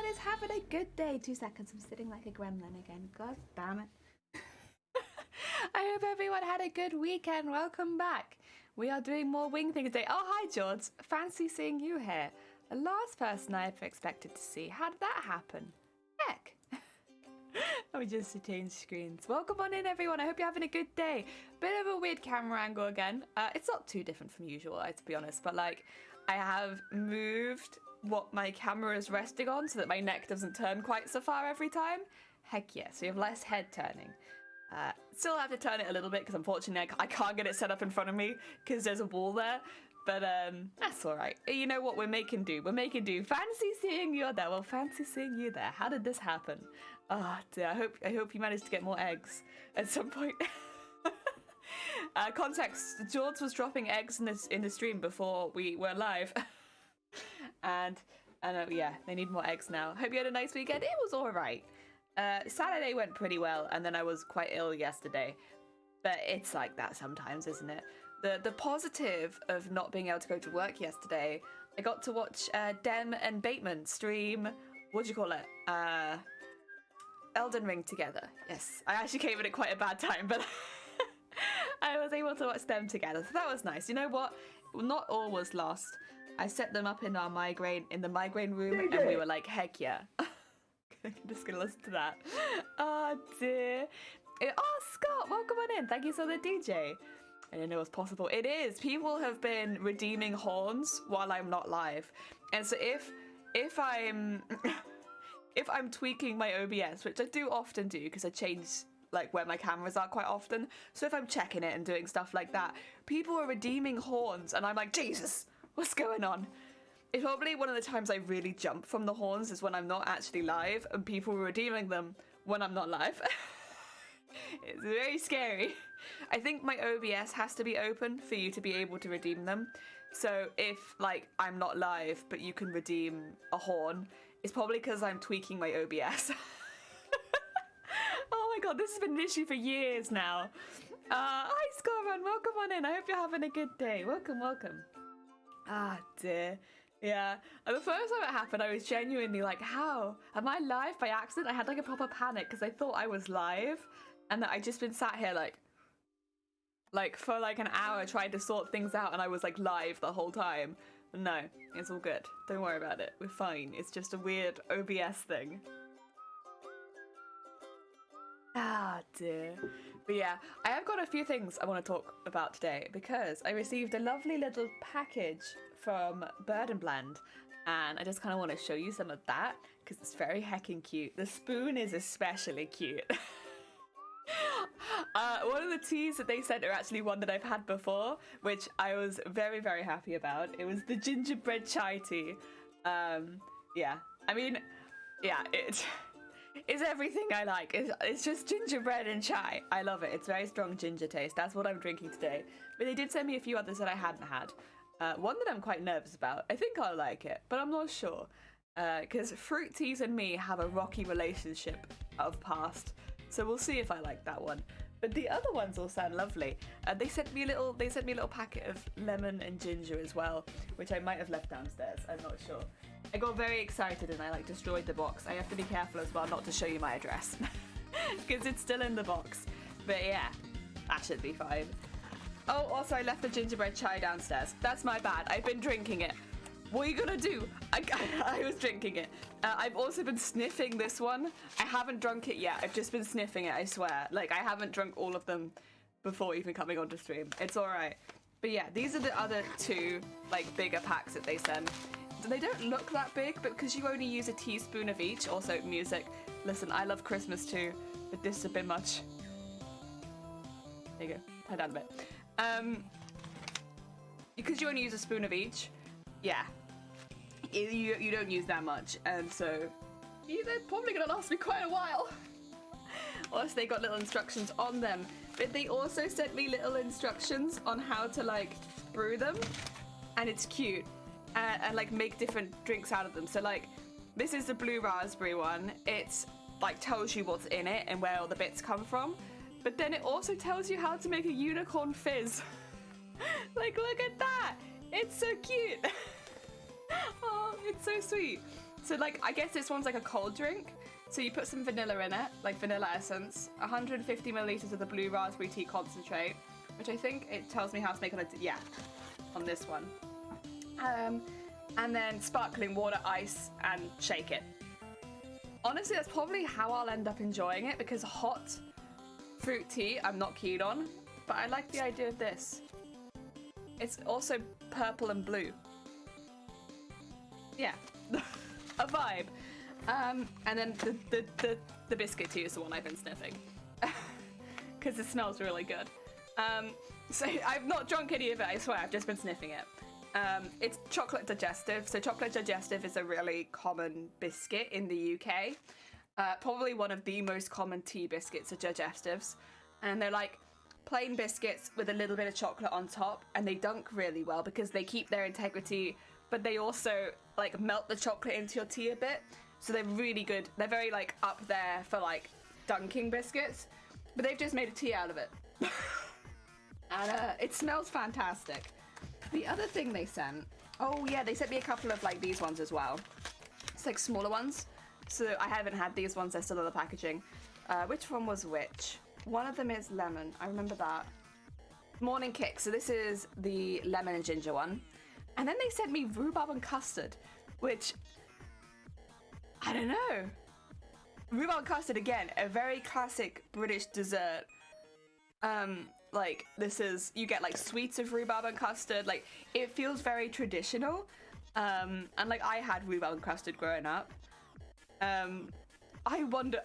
is having a good day. 2 seconds, I'm sitting like a gremlin again. God damn it. I hope everyone had a good weekend. Welcome back. We are doing more wing things today. Oh, hi, George. Fancy seeing you here. The last person I ever expected to see. How did that happen? Heck. Let me just change screens. Welcome on in, everyone. I hope you're having a good day. Bit of a weird camera angle again. It's not too different from usual, to be honest, but like I have moved what my camera is resting on so that my neck doesn't turn quite so far every time. Heck yeah, so you have less head turning. Still have to turn it a little bit because unfortunately I can't get it set up in front of me because there's a wall there. But that's all right. You know what? We're making do. We're making do. Fancy seeing you there. Well, fancy seeing you there. How did this happen? Oh dear. I hope you managed to get more eggs at some point. Context: George was dropping eggs in the stream before we were live, and yeah, they need more eggs now. Hope you had a nice weekend. It was all right. Saturday went pretty well, and then I was quite ill yesterday. But it's like that sometimes, isn't it? The positive of not being able to go to work yesterday, I got to watch Dem and Bateman stream, what do you call it? Elden Ring together. Yes, I actually came in at quite a bad time, but I was able to watch them together, so that was nice. You know what? Not all was lost. I set them up in the migraine room, and we were like, heck yeah. I'm just gonna listen to that. Oh dear. Oh, Scott, welcome on in. Thank you for the DJ. I didn't know it was possible. It is. People have been redeeming horns while I'm not live, and so if I'm if I'm tweaking my OBS, which I do often do because I change like where my cameras are quite often, so if I'm checking it and doing stuff like that, people are redeeming horns, and I'm like, Jesus, what's going on? It's probably one of the times I really jump from the horns is when I'm not actually live, and people are redeeming them when I'm not live. It's very scary. I think my OBS has to be open for you to be able to redeem them. So if, like, I'm not live, but you can redeem a horn, it's probably because I'm tweaking my OBS. Oh my god, this has been an issue for years now. Hi, Scorman, welcome on in. I hope you're having a good day. Welcome, welcome. Ah, dear. Yeah, and the first time it happened, I was genuinely like, how? Am I live by accident? I had like a proper panic because I thought I was live and that I'd just been sat here like for like an hour trying to sort things out, and I was like live the whole time. No, it's all good. Don't worry about it. We're fine. It's just a weird OBS thing. Ah, dear. But yeah, I have got a few things I want to talk about today because I received a lovely little package from Bird and Blend, and I just kind of want to show you some of that because it's very heckin' cute. The spoon is especially cute. One of the teas that they sent are actually one that I've had before, which I was very, very happy about. It was the Gingerbread Chai Tea. Yeah, I mean, yeah, it's everything I like. It's just gingerbread and chai. I love it. It's very strong ginger taste. That's what I'm drinking today. But they did send me a few others that I hadn't had. One that I'm quite nervous about. I think I'll like it, but I'm not sure. Because fruit teas and me have a rocky relationship of past. So we'll see if I like that one. But the other ones all sound lovely. They sent me a little packet of lemon and ginger as well, which I might have left downstairs. I'm not sure. I got very excited and I like destroyed the box. I have to be careful as well not to show you my address because it's still in the box. But yeah, that should be fine. Oh, also I left the gingerbread chai downstairs. That's my bad. I've been drinking it. What are you gonna do? I was drinking it. I've also been sniffing this one. I haven't drunk it yet. I've just been sniffing it, I swear. Like, I haven't drunk all of them before even coming onto stream. It's alright. But yeah, these are the other two, like, bigger packs that they send. They don't look that big, but because you only use a teaspoon of each, also music. Listen, I love Christmas too, but this is a bit much. There you go. Turn down a bit. Because you only use a spoon of each, yeah, you don't use that much, and so they're probably gonna last me quite a while. Also, they got little instructions on them, but they also sent me little instructions on how to like brew them, and it's cute, and like make different drinks out of them. So like, this is the blue raspberry one. It's like tells you what's in it and where all the bits come from, but then it also tells you how to make a unicorn fizz. Like, look at that. It's so cute. Oh, it's so sweet. So like, I guess this one's like a cold drink. So you put some vanilla in it, like vanilla essence, 150 milliliters of the blue raspberry tea concentrate, which I think it tells me how to make on this one. And then sparkling water, ice, and shake it. Honestly, that's probably how I'll end up enjoying it, because hot fruit tea I'm not keen on, but I like the idea of this. It's also purple and blue. Yeah, a vibe. And then the biscuit tea is the one I've been sniffing, because it smells really good. So I've not drunk any of it, I swear, I've just been sniffing it. It's chocolate digestive. So chocolate digestive is a really common biscuit in the UK. Probably one of the most common tea biscuits are digestives. And they're like plain biscuits with a little bit of chocolate on top, and they dunk really well because they keep their integrity, but they also like melt the chocolate into your tea a bit. So they're really good. They're very like up there for like dunking biscuits, but they've just made a tea out of it. And it smells fantastic. The other thing they sent, oh yeah, they sent me a couple of like these ones as well. It's like smaller ones. So I haven't had these ones, they're still in the packaging. Which one was which? One of them is lemon, I remember that. Morning Kick, so this is the lemon and ginger one. And then they sent me Rhubarb and Custard, which, I don't know. Rhubarb and Custard, again, a very classic British dessert. Like, this is, you get like sweets of rhubarb and custard, like, it feels very traditional. And like, I had rhubarb and custard growing up. I wonder,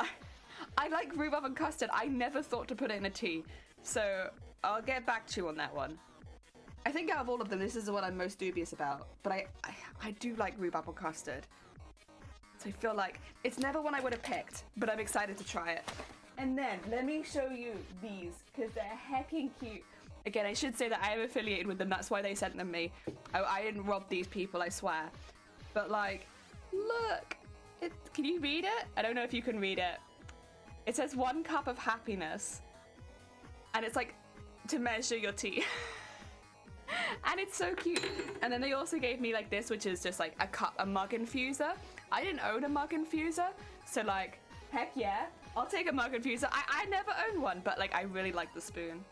I like rhubarb and custard. I never thought to put it in a tea, so I'll get back to you on that one. I think out of all of them, this is the one I'm most dubious about, but I do like rhubarb and custard. So I feel like it's never one I would have picked, but I'm excited to try it. And then let me show you these, because they're hecking cute. Again, I should say that I am affiliated with them, that's why they sent them me. I didn't rob these people, I swear. But like, look, can you read it? I don't know if you can read it. It says 1 cup of happiness. And it's like to measure your tea. And it's so cute. And then they also gave me like this, which is just like a mug infuser. I didn't own a mug infuser, so like, heck yeah, I'll take a mug infuser. I never owned one, but like I really like the spoon.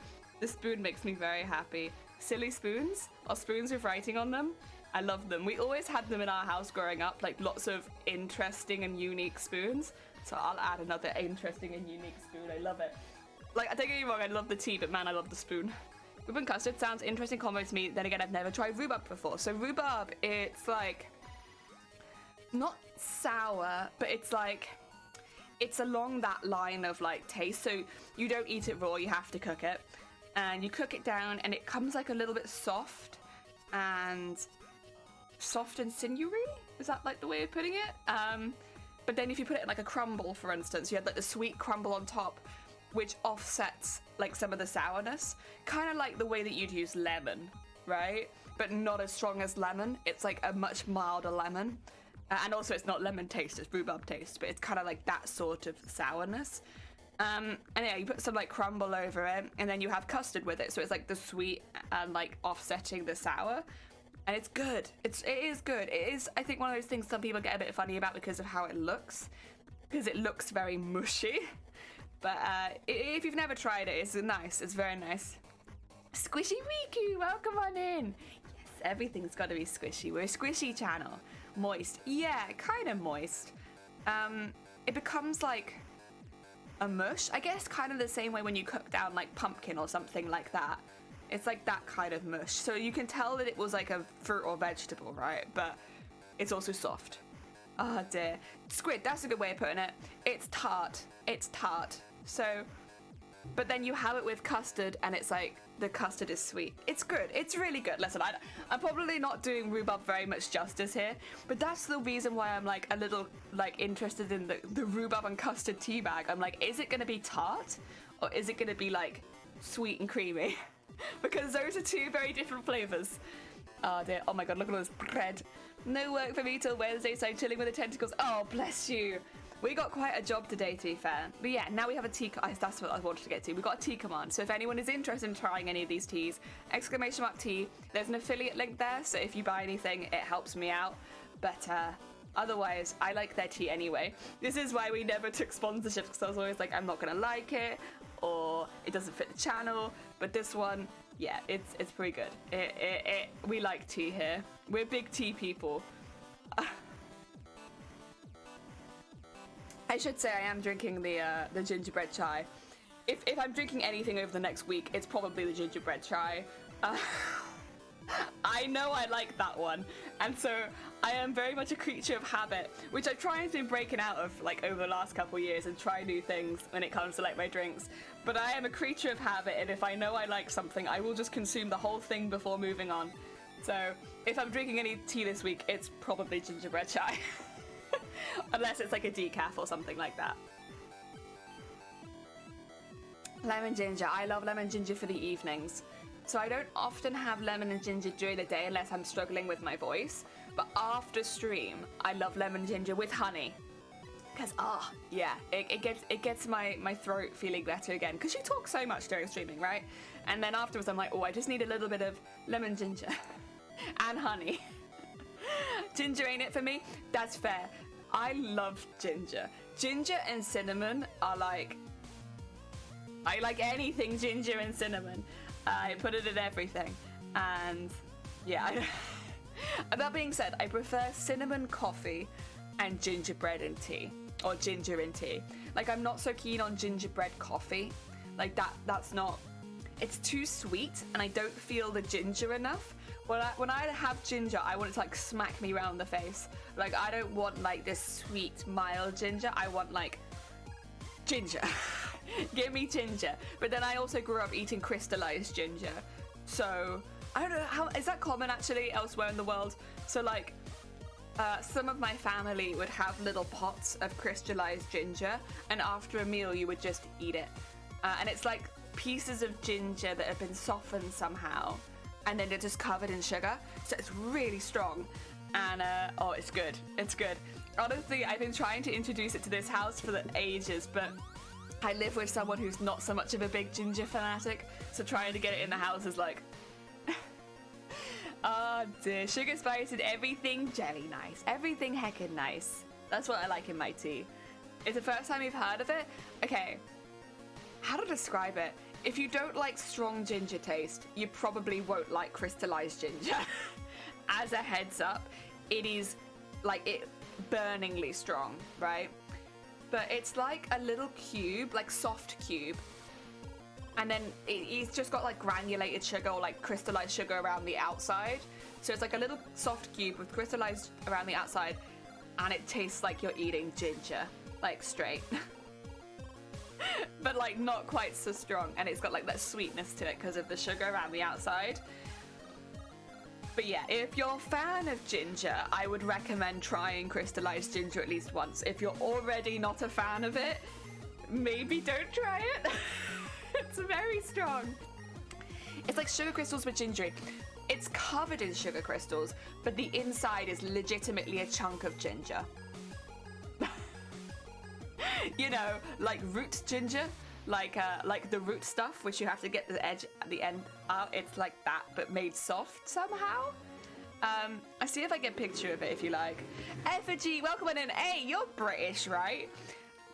The spoon makes me very happy. Silly spoons, or spoons with writing on them. I love them. We always had them in our house growing up, like lots of interesting and unique spoons. So I'll add another interesting and unique spoon. I love it. Like, don't get me wrong, I love the tea, but man, I love the spoon. Rhubarb and custard sounds interesting combo to me. Then again, I've never tried rhubarb before. So rhubarb, it's like, not sour, but it's like, it's along that line of like taste. So you don't eat it raw, you have to cook it. And you cook it down and it comes like a little bit soft and sinewy? Is that like the way of putting it? But then if you put it in like a crumble, for instance, you had like the sweet crumble on top, which offsets like some of the sourness. Kind of like the way that you'd use lemon, right? But not as strong as lemon. It's like a much milder lemon. And also it's not lemon taste, it's rhubarb taste, but it's kind of like that sort of sourness. And yeah, you put some like crumble over it, and then you have custard with it, so it's like the sweet and like offsetting the sour. And it's good. It is good. It is, I think, one of those things some people get a bit funny about because of how it looks. Because it looks very mushy. But if you've never tried it, it's nice. It's very nice. Squishy Riku, welcome on in. Yes, everything's got to be squishy. We're a squishy channel. Moist. Yeah, kind of moist. It becomes like a mush, I guess, kind of the same way when you cook down like pumpkin or something like that. It's like that kind of mush. So you can tell that it was like a fruit or vegetable, right? But it's also soft. Oh dear. Squid, that's a good way of putting it. It's tart. It's tart. So, but then you have it with custard and it's like, the custard is sweet. It's good. It's really good. Listen, I'm probably not doing rhubarb very much justice here, but that's the reason why I'm like a little like interested in the rhubarb and custard tea bag. I'm like, is it going to be tart or is it going to be like sweet and creamy? Because those are two very different flavors. Oh dear. Oh my god, look at all this bread. No work for me till Wednesday, so I'm chilling with the tentacles. Oh, bless you. We got quite a job today, to be fair. But yeah, now we have a tea. That's what I wanted to get to. We've got a tea command. So if anyone is interested in trying any of these teas, !tea. There's an affiliate link there. So if you buy anything, it helps me out. But Otherwise, I like their tea anyway. This is why we never took sponsorships, because I was always like, I'm not gonna like it, or it doesn't fit the channel. But this one, yeah, it's pretty good. We like tea here. We're big tea people. I should say I am drinking the gingerbread chai. If I'm drinking anything over the next week, it's probably the gingerbread chai. I know I like that one, and so I am very much a creature of habit, which I try and been breaking out of like over the last couple of years and try new things when it comes to like my drinks. But I am a creature of habit, and if I know I like something, I will just consume the whole thing before moving on. So if I'm drinking any tea this week, it's probably gingerbread chai. Unless it's like a decaf or something like that. Lemon ginger. I love lemon ginger for the evenings. So I don't often have lemon and ginger during the day unless I'm struggling with my voice. But after stream, I love lemon ginger with honey. Because, yeah, it gets my throat feeling better again. Because you talk so much during streaming, right? And then afterwards I'm like, oh, I just need a little bit of lemon ginger and honey. Ginger ain't it for me? That's fair. I love ginger. Ginger and cinnamon are like... I like anything ginger and cinnamon. I put it in everything. And yeah, that being said, I prefer cinnamon coffee and gingerbread and tea. Or ginger and tea. Like, I'm not so keen on gingerbread coffee. Like, that's not... It's too sweet, and I don't feel the ginger enough. When I have ginger, I want it to, like, smack me around the face. Like, I don't want, like, this sweet, mild ginger. I want, like, ginger. Give me ginger. But then I also grew up eating crystallized ginger. So, I don't know, how is that common, actually, elsewhere in the world? So, like, some of my family would have little pots of crystallized ginger, and after a meal, you would just eat it. And it's like pieces of ginger that have been softened somehow, and then they're just covered in sugar, so it's really strong. And oh, it's good. It's good. Honestly, I've been trying to introduce it to this house for the ages, but I live with someone who's not so much of a big ginger fanatic, so trying to get it in the house is like... Oh dear, sugar spice and everything jelly nice. Everything heckin' nice. That's what I like in my tea. It's the first time you've heard of it? Okay, how to describe it? If you don't like strong ginger taste, you probably won't like crystallized ginger. As a heads up, it is like burningly strong, right? But it's like a little cube, like soft cube. And then it's just got like granulated sugar or like crystallized sugar around the outside. So it's like a little soft cube with crystallized around the outside, and it tastes like you're eating ginger, like straight. But like not quite so strong, and it's got like that sweetness to it because of the sugar around the outside. But yeah, if you're a fan of ginger, I would recommend trying crystallized ginger at least once. If you're already not a fan of it, maybe don't try it. It's very strong. It's like sugar crystals with ginger. It's covered in sugar crystals, but the inside is legitimately a chunk of ginger. You know, like root ginger, like the root stuff, which you have to get the edge at the end out. It's like that, but made soft somehow. I see if I get a picture of it if you like. Effigy, welcome on in. Hey, you're British, right?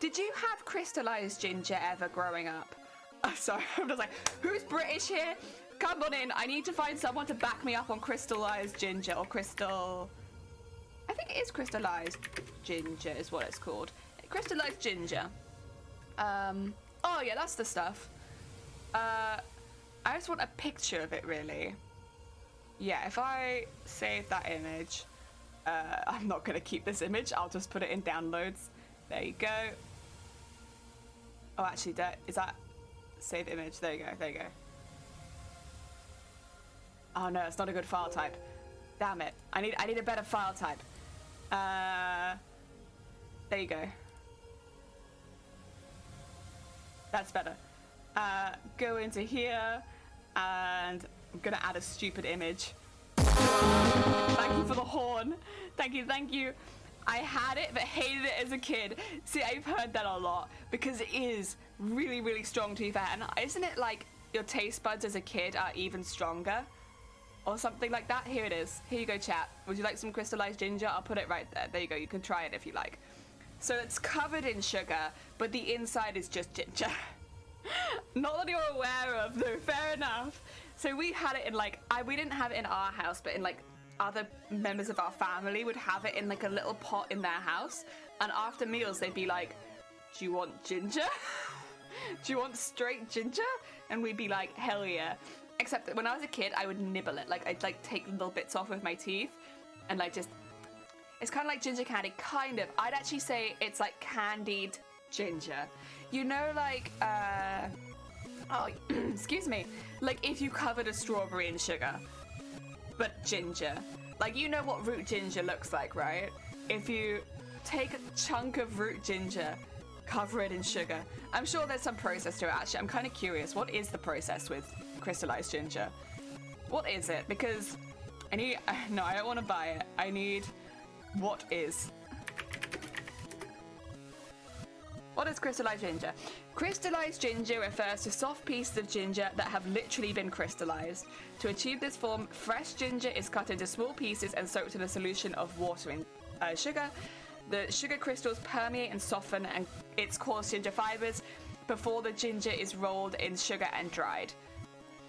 Did you have crystallized ginger ever growing up? Oh, sorry, I'm just like, who's British here? Come on in. I need to find someone to back me up on crystallized ginger or crystal... I think it is crystallized ginger is what it's called. Crystallized ginger. Oh yeah, that's the stuff. I just want a picture of it, really. Yeah, if I save that image, I'm not gonna keep this image. I'll just put it in downloads. There you go. Oh, actually, is that save image? There you go. There you go. Oh no, it's not a good file type. Damn it. I need a better file type. There you go. That's better. Go into here, and I'm gonna add a stupid image. Thank you for the horn. Thank you, thank you. I had it, but hated it as a kid. See, I've heard that a lot, because it is really, really strong, to be fair. And isn't it like your taste buds as a kid are even stronger? or something like that. Here it is. Here you go, chat. Would you like some crystallized ginger? I'll put it right there. There you go. You can try it if you like. So it's covered in sugar, but the inside is just ginger. Not that you're aware of, though. Fair enough. So we had it in like, we didn't have it in our house, but in like other members of our family would have it in like a little pot in their house. And after meals, they'd be like, do you want ginger? Do you want straight ginger? And we'd be like, hell yeah. Except that when I was a kid, I would nibble it. Like, I'd like take little bits off with my teeth and like just, it's kind of like ginger candy, kind of. I'd actually say it's like candied ginger. You know, like, oh, excuse me. Like if you covered a strawberry in sugar, but ginger. Like, you know what root ginger looks like, right? If you take a chunk of root ginger, cover it in sugar. I'm sure there's some process to it, actually. I'm kind of curious. What is the process with crystallized ginger? What is it? Because I need, no, I don't want to buy it. I need, what is? What is crystallized ginger? Crystallized ginger refers to soft pieces of ginger that have literally been crystallized. To achieve this form, fresh ginger is cut into small pieces and soaked in a solution of water and sugar. The sugar crystals permeate and soften and it's caused ginger fibers before the ginger is rolled in sugar and dried.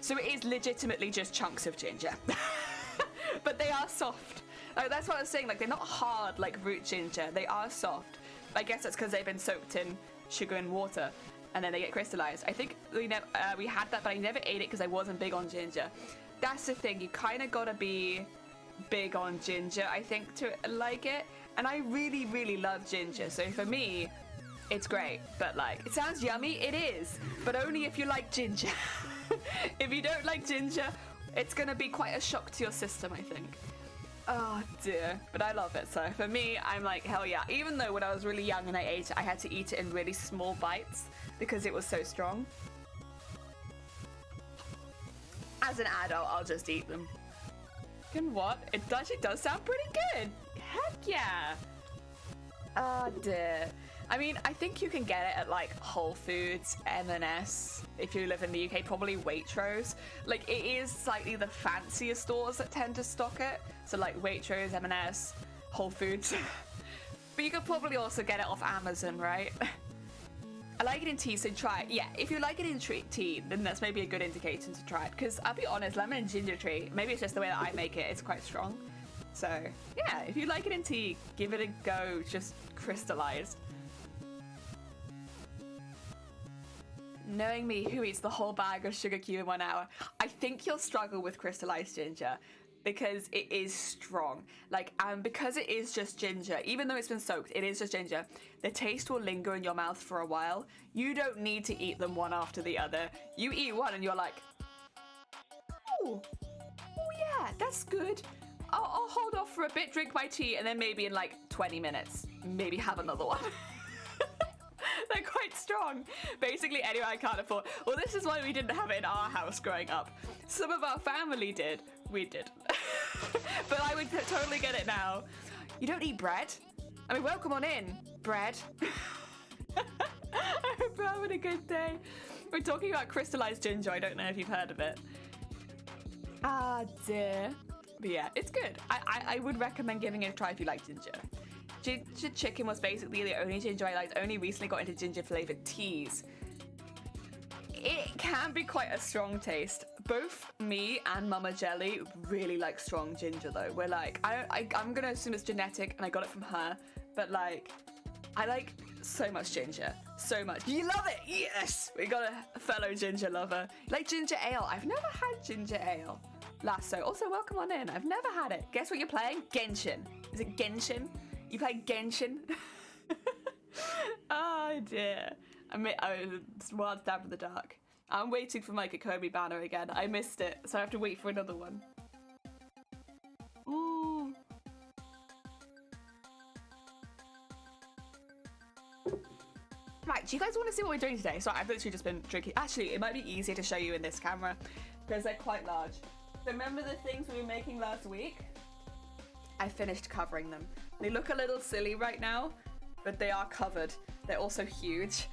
So it is legitimately just chunks of ginger. But they are soft. Like, that's what I was saying, like they're not hard like root ginger, they are soft. I guess that's because they've been soaked in sugar and water and then they get crystallized. I think we had that, but I never ate it because I wasn't big on ginger. That's the thing, you kind of gotta be big on ginger, I think, to like it. And I really, really love ginger, so for me, it's great. But like, it sounds yummy, it is, but only if you like ginger. If you don't like ginger, it's gonna be quite a shock to your system, I think. Oh dear, but I love it. So for me, I'm like, hell yeah. Even though when I was really young and I ate it, I had to eat it in really small bites because it was so strong. As an adult, I'll just eat them. And what? It actually does sound pretty good. Heck yeah. Oh dear. I mean, I think you can get it at like Whole Foods, M&S, if you live in the UK, probably Waitrose. Like, it is slightly the fancier stores that tend to stock it. So like Waitrose, M&S, Whole Foods. But you could probably also get it off Amazon, right? I like it in tea, so try it. Yeah, if you like it in tea, then that's maybe a good indication to try it. Because I'll be honest, lemon and ginger tea, maybe it's just the way that I make it, it's quite strong. So yeah, if you like it in tea, give it a go, just crystallized. Knowing me, who eats the whole bag of sugar cube in 1 hour, I think you'll struggle with crystallized ginger because it is strong. Like, because it is just ginger, even though it's been soaked, it is just ginger. The taste will linger in your mouth for a while. You don't need to eat them one after the other. You eat one and you're like, oh yeah, that's good. I'll hold off for a bit, drink my tea, and then maybe in like 20 minutes, maybe have another one. They're quite strong. Basically, anyway, I can't afford. Well, this is why we didn't have it in our house growing up. Some of our family did. We did. But I would totally get it now. You don't eat bread? I mean, welcome on in, bread. I hope you're having a good day. We're talking about crystallized ginger. I don't know if you've heard of it. Ah, dear. But yeah, it's good. I would recommend giving it a try if you like ginger. Ginger chicken was basically the only ginger I liked. Only recently got into ginger flavored teas. It can be quite a strong taste. Both me and Mama Jelly really like strong ginger though. We're like, I'm gonna assume it's genetic and I got it from her, but like, I like so much ginger. So much. You love it? Yes! We got a fellow ginger lover. Like ginger ale. I've never had ginger ale. Lasso. Also, welcome on in. I've never had it. Guess what you're playing? Genshin. Is it Genshin? You play Genshin? Oh dear. I was wild stab in the dark. I'm waiting for my Kobe banner again. I missed it, so I have to wait for another one. Ooh. Right, do you guys want to see what we're doing today? So I've literally just been drinking. Actually, it might be easier to show you in this camera because they're quite large. So remember the things we were making last week? I finished covering them. They look a little silly right now, but they are covered. They're also huge.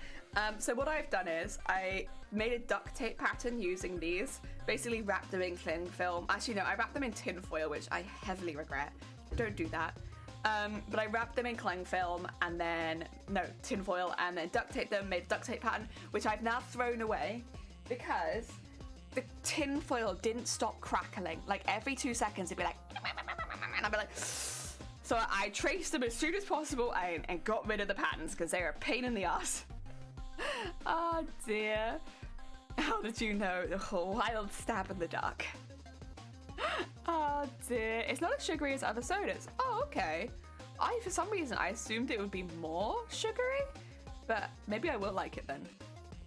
So what I've done is I made a duct tape pattern using these. Basically wrapped them in cling film. Actually, no, I wrapped them in tin foil, which I heavily regret. Don't do that. But I wrapped them in cling film and then, tin foil, and then duct taped them, made a duct tape pattern, which I've now thrown away because the tin foil didn't stop crackling. Like every 2 seconds it'd be like, and I'd be like, so I traced them as soon as possible and got rid of the patterns because they are a pain in the ass. Oh dear. How did you know? The wild stab in the dark. Oh dear. It's not as sugary as other sodas. Oh, okay. For some reason, I assumed it would be more sugary, but maybe I will like it then.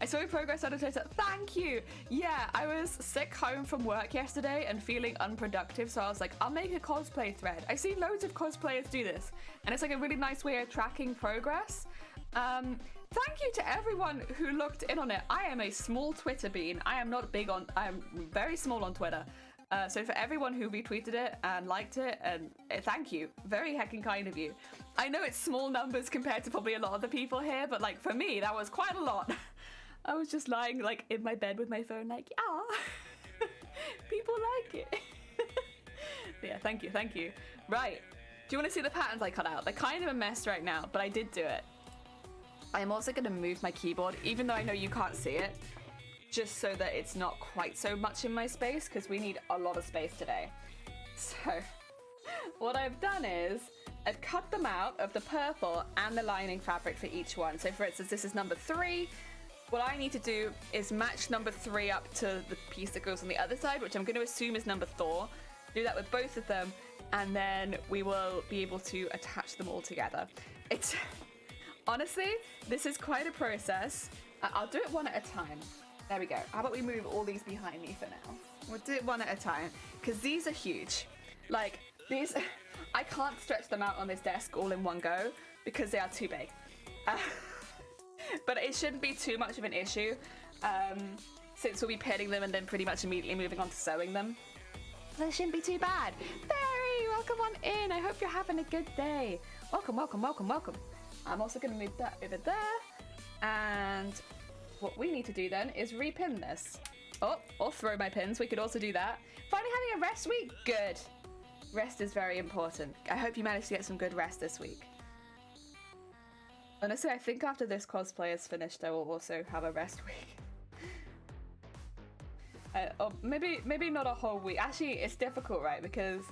I saw your progress on Twitter. Thank you. Yeah, I was sick home from work yesterday and feeling unproductive, so I was like, I'll make a cosplay thread. I see loads of cosplayers do this, and it's like a really nice way of tracking progress. Thank you to everyone who looked in on it. I am a small Twitter bean. I am very small on Twitter. So for everyone who retweeted it and liked it, and thank you. Very heckin' kind of you. I know it's small numbers compared to probably a lot of the people here, but like for me, that was quite a lot. I was just lying like in my bed with my phone like, yeah, people like it. Yeah, thank you. Right, do you want to see the patterns I cut out? They're kind of a mess right now, but I did do it. I'm also going to move my keyboard, even though I know you can't see it, just so that it's not quite so much in my space, because we need a lot of space today. So what I've done is I've cut them out of the purple and the lining fabric for each one. So for instance, this is number 3. What I need to do is match number 3 up to the piece that goes on the other side, which I'm going to assume is number 4. Do that with both of them, and then we will be able to attach them all together. It's honestly, this is quite a process. I'll do it one at a time. There we go. How about we move all these behind me for now? We'll do it one at a time, because these are huge. Like, these, I can't stretch them out on this desk all in one go, because they are too big. But it shouldn't be too much of an issue, since we'll be pinning them and then pretty much immediately moving on to sewing them. So it shouldn't be too bad. Barry, welcome on in. I hope you're having a good day. Welcome. I'm also going to move that over there. And what we need to do then is repin this. Oh, or throw my pins. We could also do that. Finally having a rest week? Good. Rest is very important. I hope you managed to get some good rest this week. Honestly, I think after this cosplay is finished, I will also have a rest week. Or maybe not a whole week. Actually, it's difficult, right? Because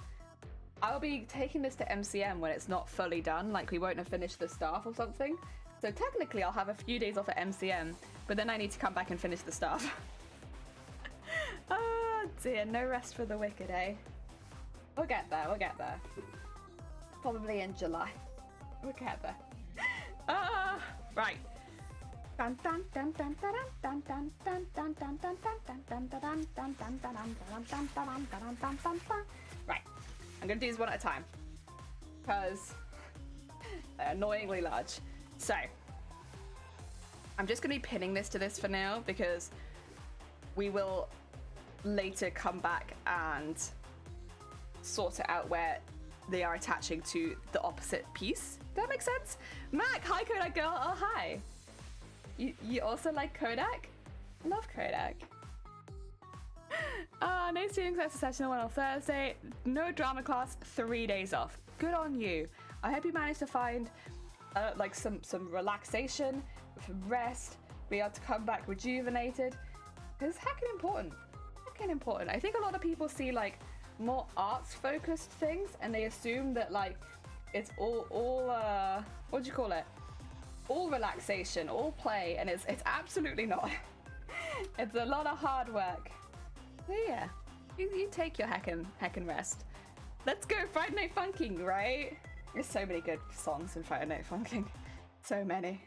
I'll be taking this to MCM when it's not fully done. Like, we won't have finished the staff or something. So technically, I'll have a few days off at MCM, but then I need to come back and finish the staff. Oh dear, no rest for the wicked, eh? We'll get there. Probably in July. We'll get there. Right. Right. I'm gonna do these one at a time, because they're annoyingly large. So I'm just gonna be pinning this to this for now, because we will later come back and sort it out where they are attaching to the opposite piece. Does that make sense? Mac, hi Kodak girl. Oh hi. You also like Kodak? Love Kodak. No students at session 1 on Thursday. No drama class. 3 days off. Good on you. I hope you managed to find like some relaxation, rest, be able to come back rejuvenated. It's heckin' important. I think a lot of people see like more arts focused things and they assume that like it's all what do you call it? All relaxation, all play, and it's absolutely not. It's a lot of hard work. So yeah, you take your heckin' rest. Let's go Friday Night Funking', right? There's so many good songs in Friday Night Funking'. So many.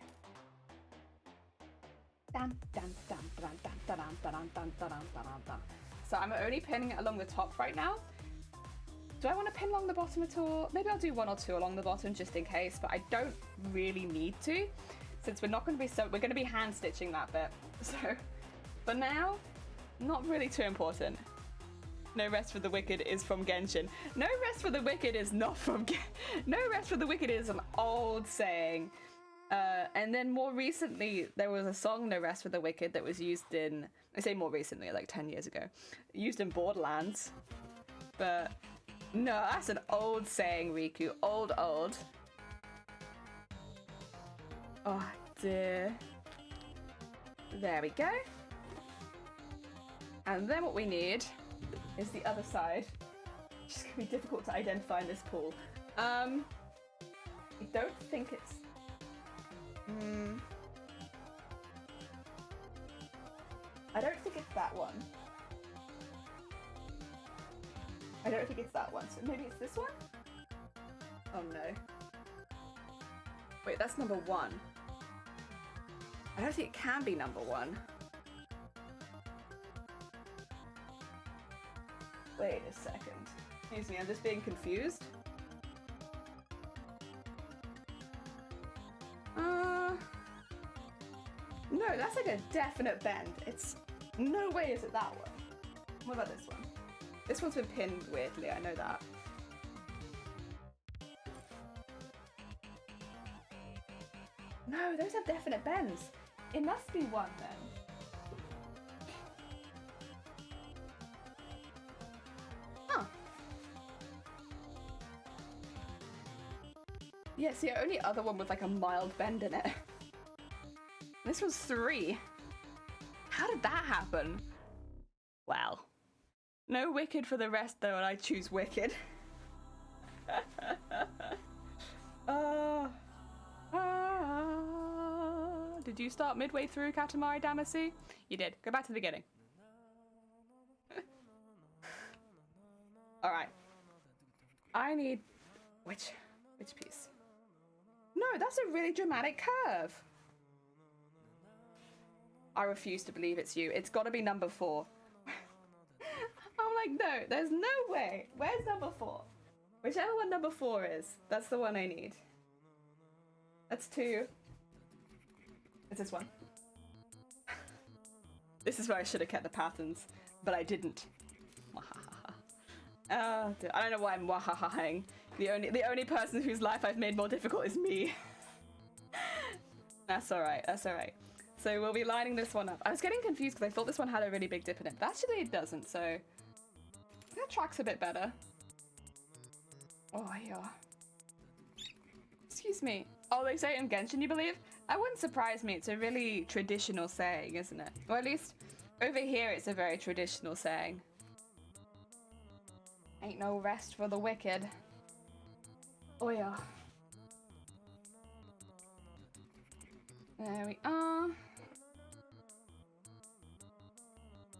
So I'm only pinning it along the top right now. Do I want to pin along the bottom at all? Maybe I'll do 1 or 2 along the bottom just in case, but I don't really need to, since we're going to be hand stitching that bit. So for now, not really too important. No rest for the wicked is from Genshin. No rest for the wicked is not from No rest for the wicked is an old saying. And then more recently, there was a song, No Rest for the Wicked, that was used in, I say more recently, like 10 years ago, used in Borderlands. But no, that's an old saying, Riku. Old. Oh dear. There we go. And then what we need is the other side. Which is going to be difficult to identify in this pool. I don't think it's... I don't think it's that one. I don't think it's that one, so maybe it's this one? Oh no. Wait, that's number 1. I don't think it can be number 1. Wait a second. Excuse me, I'm just being confused. No, that's like a definite bend. It's... No way is it that one. What about this one? This one's been pinned weirdly, I know that. No, those have definite bends. It must be one then. Huh. Yeah, it's the only other one with like a mild bend in it. This was 3. How did that happen? Well. No Wicked for the rest though, and I choose Wicked. Did you start midway through Katamari Damacy? You did. Go back to the beginning. Alright. I need... Which piece? No, that's a really dramatic curve. I refuse to believe it's you. It's gotta be number 4. I'm like, no, there's no way. Where's number 4? Whichever one number 4 is, that's the one I need. That's 2. It's this one. This is where I should have kept the patterns, but I didn't. I don't know why I'm wahahaing. The only person whose life I've made more difficult is me. That's alright, that's alright. So we'll be lining this one up. I was getting confused because I thought this one had a really big dip in it, but actually it doesn't, so that tracks a bit better. Oh, yeah. Excuse me. Oh, they say it in Genshin, you believe? That wouldn't surprise me. It's a really traditional saying, isn't it? Or at least over here it's a very traditional saying. Ain't no rest for the wicked. Oh, yeah. There we are.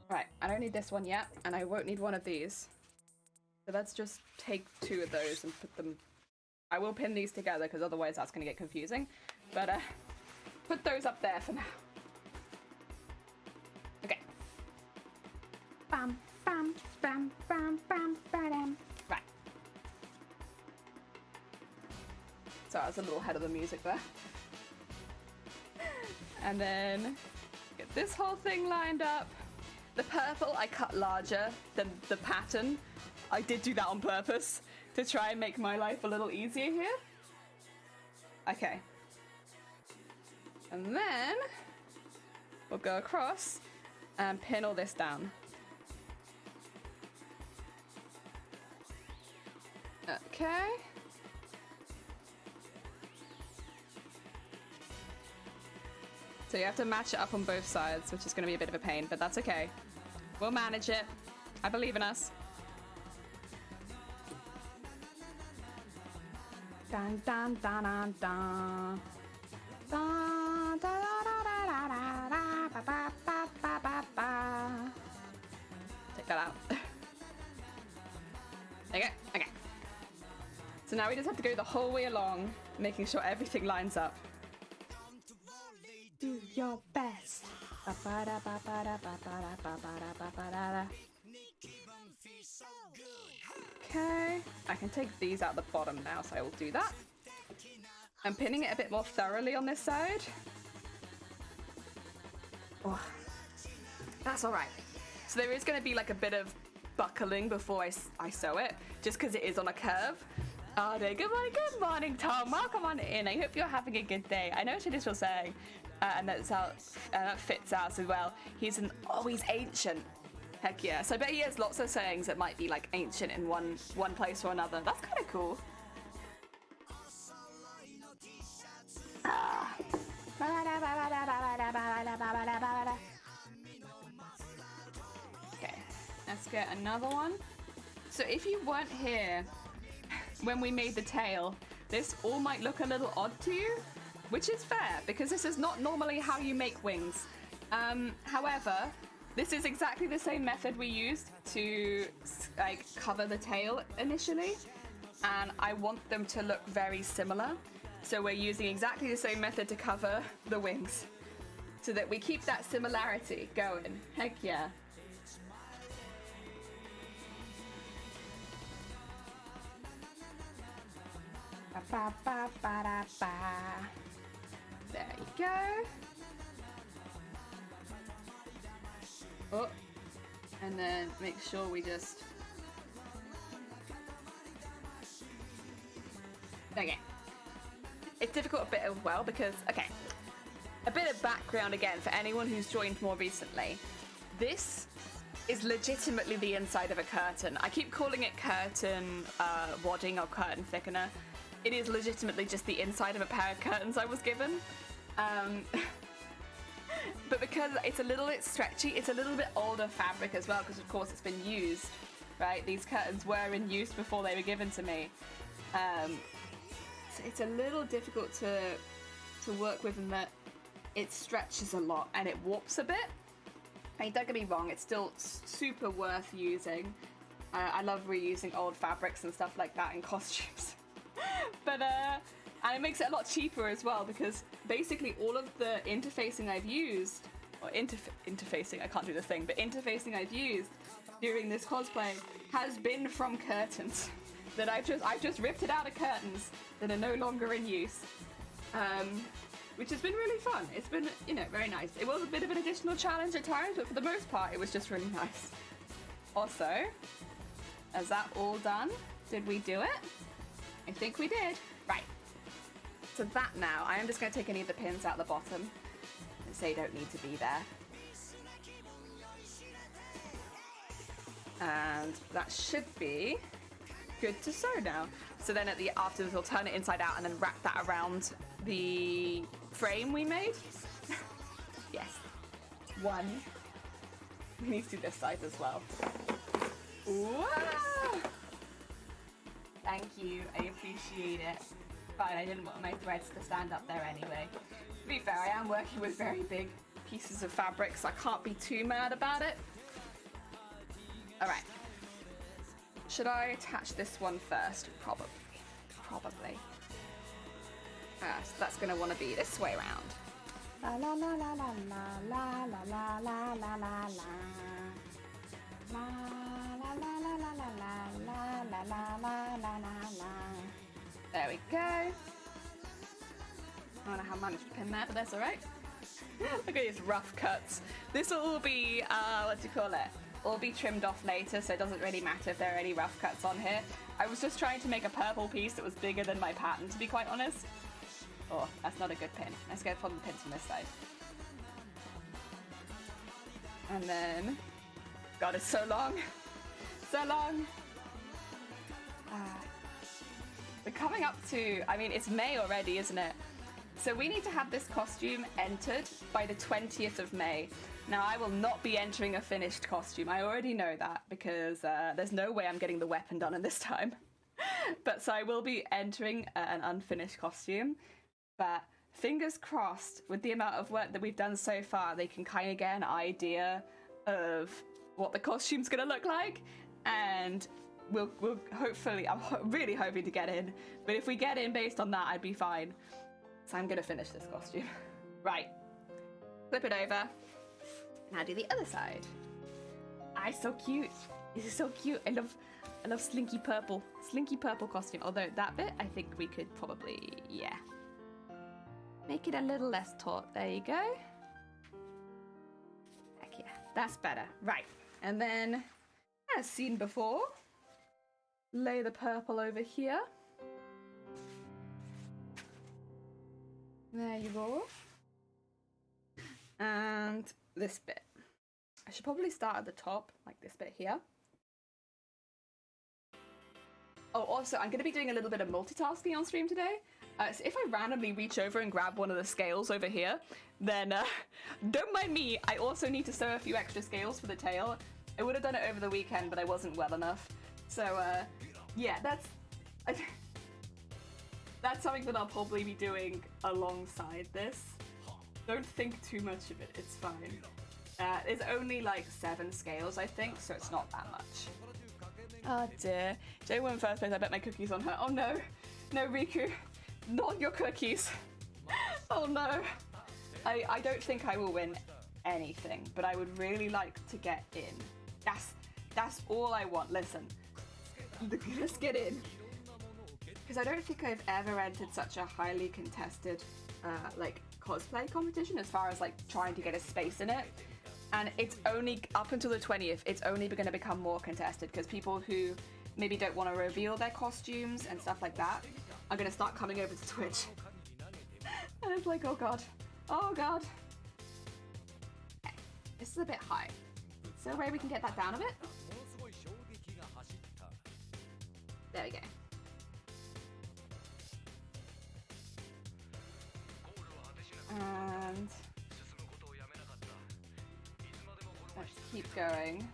Right, I don't need this one yet, and I won't need one of these. So let's just take 2 of those and put them... I will pin these together, because otherwise that's going to get confusing. But, put those up there for now. Okay. Bam, bam, bam, bam, bam, bam. Right. So I was a little ahead of the music there. And then get this whole thing lined up. The purple I cut larger than the pattern. I did do that on purpose to try and make my life a little easier here. Okay. And then we'll go across and pin all this down. Okay. So you have to match it up on both sides, which is going to be a bit of a pain, but that's okay. We'll manage it. I believe in us. Dun dun dun dun dun. Dun, da, da, da, da, da, da, ba, ba, ba, ba, ba, ba. Take that out. There you go. Okay. So now we just have to go the whole way along, making sure everything lines up. Do your best. Okay, I can take these out the bottom now, so I will do that. I'm pinning it a bit more thoroughly on this side. Oh, that's all right. So there is going to be like a bit of buckling before I sew it, just because it is on a curve. Arde. Good morning, Tom. Welcome on in. I hope you're having a good day. I know what it is you're saying, and that fits out as well. He's ancient. Heck yeah. So I bet he has lots of sayings that might be like ancient in one place or another. That's kind of cool. Okay, let's get another one. So if you weren't here when we made the tail, this all might look a little odd to you, which is fair because this is not normally how you make wings. However, this is exactly the same method we used to like cover the tail initially, and I want them to look very similar. So we're using exactly the same method to cover the wings so that we keep that similarity going. Heck yeah. There you go. Oh, and then make sure we just... Okay. It's difficult a bit as well because, okay, a bit of background again for anyone who's joined more recently. This is legitimately the inside of a curtain. I keep calling it curtain wadding or curtain thickener. It is legitimately just the inside of a pair of curtains I was given. But because it's a little bit stretchy, it's a little bit older fabric as well, because of course it's been used, right? These curtains were in use before they were given to me. So it's a little difficult to work with in that it stretches a lot and it warps a bit. I mean, don't get me wrong, it's still super worth using. I love reusing old fabrics and stuff like that in costumes. But and it makes it a lot cheaper as well, because basically all of the interfacing I've used, or interfacing, I can't do the thing, but interfacing I've used during this cosplay has been from curtains that I've just ripped it out of curtains that are no longer in use, which has been really fun. It's been, you know, very nice. It was a bit of an additional challenge at times, but for the most part it was just really nice. Also, is that all done? Did we do it? I think we did. Right. So that now, I am just going to take any of the pins out the bottom and say don't need to be there. And that should be good to sew now. So then afterwards we'll turn it inside out and then wrap that around the frame we made. Yes. One. We need to do this side as well. Whoa! Thank you, I appreciate it. Fine, I didn't want my threads to stand up there anyway. To be fair, I am working with very big pieces of fabric, so I can't be too mad about it. Alright. Should I attach this one first? Probably. So that's going to want to be this way around. La la la la la la la la la la la la. La la la la la la la la la la la la. There we go. I don't know how I managed to pin that, but that's alright. Look at these rough cuts. This will all be, what do you call it? All be trimmed off later, so it doesn't really matter if there are any rough cuts on here. I was just trying to make a purple piece that was bigger than my pattern, to be quite honest. Oh, that's not a good pin. Let's go from the pins from this side. And then... God, it's so long. So long. We're coming up to... I mean, it's May already, isn't it? So we need to have this costume entered by the 20th of May. Now, I will not be entering a finished costume. I already know that because there's no way I'm getting the weapon done in this time. But so I will be entering an unfinished costume. But fingers crossed, with the amount of work that we've done so far, they can kind of get an idea of what the costume's going to look like. And we'll hopefully, I'm really hoping to get in. But if we get in based on that, I'd be fine. So I'm going to finish this costume. Right. Flip it over. Now do the other side. Ah, so cute. This is so cute. I love slinky purple costume. Although that bit, I think we could probably, yeah. Make it a little less taut. There you go. Heck yeah, that's better. Right. And then, as seen before, lay the purple over here. There you go. And this bit. I should probably start at the top, like this bit here. Oh, also, I'm going to be doing a little bit of multitasking on stream today. So if I randomly reach over and grab one of the scales over here, then don't mind me. I also need to sew a few extra scales for the tail. I would have done it over the weekend, but I wasn't well enough. So, yeah, that's something that I'll probably be doing alongside this. Don't think too much of it, it's fine. There's only like 7 scales, I think, so it's not that much. Oh dear. Jay won first place, I bet my cookies on her. Oh no. No, Riku. Not your cookies. Oh no. I don't think I will win anything, but I would really like to get in. That's all I want. Listen. Let's get in. Because I don't think I've ever entered such a highly contested like cosplay competition as far as like trying to get a space in it. And it's only up until the 20th, it's only going to become more contested because people who maybe don't want to reveal their costumes and stuff like that are going to start coming over to Twitch. And it's like, oh god. Oh god. Okay. This is a bit high. Is there a way we can get that down a bit? There we go. And let's keep going.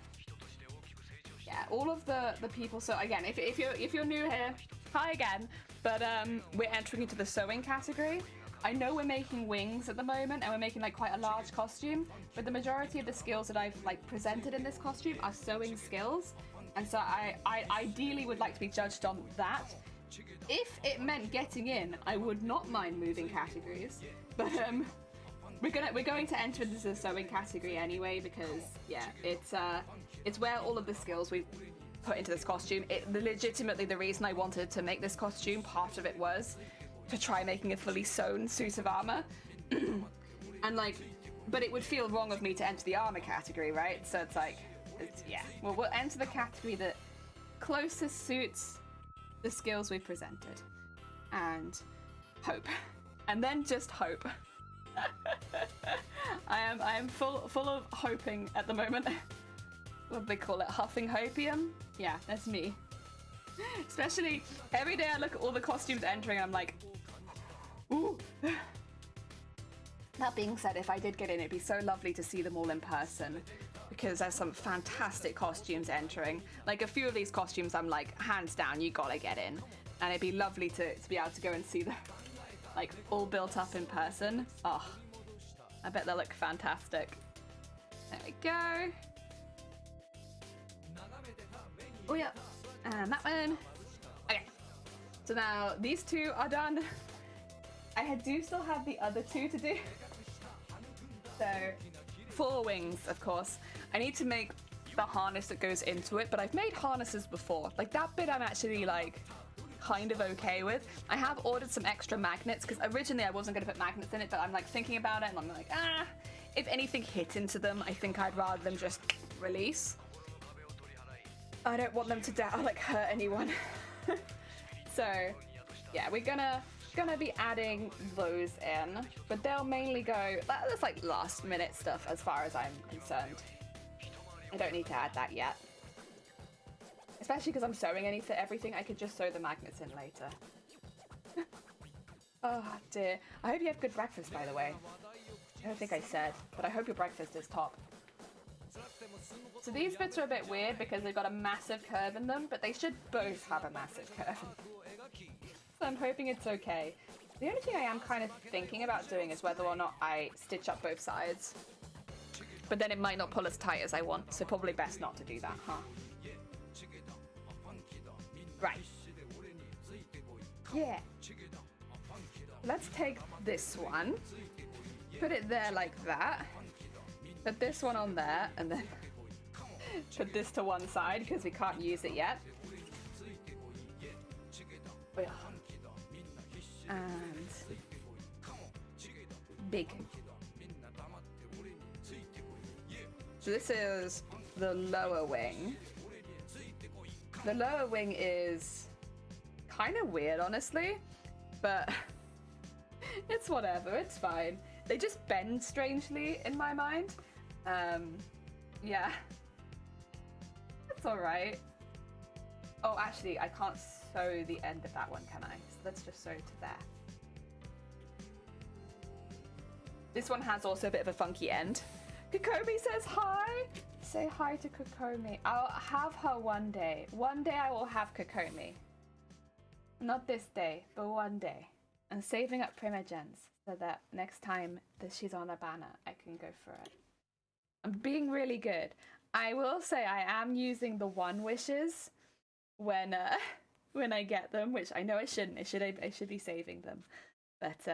Yeah, all of the people. So again, if you're new here, hi again. But we're entering into the sewing category. I know we're making wings at the moment, and we're making like quite a large costume. But the majority of the skills that I've like presented in this costume are sewing skills, and so I ideally would like to be judged on that. If it meant getting in, I would not mind moving categories. But we're going to enter into the sewing category anyway because yeah, it's where all of the skills we put into this costume. Legitimately, the reason I wanted to make this costume, part of it was to try making a fully sewn suit of armor, and like, but it would feel wrong of me to enter the armor category, right? So it's like, yeah. Well, we'll enter the category that closest suits the skills we've presented, and hope. And then just hope. I am full of hoping at the moment. What do they call it? Huffing hopium? Yeah, that's me. Especially every day I look at all the costumes entering and I'm like, ooh. That being said, if I did get in, it'd be so lovely to see them all in person because there's some fantastic costumes entering. Like a few of these costumes I'm like, hands down, you gotta get in. And it'd be lovely to be able to go and see them like all built up in person. Oh, I bet they'll look fantastic. There we go. Oh yeah, and that one. Okay, so now these 2 are done. I do still have the other 2 to do. So 4 wings, of course. I need to make the harness that goes into it, but I've made harnesses before. Like that bit I'm actually like kind of okay with. I have ordered some extra magnets because originally I wasn't going to put magnets in it, but I'm like thinking about it and I'm like, if anything hit into them, I think I'd rather them just release. I don't want them to like hurt anyone. So yeah, we're gonna be adding those in, but they'll mainly go, that's like last minute stuff as far as I'm concerned. I don't need to add that yet. Especially because I'm sewing everything, I could just sew the magnets in later. Oh dear. I hope you have good breakfast, by the way. I don't think I said, but I hope your breakfast is top. So these bits are a bit weird because they've got a massive curve in them, but they should both have a massive curve. So I'm hoping it's okay. The only thing I am kind of thinking about doing is whether or not I stitch up both sides. But then it might not pull as tight as I want, so probably best not to do that, huh? Right. Yeah. Let's take this one, put it there like that, put this one on there, and then put this to one side because we can't use it yet. And big. So this is the lower wing. The lower wing is kind of weird, honestly, but It's whatever, it's fine. They just bend strangely in my mind. Yeah. It's alright. Oh, actually, I can't sew the end of that one, can I? So let's just sew to there. This one has also a bit of a funky end. Kokomi says hi. Say hi to Kokomi. I'll have her one day. One day I will have Kokomi. Not this day, but one day. I'm saving up Primogens so that next time that she's on a banner, I can go for it. I'm being really good. I will say I am using the one wishes when I get them, which I know I shouldn't. I should be saving them. But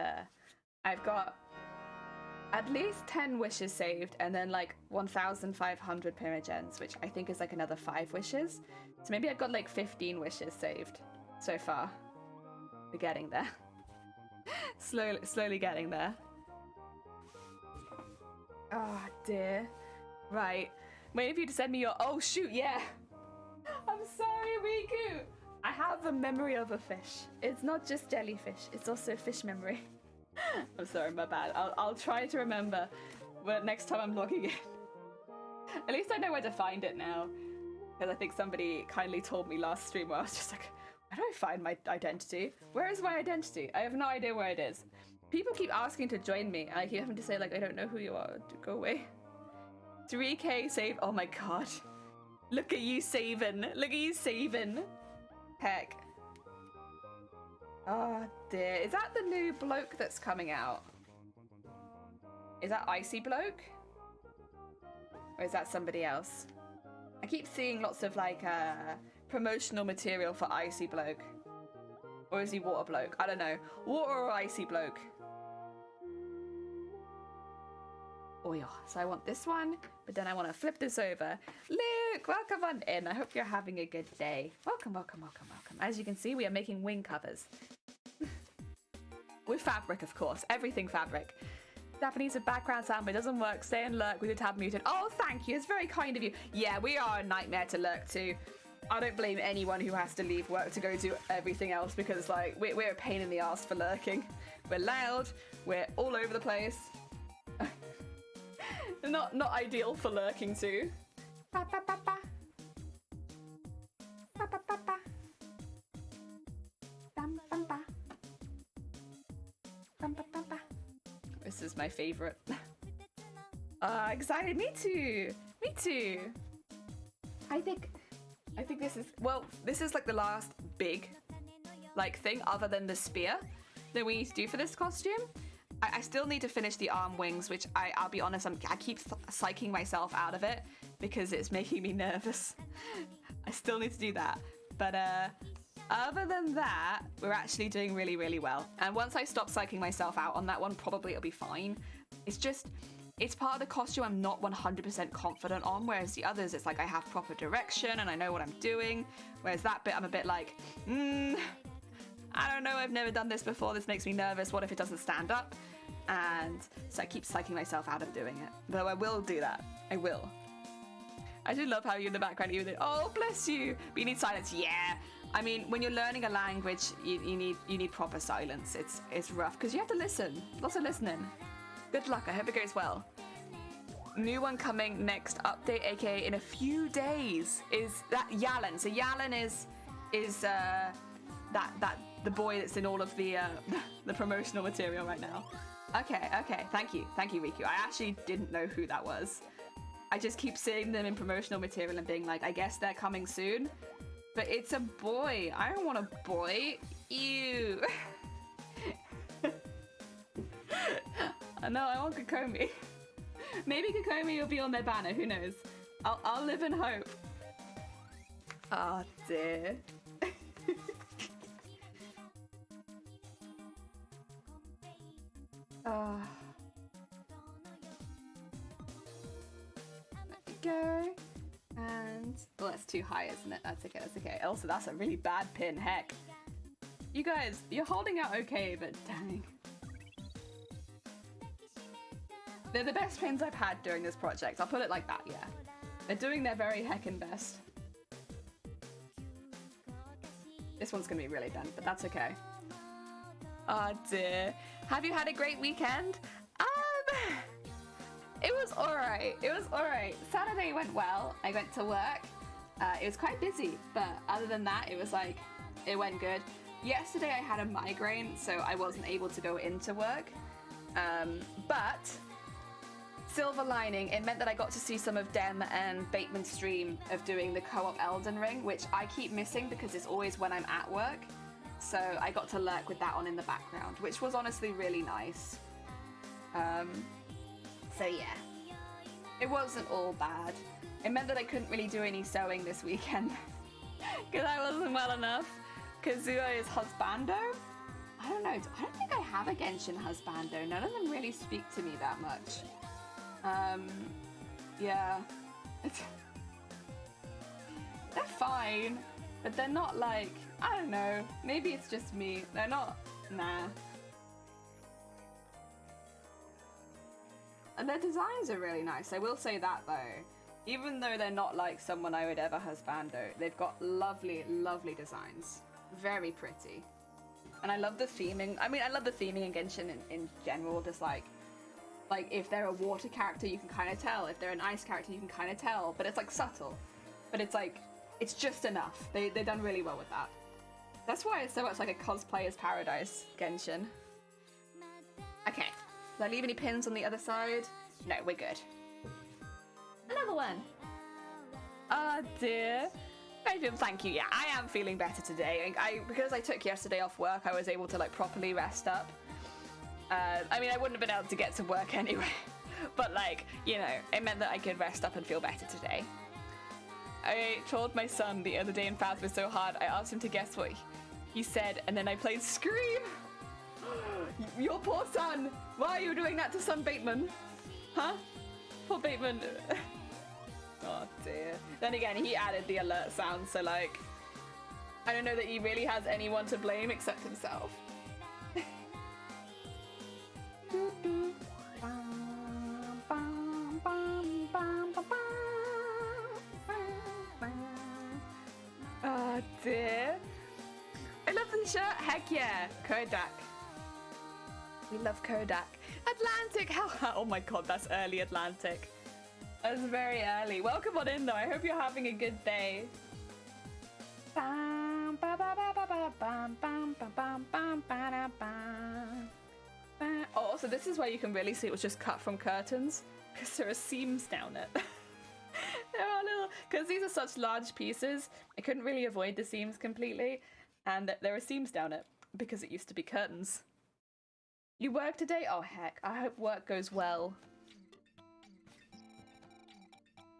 I've got at least 10 wishes saved and then like 1,500 Primogens, which I think is like another 5 wishes. So maybe I've got like 15 wishes saved so far. We're getting there. Slowly getting there. Oh dear. Right. Waiting for you to send me your... Oh shoot, yeah. I'm sorry, Riku. I have a memory of a fish. It's not just jellyfish. It's also fish memory. I'm sorry, my bad. I'll try to remember but next time I'm logging in. At least I know where to find it now. Because I think somebody kindly told me last stream where I was just like, where do I find my identity? Where is my identity? I have no idea where it is. People keep asking to join me, and I keep having to say, like, I don't know who you are. Go away. 3K save. Oh my god. Look at you saving. Look at you saving. Heck. Oh dear. Is that the new bloke that's coming out? Is that Icy Bloke? Or is that somebody else? I keep seeing lots of like promotional material for Icy Bloke. Or is he Water Bloke? I don't know. Water or Icy Bloke? Oh yeah, so I want this one, but then I want to flip this over. Luke, welcome on in. I hope you're having a good day. Welcome, welcome, welcome, welcome. As you can see, we are making wing covers. With fabric, of course. Everything fabric. Japanese with background sound, but it doesn't work. Stay and lurk with your tab muted. Oh, thank you. It's very kind of you. Yeah, we are a nightmare to lurk to. I don't blame anyone who has to leave work to go do everything else because, like, we're a pain in the ass for lurking. We're loud. We're all over the place. Not ideal for lurking too. Ba, ba, ba, ba. Ba, ba, ba, ba. Bam, bam, ba. Bam, ba, ba, ba. This is my favorite. Excited. Me too. Me too. I think this is, well, this is like the last big like thing other than the spear that we need to do for this costume. I still need to finish the arm wings, which I'll be honest, I keep psyching myself out of it because it's making me nervous. I still need to do that. But other than that, we're actually doing really, really well. And once I stop psyching myself out on that one, probably it'll be fine. It's just, it's part of the costume I'm not 100% confident on, whereas the others, it's like I have proper direction and I know what I'm doing. Whereas that bit, I'm a bit like, I don't know, I've never done this before, this makes me nervous, what if it doesn't stand up? And so I keep psyching myself out of doing it. Though I will do that. I will. I do love how you're in the background even. Oh, bless you. But you need silence. Yeah. I mean, when you're learning a language, you need proper silence. It's rough because you have to listen. Lots of listening. Good luck. I hope it goes well. New one coming next update, aka in a few days, is that Yalan. So Yalan is that the boy that's in all of the promotional material right now. Okay. Thank you, Riku. I actually didn't know who that was. I just keep seeing them in promotional material and being like, I guess they're coming soon. But it's a boy. I don't want a boy. Ew. No, I want Kokomi. Maybe Kokomi will be on their banner. Who knows? I'll live in hope. Oh dear. Let me go. And well, that's too high, isn't it? That's okay. Also, that's a really bad pin. Heck. You guys, you're holding out okay, but dang. They're the best pins I've had during this project. I'll put it like that, yeah. They're doing their very heckin' best. This one's gonna be really bent, but that's okay. Oh dear. Have you had a great weekend? It was alright. It was alright. Saturday went well. I went to work. It was quite busy, but other than that, it was like, it went good. Yesterday I had a migraine, so I wasn't able to go into work. But silver lining, it meant that I got to see some of Dem and Bateman's stream of doing the co-op Elden Ring, which I keep missing because it's always when I'm at work. So I got to lurk with that on in the background, which was honestly really nice. So yeah, it wasn't all bad. It meant that I couldn't really do any sewing this weekend because I wasn't well enough. Kazuo is husbando? I don't know. I don't think I have a Genshin husbando. None of them really speak to me that much. Yeah. They're fine, but they're not like, I don't know. Maybe it's just me. They're not, nah. And their designs are really nice. I will say that though. Even though they're not like someone I would ever husbando, they've got lovely, lovely designs. Very pretty. And I love the theming. I mean, I love the theming in Genshin in general. Just like if they're a water character, you can kind of tell. If they're an ice character, you can kind of tell. But it's like subtle. But it's like, it's just enough. They've done really well with that. That's why it's so much like a cosplayer's paradise, Genshin. Okay. Did I leave any pins on the other side? No, we're good. Another one. Oh dear. Thank you. Yeah, I am feeling better today. Because I took yesterday off work, I was able to like properly rest up. I mean, I wouldn't have been able to get to work anyway, but like, you know, it meant that I could rest up and feel better today. I trolled my son the other day in Phasma so hard, I asked him to guess what he said, and then I played Scream. Your poor son. Why are you doing that to son Bateman? Huh? Poor Bateman. Oh dear. Then again, he added the alert sound, so like, I don't know that he really has anyone to blame except himself. Oh dear. I love the shirt. Heck yeah. Kodak. We love Kodak. Atlantic. How? Oh my god, that's early Atlantic. That's very early. Welcome on in though. I hope you're having a good day. Oh, so this is where you can really see it was just cut from curtains because there are seams down it. There are little, because these are such large pieces, I couldn't really avoid the seams completely, and there are seams down it because it used to be curtains. You work today? Oh heck, I hope work goes well.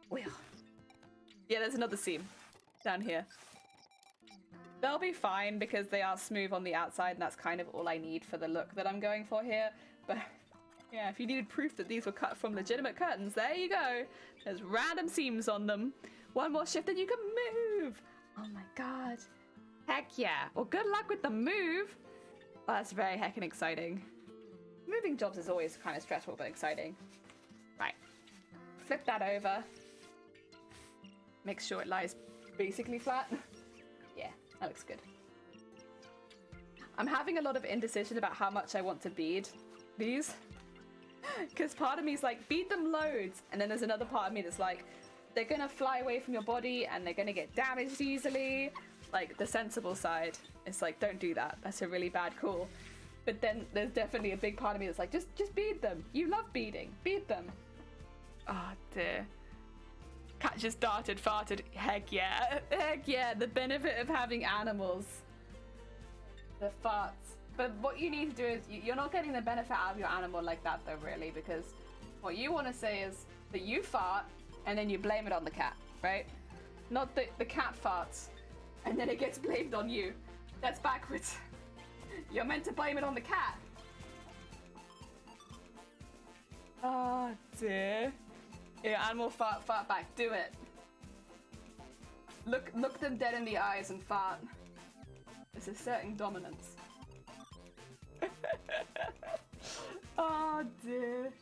Well, yeah, there's another seam down here. They'll be fine because they are smooth on the outside, and that's kind of all I need for the look that I'm going for here. But yeah, if you needed proof that these were cut from legitimate curtains, there you go. There's random seams on them. One more shift and you can move. Oh my god. Heck yeah. Well, good luck with the move. Oh, that's very heckin' exciting. Moving jobs is always kind of stressful but exciting. Right. Flip that over. Make sure it lies basically flat. Yeah, that looks good. I'm having a lot of indecision about how much I want to bead these. Because part of me is like, bead them loads. And then there's another part of me that's like, they're going to fly away from your body and they're going to get damaged easily. Like, the sensible side. It's like, don't do that. That's a really bad call. But then there's definitely a big part of me that's like, just bead them. You love beading. Bead them. Oh, dear. Cat just darted, farted. Heck yeah. Heck yeah. The benefit of having animals. The farts. But what you need to do is, you're not getting the benefit out of your animal like that though, really, because what you want to say is that you fart and then you blame it on the cat, right? Not that the cat farts and then it gets blamed on you. That's backwards. You're meant to blame it on the cat. Oh dear. Yeah, animal fart back. Do it. Look them dead in the eyes and fart. It's asserting dominance. Oh dear.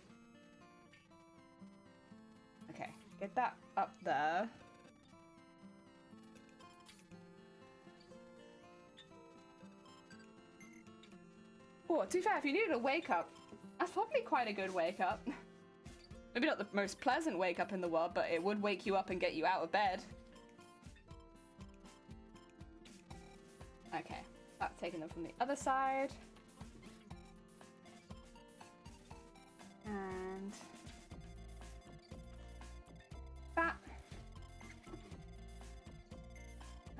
Okay, get that up there. Oh, to be fair, if you needed a wake up, that's probably quite a good wake up. Maybe not the most pleasant wake up in the world, but it would wake you up and get you out of bed. Okay, that's taking them from the other side. And that.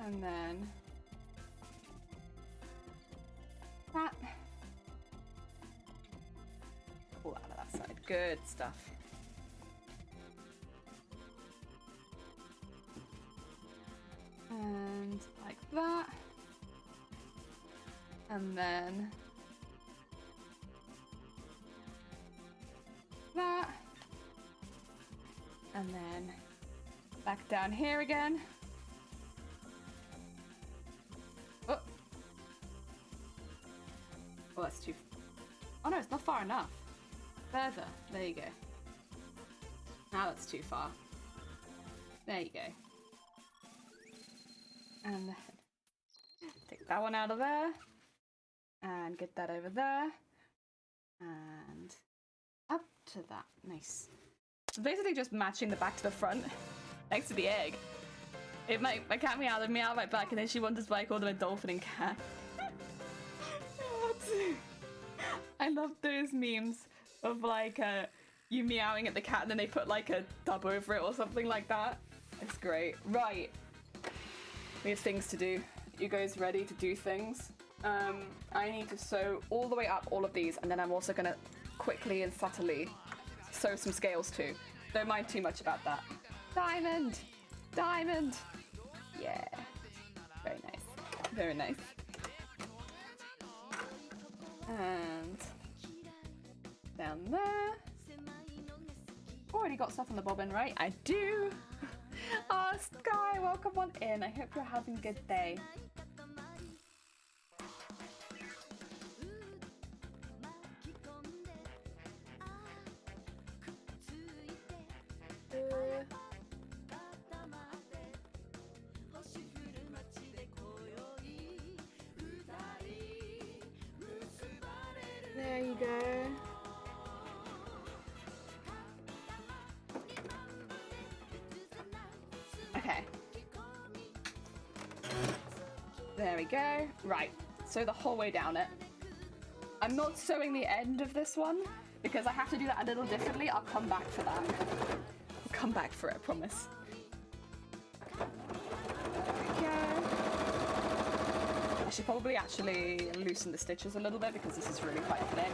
And then that. Pull out of that side. Good stuff. And like that. And then that. And then back down here again. Oh. Oh, that's too... Oh no, it's not far enough. Further. There you go. Now that's too far. There you go. And then take that one out of there. And get that over there. And up to that. Nice. So basically just matching the back to the front next to the egg. If my cat meow right back, and then she wonders why I call them a dolphin and cat. I love those memes of like you meowing at the cat and then they put like a dub over it or something like that. It's great. Right. We have things to do. You guys ready to do things? I need to sew all the way up all of these, and then I'm also gonna quickly and subtly sew some scales too. Don't mind too much about that. Diamond! Diamond! Yeah. Very nice. Very nice. And down there. Already got stuff on the bobbin, right? I do! Oh, Sky, welcome on in. I hope you're having a good day. There you go. Okay. There we go. Right. Sew the whole way down it. I'm not sewing the end of this one because I have to do that a little differently. I'll come back for that. I'll come back for it, I promise. I should probably actually loosen the stitches a little bit because this is really quite thick.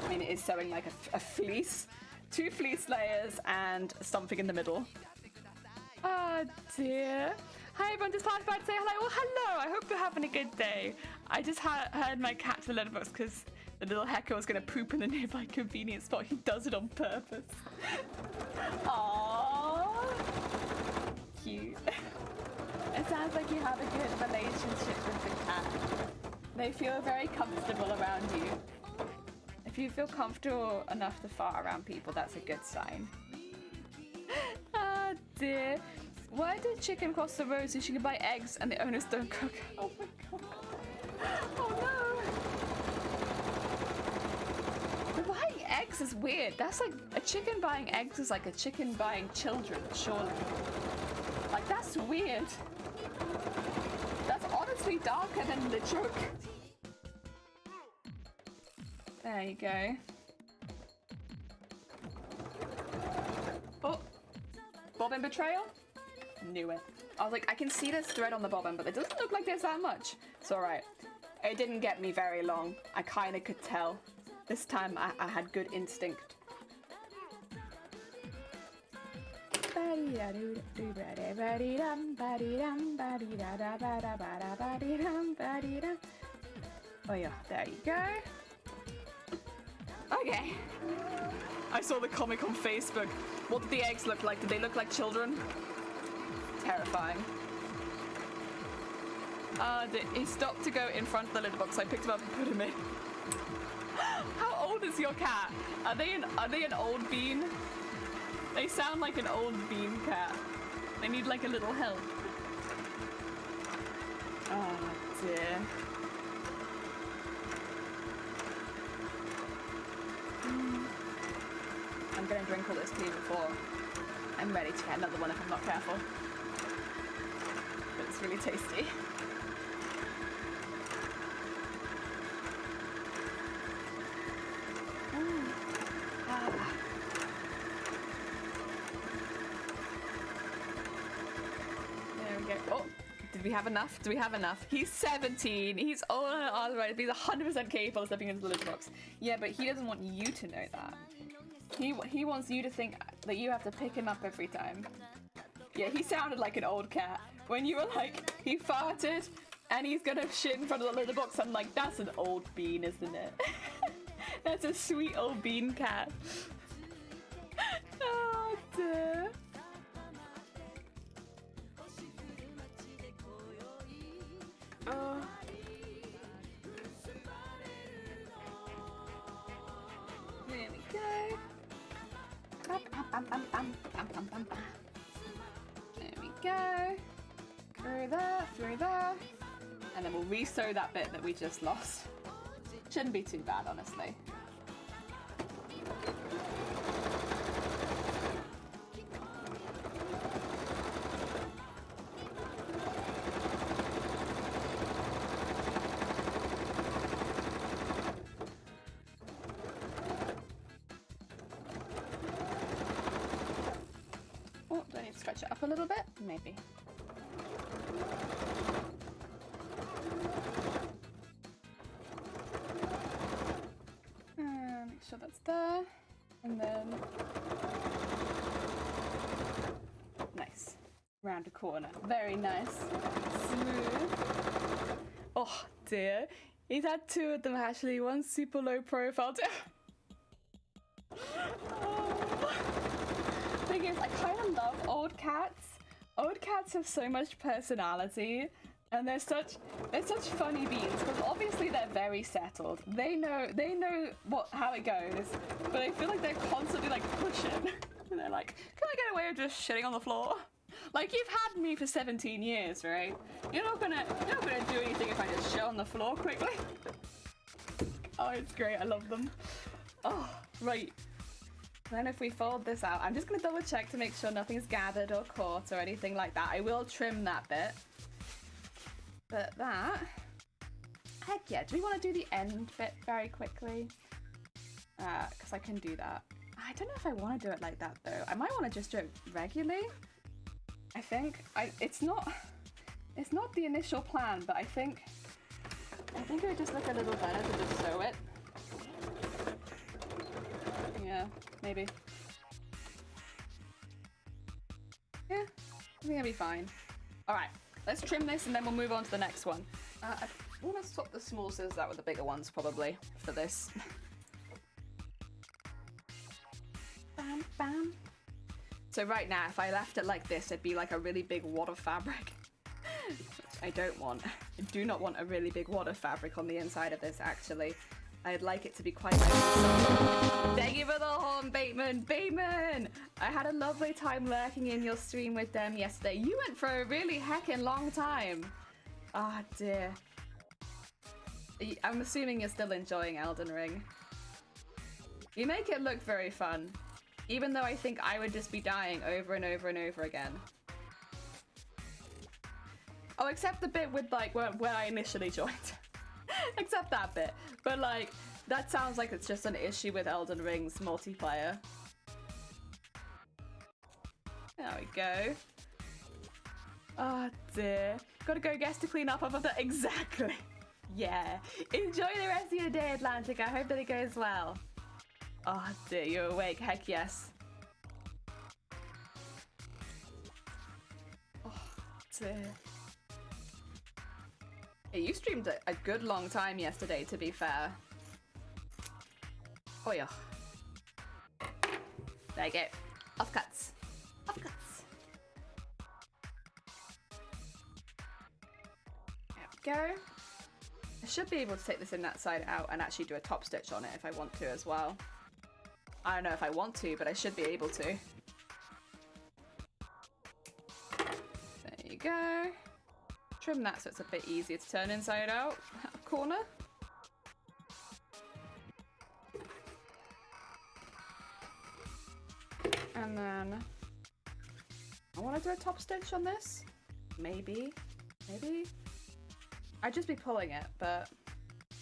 I mean, it is sewing like a fleece. 2 fleece layers and something in the middle. Oh dear. Hi everyone, just passed by to say hello. Well, hello, I hope you're having a good day. I just heard my cat to the letterbox because the little hacker was going to poop in the nearby convenience store. He does it on purpose. Aww. Cute. It sounds like you have a good relationship with the cat. They feel very comfortable around you. If you feel comfortable enough to fart around people, that's a good sign. Oh dear. Why did chicken cross the road so she can buy eggs and the owners don't cook? Oh my god. Oh no. But buying eggs is weird. That's like, a chicken buying eggs is like a chicken buying children, surely. Like, that's weird. That's honestly darker than the joke. There you go. Oh, bobbin betrayal? Knew it. I was like, I can see this thread on the bobbin, but it doesn't look like there's that much. It's alright. It didn't get me very long. I kind of could tell. This time I had good instinct. Oh yeah, there you go. Okay. I saw the comic on Facebook. What did the eggs look like? Did they look like children? Terrifying. He stopped to go in front of the litter box, so I picked him up and put him in. How old is your cat? Are they an old bean? They sound like an old bean cat. They need like a little help. Oh dear. I'm gonna drink all this tea before I'm ready to get another one if I'm not careful. But it's really tasty. There we go. Oh, did we have enough? Do we have enough? He's 17. He's all right. He's 100% capable of stepping into the litter box. Yeah, but he doesn't want you to know that. He wants you to think that you have to pick him up every time. Yeah, he sounded like an old cat. When you were like, he farted and he's gonna shit in front of the litter box, I'm like, that's an old bean, isn't it? That's a sweet old bean cat. Oh dear. Oh. There we go. There we go. Through there. And then we'll re-sew that bit that we just lost. Shouldn't be too bad, honestly. Oh, do I need to stretch it up a little bit? Maybe. Make sure that's there. And then... nice. Round a corner. Very nice. Smooth. Oh dear. He's had two of them actually. One super low profile. Thing is, I kind of love old cats. Old cats have so much personality. And they're such funny beans because obviously they're very settled. They know how it goes, but I feel like they're constantly like pushing. And they're like, "Can I get away with just shitting on the floor? Like you've had me for 17 years, right? You're not gonna do anything if I just shit on the floor quickly." Oh, it's great. I love them. Oh, right. Then if we fold this out, I'm just gonna double check to make sure nothing's gathered or caught or anything like that. I will trim that bit. But that, heck yeah, do we want to do the end bit very quickly? Because I can do that. I don't know if I want to do it like that though. I might want to just do it regularly. I think it's not the initial plan, but I think it would just look a little better to just sew it. Yeah, maybe. Yeah, I think it'll be fine. All right. Let's trim this and then we'll move on to the next one. I want to swap the small scissors out with the bigger ones probably for this. Bam, bam. So right now, if I left it like this, it'd be like a really big wad of fabric. Which I don't want. I do not want a really big wad of fabric on the inside of this, actually. I'd like it to be quite nice. Thank you for the horn, Bateman. Bateman! I had a lovely time lurking in your stream with them yesterday. You went for a really heckin' long time. Ah, oh, dear. I'm assuming you're still enjoying Elden Ring. You make it look very fun. Even though I think I would just be dying over and over and over again. Oh, except the bit with, like, where I initially joined. Except that bit. But like, that sounds like it's just an issue with Elden Ring's multiplayer. There we go. Oh dear. Gotta go guess to clean up after that. Exactly. Yeah. Enjoy the rest of your day, Atlantic. I hope that it goes well. Oh dear, you're awake. Heck yes. Oh dear. Yeah, you streamed a good long time yesterday, to be fair. Oh yeah. There you go. Off cuts. Off cuts. There we go. I should be able to take this in that side out and actually do a top stitch on it if I want to as well. I don't know if I want to, but I should be able to. There you go. Trim that so it's a bit easier to turn inside out. Corner. And then I want to do a top stitch on this. Maybe. I'd just be pulling it, but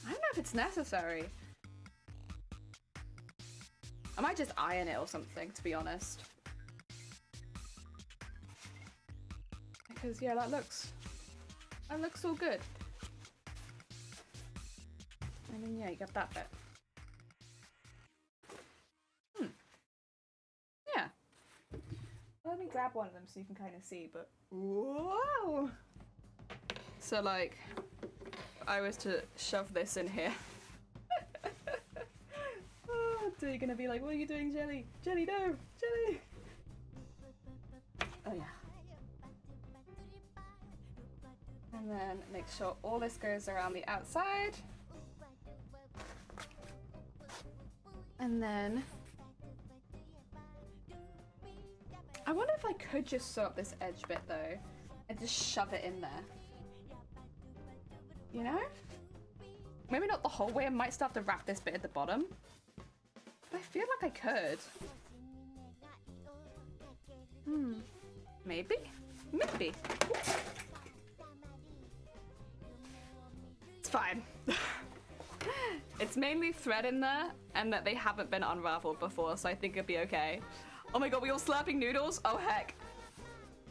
I don't know if it's necessary. I might just iron it or something, to be honest. Because yeah, that looks all good. And then yeah, you got that bit. Yeah. Let me grab one of them so you can kind of see, but whoa! So like, if I was to shove this in here. Oh, so you're gonna be like, what are you doing, Jelly? Jelly, no! Jelly! Oh yeah. And then make sure all this goes around the outside. And then I wonder if I could just sew up this edge bit though and just shove it in there. You know? Maybe not the whole way, I might still have to wrap this bit at the bottom. But I feel like I could. Maybe? Maybe. It's fine. It's mainly thread in there and that they haven't been unraveled before, so I think it'll be okay. Oh my god, we all slurping noodles? Oh heck.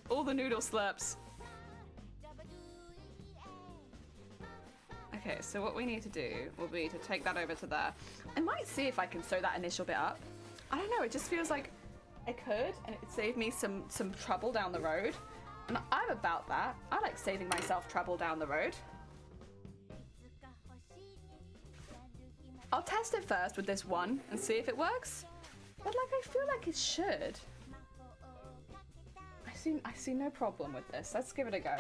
All the noodle slurps. Okay, so what we need to do will be to take that over to there. I might see if I can sew that initial bit up. I don't know, it just feels like I could and it would save me some trouble down the road. And I'm about that. I like saving myself trouble down the road. I'll test it first with this one and see if it works. But like, I feel like it should. I see no problem with this. Let's give it a go.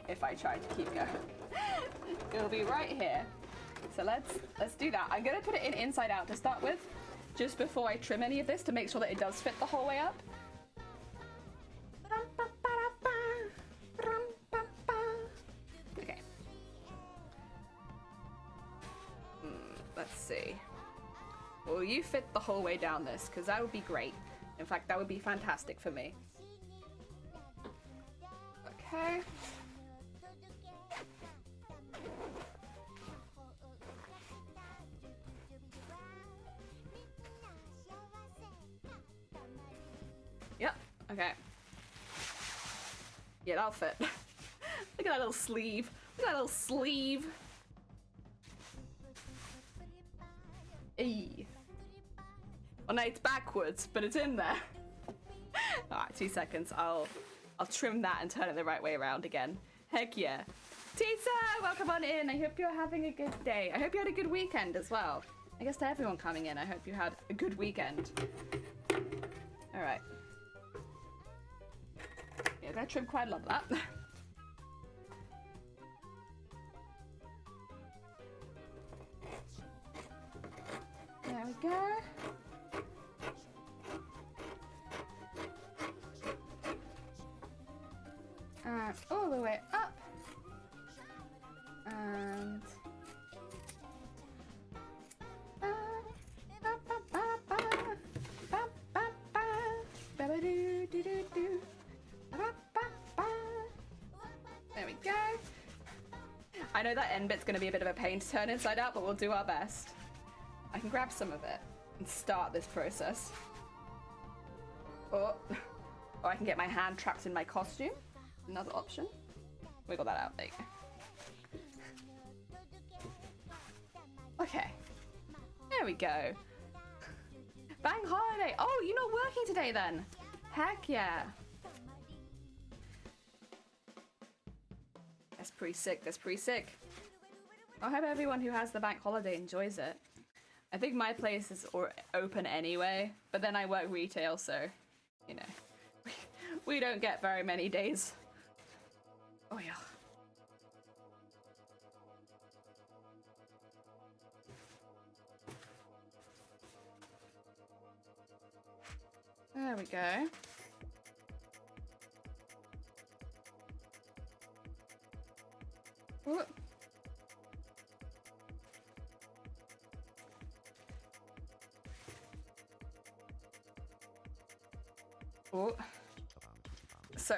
If I try to keep going. It'll be right here. So let's do that. I'm gonna put it in inside out to start with, just before I trim any of this to make sure that it does fit the whole way up. Okay. Let's see. Will you fit the whole way down this? Because that would be great. In fact, that would be fantastic for me. Okay. Yep, okay. Yeah, that'll fit. Look at that little sleeve. Look at that little sleeve. Eee. Well, no, it's backwards, but it's in there. Alright, 2 seconds. I'll trim that and turn it the right way around again. Heck yeah. Tita, welcome on in. I hope you're having a good day. I hope you had a good weekend as well. I guess to everyone coming in, I hope you had a good weekend. Alright. Yeah, I'm gonna trim quite a lot of that. There we go. And all the way up. And there we go. I know that end bit's going to be a bit of a pain to turn inside out, but we'll do our best. I can grab some of it and start this process. Or I can get my hand trapped in my costume. Another option. Wiggle that out. There you go. Okay. There we go. Bang holiday. Oh, you're not working today then? Heck yeah. That's pretty sick. That's pretty sick. I hope everyone who has the bank holiday enjoys it. I think my place is open anyway, but then I work retail, so, you know, we don't get very many days. Oh yeah. There we go. Ooh. Ooh. So,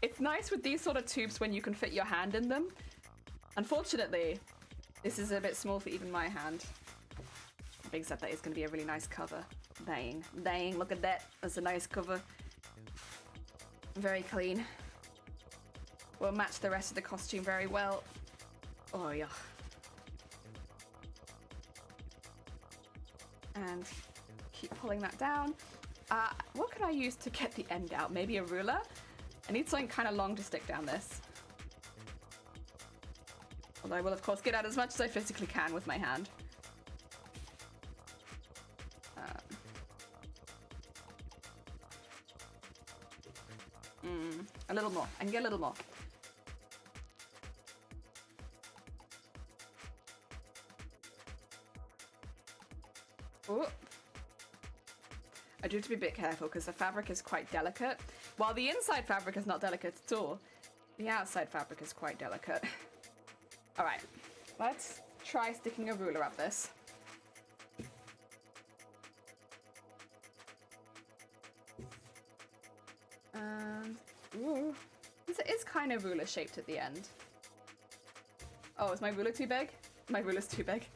it's nice with these sort of tubes when you can fit your hand in them. Unfortunately, this is a bit small for even my hand. Being said, that is going to be a really nice cover. Dang, dang, look at that. That's a nice cover. Very clean. Will match the rest of the costume very well. Oh yeah. And keep pulling that down. What can I use to get the end out? Maybe a ruler? I need something kind of long to stick down this. Although I will of course get out as much as I physically can with my hand. A little more. I can get a little more. Ooh. I do have to be a bit careful because the fabric is quite delicate. While the inside fabric is not delicate at all, the outside fabric is quite delicate. All right, let's try sticking a ruler up this. Ooh, it is kind of ruler shaped at the end. Oh, is my ruler too big? My ruler's too big.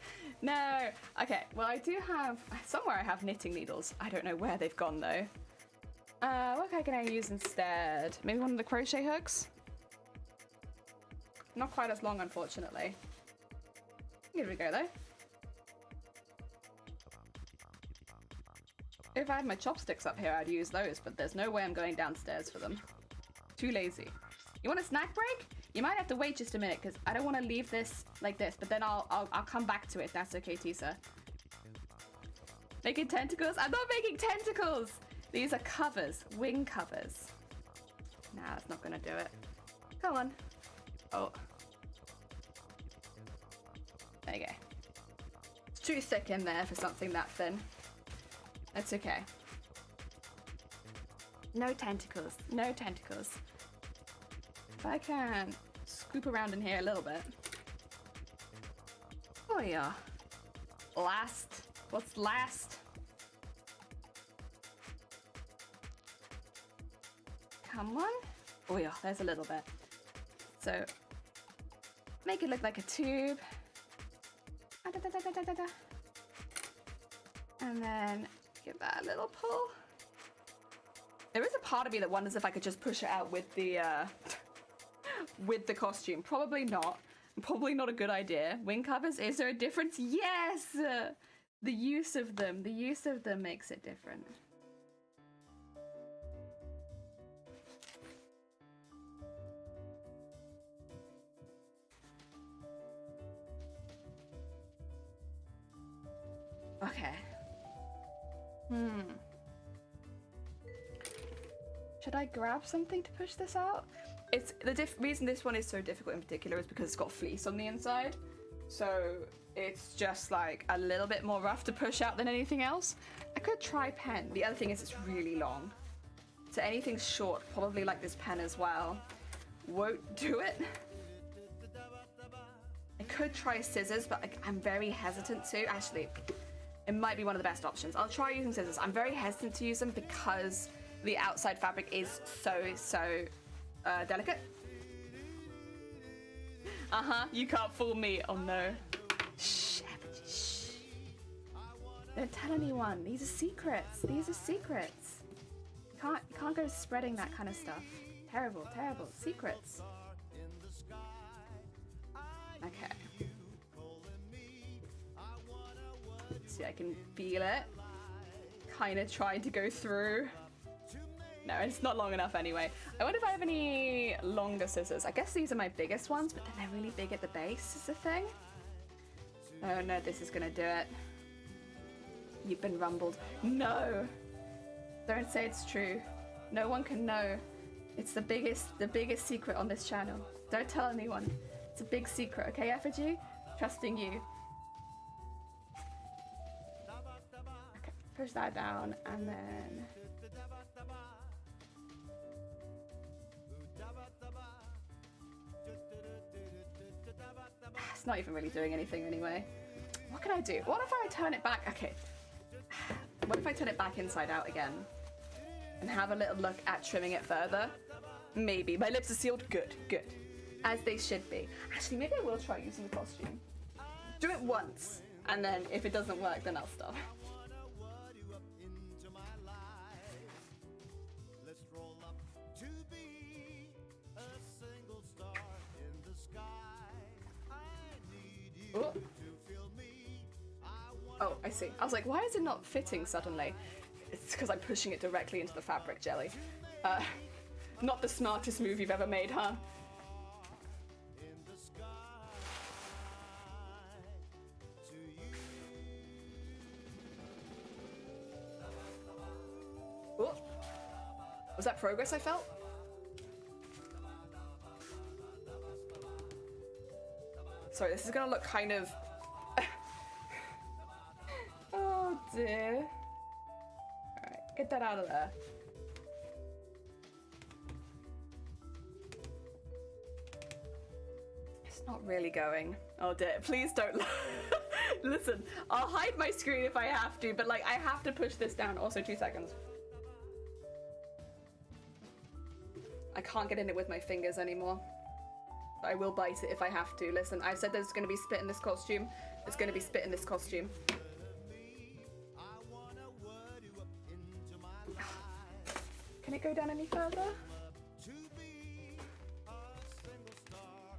No. Okay, well I do have, somewhere I have knitting needles. I don't know where they've gone though. What can I use instead? Maybe one of the crochet hooks? Not quite as long, unfortunately. Here we go though. If I had my chopsticks up here, I'd use those, but there's no way I'm going downstairs for them. Too lazy. You want a snack break? You might have to wait just a minute because I don't want to leave this like this, but then I'll come back to it. That's okay, Tisa. Making tentacles? I'm not making tentacles! These are covers, wing covers. Nah, that's not gonna do it. Come on. Oh. There you go. It's too thick in there for something that thin. That's okay. No tentacles, no tentacles. If I can scoop around in here a little bit. Oh yeah. Last. What's last? Come on. Oh yeah, there's a little bit. So, make it look like a tube. And then give that a little pull. There is a part of me that wonders if I could just push it out with the costume. Probably not. Probably not a good idea. Wing covers, is there a difference? Yes! The use of them makes it different. Okay. Should I grab something to push this out? It's the reason this one is so difficult in particular is because it's got fleece on the inside. So it's just like a little bit more rough to push out than anything else. I could try pen. The other thing is it's really long. So anything short, probably like this pen as well, won't do it. I could try scissors, but I'm very hesitant to. Actually, it might be one of the best options. I'll try using scissors. I'm very hesitant to use them because the outside fabric is so delicate. You can't fool me. Oh no. Shh, shh. Don't tell anyone. These are secrets. These are secrets. You can't go spreading that kind of stuff. Terrible, terrible. Secrets. Okay. See, I can feel it. Kind of trying to go through. No, it's not long enough anyway. I wonder if I have any longer scissors. I guess these are my biggest ones, but then they're really big at the base is the thing. Oh no, this is gonna do it. You've been rumbled. No! Don't say it's true. No one can know. It's the biggest secret on this channel. Don't tell anyone. It's a big secret, okay, Effigy? Trusting you. Okay, push that down and then... It's not even really doing anything anyway. What can I do? What if I turn it back? Okay. What if I turn it back inside out again? And have a little look at trimming it further? Maybe. My lips are sealed? Good, good. As they should be. Actually, maybe I will try using the costume. Do it once. And then if it doesn't work, then I'll stop. Ooh. Oh, I see. I was like, why is it not fitting suddenly? It's because I'm pushing it directly into the fabric jelly. Not the smartest move you've ever made, huh? Ooh. Was that progress I felt? Sorry, this is gonna look kind of... Oh dear. Alright, get that out of there. It's not really going. Oh dear, please don't... Listen, I'll hide my screen if I have to, but like, I have to push this down. Also, 2 seconds. I can't get in it with my fingers anymore. I will bite it if I have to. Listen, I've said there's going to be spit in this costume. There's going to be spit in this costume. Can it go down any further?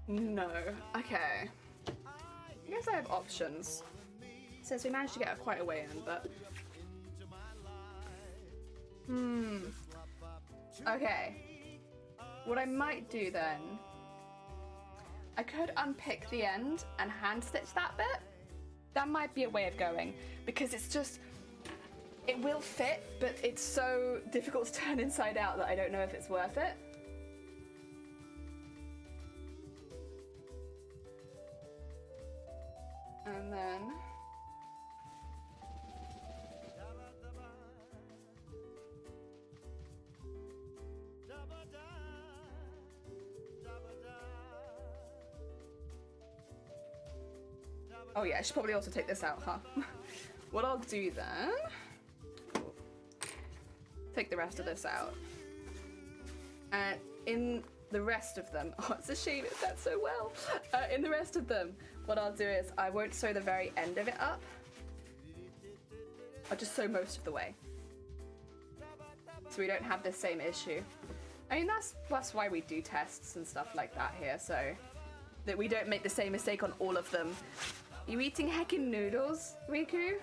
No. Okay. I guess I have options. Since we managed to get quite a way in, but... Okay. What I might do then... I could unpick the end and hand stitch that bit. That might be a way of going, because it's just, it will fit, but it's so difficult to turn inside out that I don't know if it's worth it. And then... Oh yeah, I should probably also take this out, huh? What I'll do then... Take the rest of this out. And in the rest of them... Oh, it's a shame it's done so well. In the rest of them, what I'll do is I won't sew the very end of it up. I'll just sew most of the way. So we don't have the same issue. I mean, that's why we do tests and stuff like that here, so... That we don't make the same mistake on all of them. You eating heckin' noodles, Riku?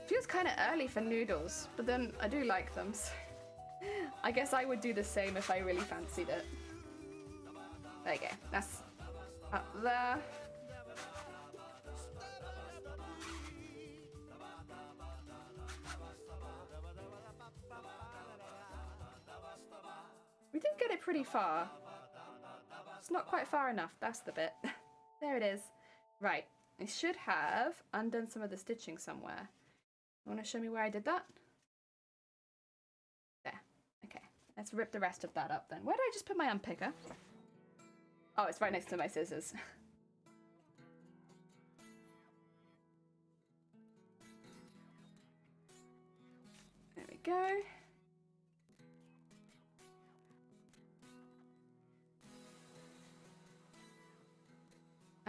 Feels kind of early for noodles, but then I do like them. So I guess I would do the same if I really fancied it. There you go. That's up there. We did get it pretty far. It's not quite far enough. That's the bit. There it is. Right. I should have undone some of the stitching somewhere. You want to show me where I did that? There. Okay. Let's rip the rest of that up then. Where did I just put my unpicker? Oh, it's right next to my scissors. There we go.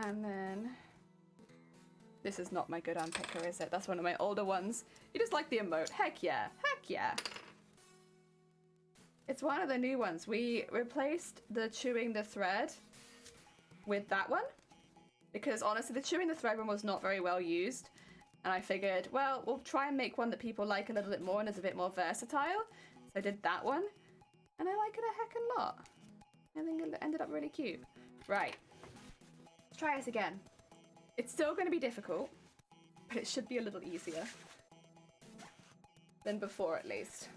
And then, this is not my good unpicker, is it? That's one of my older ones. You just like the emote. Heck yeah. Heck yeah. It's one of the new ones. We replaced the chewing the thread with that one. Because honestly, the chewing the thread one was not very well used. And I figured, well, we'll try and make one that people like a little bit more and is a bit more versatile. So I did that one. And I like it a heckin' lot. I think it ended up really cute. Right. Try this again. It's still going to be difficult, but it should be a little easier than before, at least.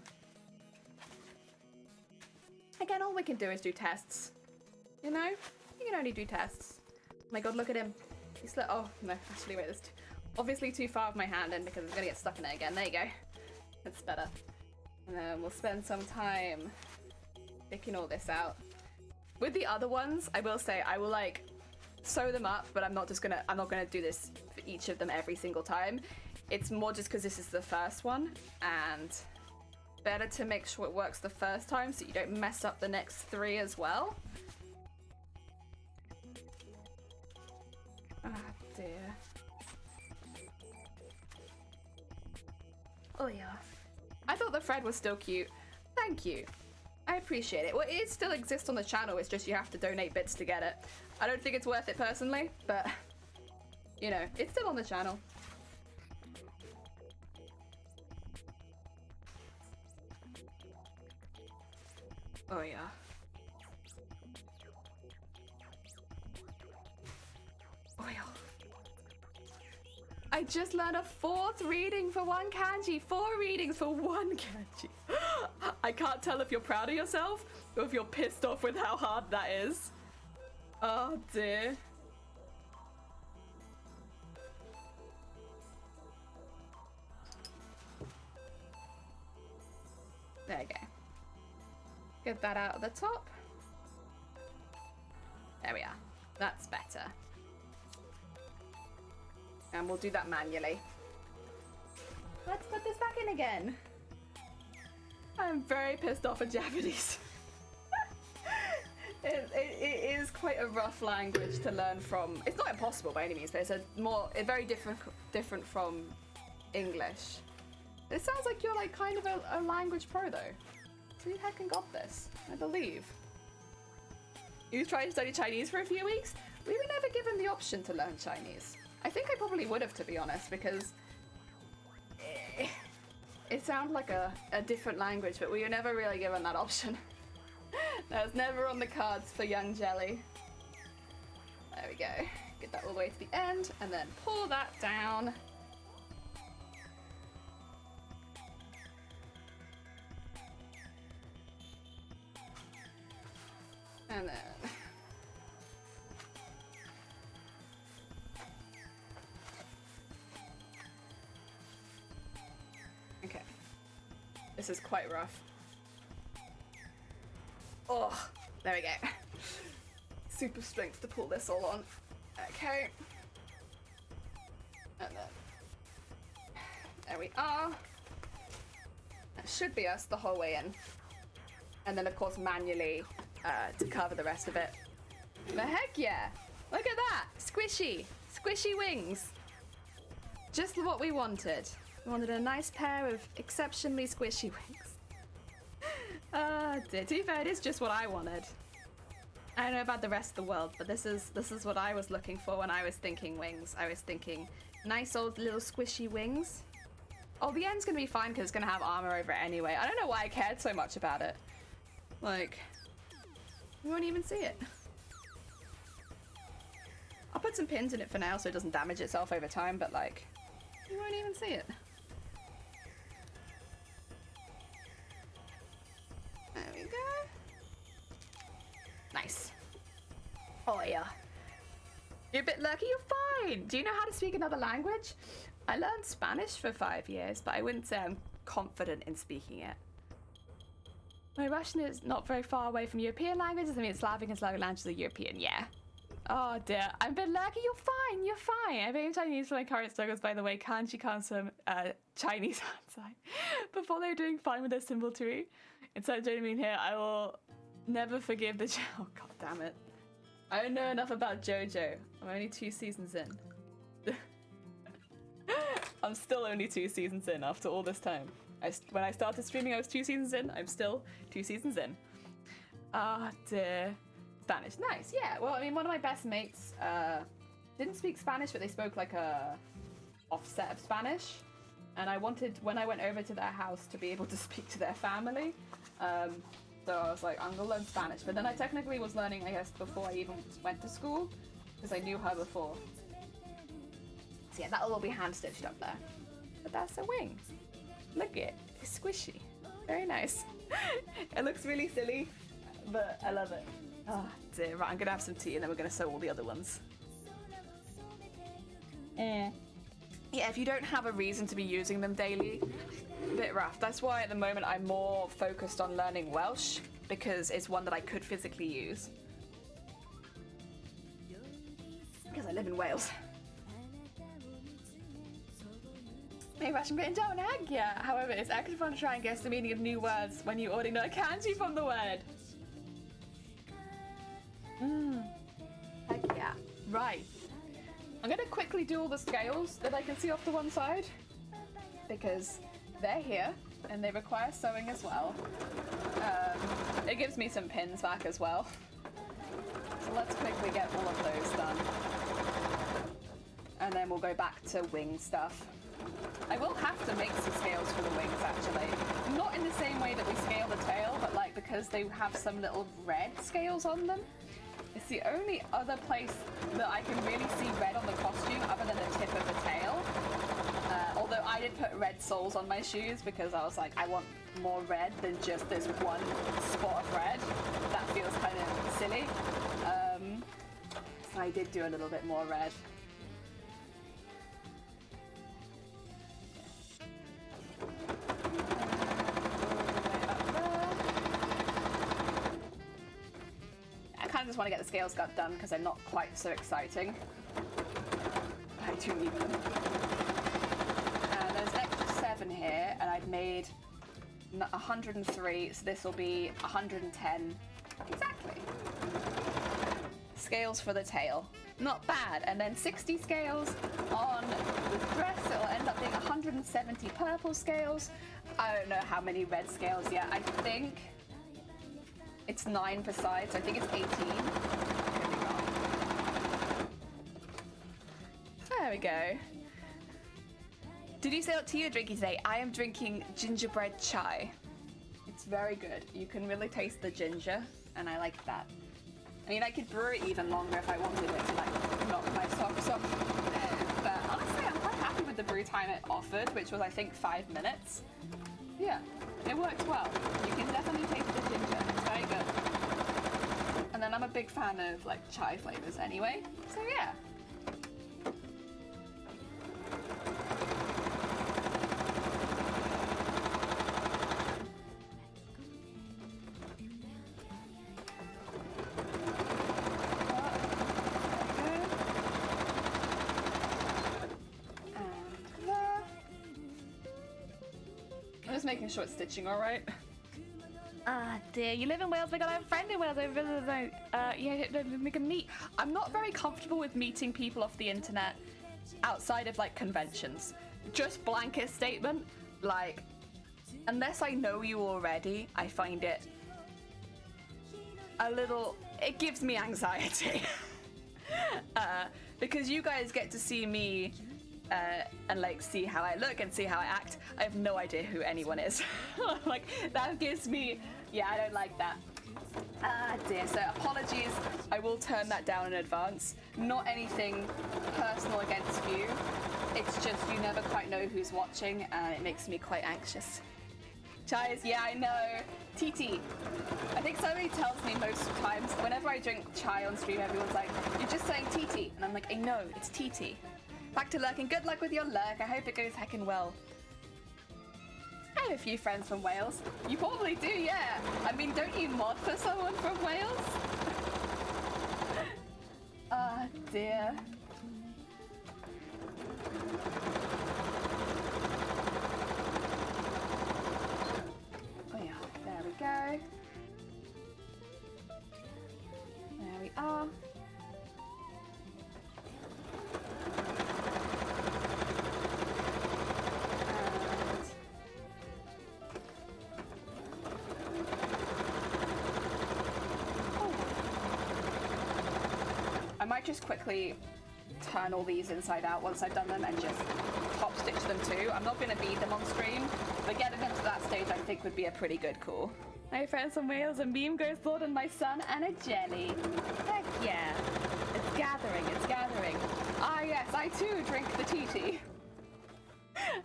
Again, all we can do is do tests. You know? You can only do tests. Oh my god, look at him. He's oh, no, actually, wait, there's obviously too far with my hand in because it's gonna get stuck in it again. There you go. That's better. And then we'll spend some time picking all this out. With the other ones, I will say, I will like sew them up, but I'm not gonna do this for each of them every single time. It's more just because this is the first one, and better to make sure it works the first time so you don't mess up the next 3 as well. Ah, dear. Oh yeah. I thought the thread was still cute. Thank you. I appreciate it. Well, it still exists on the channel, it's just you have to donate bits to get it. I don't think it's worth it personally, but you know, it's still on the channel. Oh yeah. Oh yeah. I just learned a 4th reading for 1 kanji. 4 readings for 1 kanji. I can't tell if you're proud of yourself or if you're pissed off with how hard that is. Oh dear. There you go. Get that out of the top. There we are. That's better. And we'll do that manually. Let's put this back in again. I'm very pissed off at Japanese. It is quite a rough language to learn from. It's not impossible by any means, but it's very different from English. It sounds like you're like kind of a language pro though. So you heckin' got this, I believe. You tried to study Chinese for a few weeks? We were never given the option to learn Chinese. I think I probably would have, to be honest, because it sounds like a different language, but we were never really given that option. That was never on the cards for young Jelly. There we go. Get that all the way to the end, and then pull that down. And then okay. This is quite rough. Oh, there we go. Super strength to pull this all on. Okay. And then there we are. That should be us the whole way in. And then of course manually to cover the rest of it. But heck yeah! Look at that! Squishy! Squishy wings! Just what we wanted. We wanted a nice pair of exceptionally squishy wings. To be fair, it is just what I wanted. I don't know about the rest of the world, but this is what I was looking for when I was thinking wings. I was thinking nice old little squishy wings. Oh, the end's gonna be fine because it's gonna have armor over it anyway. I don't know why I cared so much about it. Like, you won't even see it. I'll put some pins in it for now so it doesn't damage itself over time, but like, you won't even see it. There we go. Nice. Oh yeah. You're a bit lucky, you're fine. Do you know how to speak another language? I learned Spanish for 5 years, but I wouldn't say I'm confident in speaking it. My Russian is not very far away from European languages. I mean, Slavic and Slavic languages are European, yeah. Oh dear, I'm a bit lucky. You're fine, you're fine. I'm aiming Chinese for my current struggles, by the way. Kanji comes from Chinese outside. Before they were doing fine with their symbol tree. Instead of joining me in here, I will never forgive the oh god damn it. I don't know enough about JoJo. I'm only 2 seasons in. I'm still only 2 seasons in after all this time. When I started streaming, I was 2 seasons in. I'm still 2 seasons in. Ah, dear. Spanish. Nice, yeah. Well, I mean, one of my best mates didn't speak Spanish, but they spoke like a offset of Spanish. And I wanted, when I went over to their house, to be able to speak to their family. So I was like, I'm gonna learn Spanish. But then I technically was learning, I guess, before I even went to school, because I knew her before. So yeah, that'll all be hand stitched up there. But that's a wing. Look at it. It's squishy. Very nice. It looks really silly, but I love it. Oh dear. Right, I'm gonna have some tea and then we're gonna sew all the other ones. Yeah, if you don't have a reason to be using them daily, a bit rough. That's why at the moment I'm more focused on learning Welsh, because it's one that I could physically use. Because I live in Wales. Maybe I should written down an egg, yeah. However, it's actually fun to try and guess the meaning of new words when you already know a kanji from the word. Heck yeah. Right. I'm gonna quickly do all the scales that I can see off to one side, because they're here and they require sewing as well. It gives me some pins back as well. So let's quickly get all of those done. And then we'll go back to wing stuff. I will have to make some scales for the wings actually. Not in the same way that we scale the tail, but like because they have some little red scales on them. It's the only other place that I can really see red on the costume other than the tip of the tail. Although I did put red soles on my shoes because I was like, I want more red than just this one spot of red. That feels kind of silly. So I did do a little bit more red. I just want to get the scales cut done because they're not quite so exciting. I do need them. There's an extra 7 here, and I've made 103, so this will be 110 exactly. Scales for the tail. Not bad. And then 60 scales on the dress. It'll end up being 170 purple scales. I don't know how many red scales yet. I think it's 9 per side, so I think it's 18. Could be wrong. There we go. Did you say what tea you're drinking today? I am drinking gingerbread chai. It's very good. You can really taste the ginger, and I like that. I mean, I could brew it even longer if I wanted it to like knock my socks off. But honestly, I'm quite happy with the brew time it offered, which was I think 5 minutes. Yeah, it worked well. You can definitely taste the ginger. It's very good. And then I'm a big fan of like chai flavors anyway. So yeah. Making sure it's stitching all right. Ah, dear. You live in Wales. We got a friend in Wales. Yeah, we can meet. I'm not very comfortable with meeting people off the internet outside of like conventions. Just blanket statement. Like, unless I know you already, I find it a little. It gives me anxiety because you guys get to see me. And like see how I look and see how I act. I have no idea who anyone is. Like that gives me, yeah, I don't like that. Ah dear, so apologies. I will turn that down in advance. Not anything personal against you. It's just you never quite know who's watching and it makes me quite anxious. Chai is, yeah, I know. TT. I think somebody tells me most times, whenever I drink chai on stream, everyone's like, you're just saying TT. And I'm like, I know, it's TT. Back to lurking. Good luck with your lurk. I hope it goes heckin' well. I have a few friends from Wales. You probably do, yeah. I mean, don't you mod for someone from Wales? Ah, dear. Oh yeah, there we go. There we are. I might just quickly turn all these inside out once I've done them and just top stitch them too. I'm not going to bead them on stream, but getting them to that stage I think would be a pretty good call. My friends from Wales, a meme goes forward and my son and a jelly. Heck yeah. It's gathering, it's gathering. Ah yes, I I too drink the tea tea.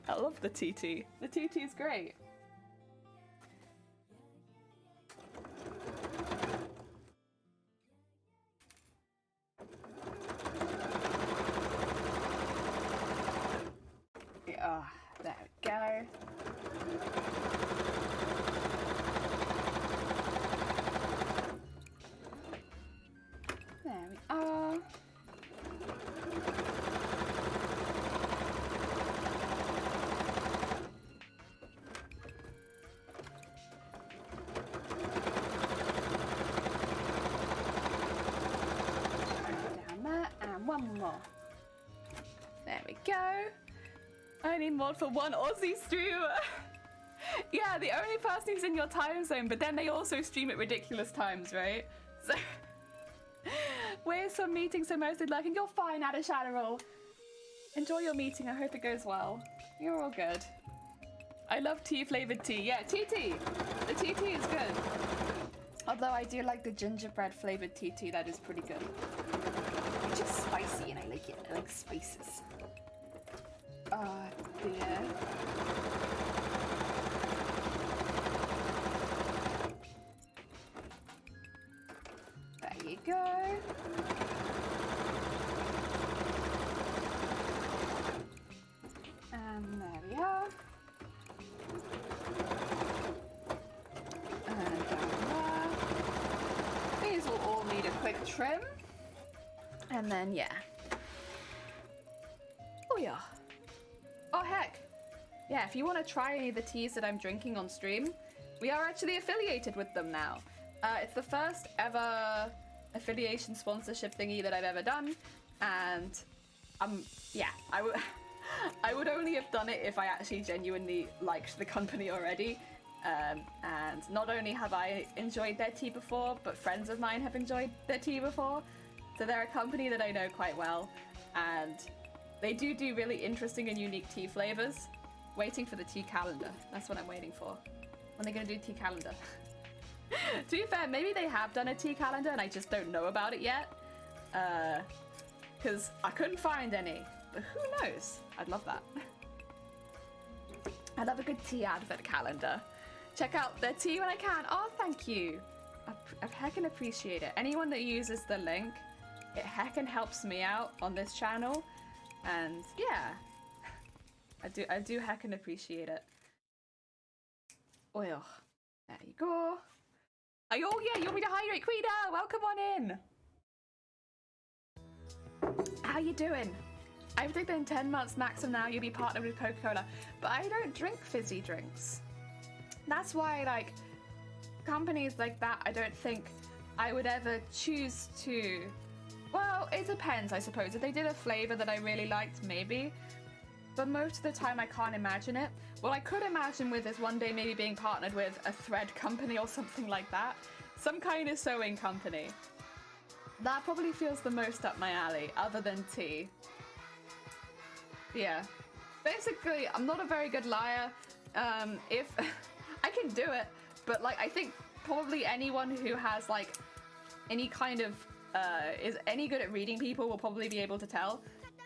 I love the tea tea. The tea tea is great. Yeah, there we go. There we are. Down there, and one more. There we go. I need mod for one Aussie streamer. Yeah, the only person who's in your time zone, but then they also stream at ridiculous times, right? So where's some meeting so mostly lurking? You're fine, Adishadarol. Enjoy your meeting. I hope it goes well. You're all good. I love tea flavored tea. Yeah, tea tea. The tea tea is good. Although I do like the gingerbread flavored tea tea. That is pretty good. It's just spicy and I like it. I like spices. Oh dear. There you go. And there we are. And down there. These will all need a quick trim. And then, yeah. Oh yeah. Oh heck. Yeah, if you want to try any of the teas that I'm drinking on stream, we are actually affiliated with them now. It's the first ever affiliation sponsorship thingy that I've ever done, and yeah, I would only have done it if I actually genuinely liked the company already. And not only have I enjoyed their tea before, but friends of mine have enjoyed their tea before. So they're a company that I know quite well, and they do really interesting and unique tea flavors. Waiting for the tea calendar. That's what I'm waiting for. When are they gonna do tea calendar? To be fair, maybe they have done a tea calendar and I just don't know about it yet. Because I couldn't find any. But who knows? I'd love that. I love a good tea advent calendar. Check out their tea when I can. Oh, thank you. I heckin' appreciate it. Anyone that uses the link, it heckin' helps me out on this channel. And yeah, I do heckin' appreciate it. Oil. There you go. Oh yeah, you want me to hydrate? Quita, welcome on in. How you doing? I think that in 10 months max from now you'll be partnered with Coca-Cola. But I don't drink fizzy drinks. That's why, like, companies like that, I don't think I would ever choose to... Well, it depends, I suppose. If they did a flavor that I really liked, maybe. But most of the time I can't imagine it. What I could imagine with is one day maybe being partnered with a thread company or something like that. Some kind of sewing company. That probably feels the most up my alley, other than tea. Yeah. Basically, I'm not a very good liar. If I can do it, but like I think probably anyone who has like any kind of is any good at reading people will probably be able to tell.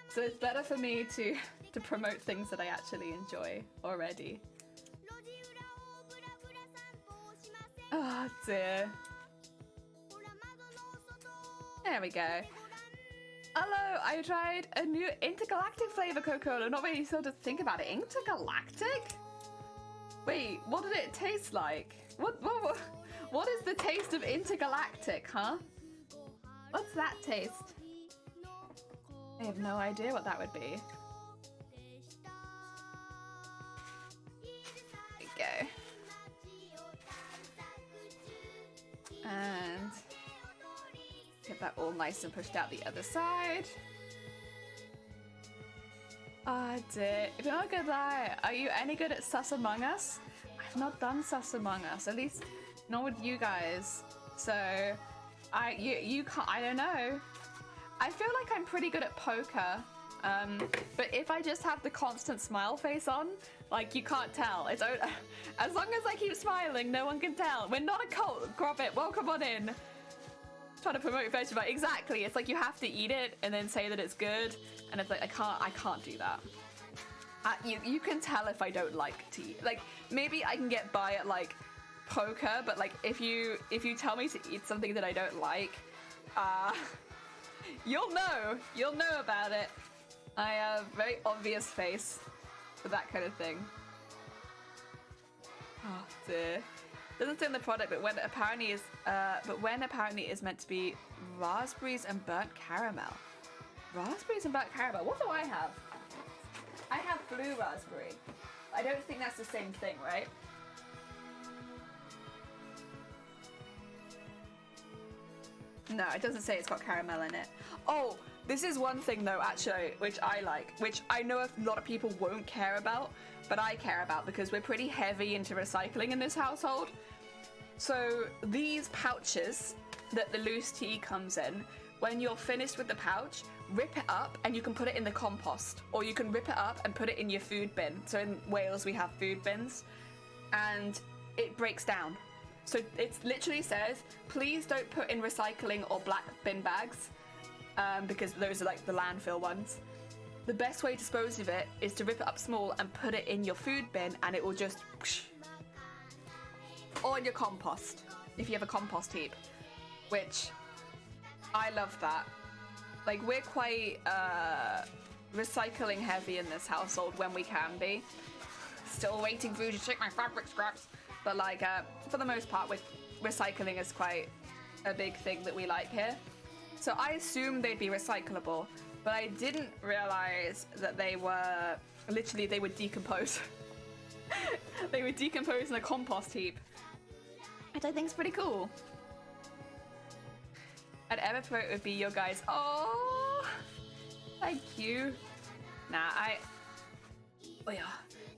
So it's better for me to promote things that I actually enjoy already. Oh dear. There we go. Hello, I tried a new intergalactic flavor Coca-Cola. Not really sure to think about it. Intergalactic? Wait, what did it taste like? What is the taste of intergalactic, huh? What's that taste? I have no idea what that would be. There we go. And get that all nice and pushed out the other side. Oh dear. If you're not gonna lie, are you any good at Sus Among Us? I've not done Sus Among Us, at least not with you guys. So you can't, I don't know. I feel like I'm pretty good at poker. But if I just have the constant smile face on, like you can't tell. It's as long as I keep smiling, no one can tell. We're not a cult, Grobbit. Welcome on in. trying to promote Vegemite. Exactly. It's like you have to eat it and then say that it's good, and it's like I can't do that. You can tell if I don't like tea. Like maybe I can get by at like poker, but like if you tell me to eat something that I don't like, you'll know about it. I have a very obvious face for that kind of thing. Oh dear. Doesn't say in the product, but when apparently is meant to be raspberries and burnt caramel. Raspberries and burnt caramel. What do I have? I have blue raspberry. I don't think that's the same thing, right? No, it doesn't say it's got caramel in it. Oh, this is one thing though, actually, which I like, which I know a lot of people won't care about, but I care about because we're pretty heavy into recycling in this household. So these pouches that the loose tea comes in, when you're finished with the pouch, rip it up and you can put it in the compost, or you can rip it up and put it in your food bin. So in Wales we have food bins, and it breaks down. So it literally says, please don't put in recycling or black bin bags, because those are like the landfill ones. The best way to dispose of it is to rip it up small and put it in your food bin, and it will just whoosh, or in your compost, if you have a compost heap, which I love that. Like, we're quite recycling heavy in this household when we can be. Still waiting for you to take my fabric scraps. But like, for the most part, recycling is quite a big thing that we like here. So I assumed they'd be recyclable, but I didn't realize that they were, literally, they would decompose. They would decompose in a compost heap, which I think is pretty cool. I'd ever promote would be your guys. Oh, thank you. Nah,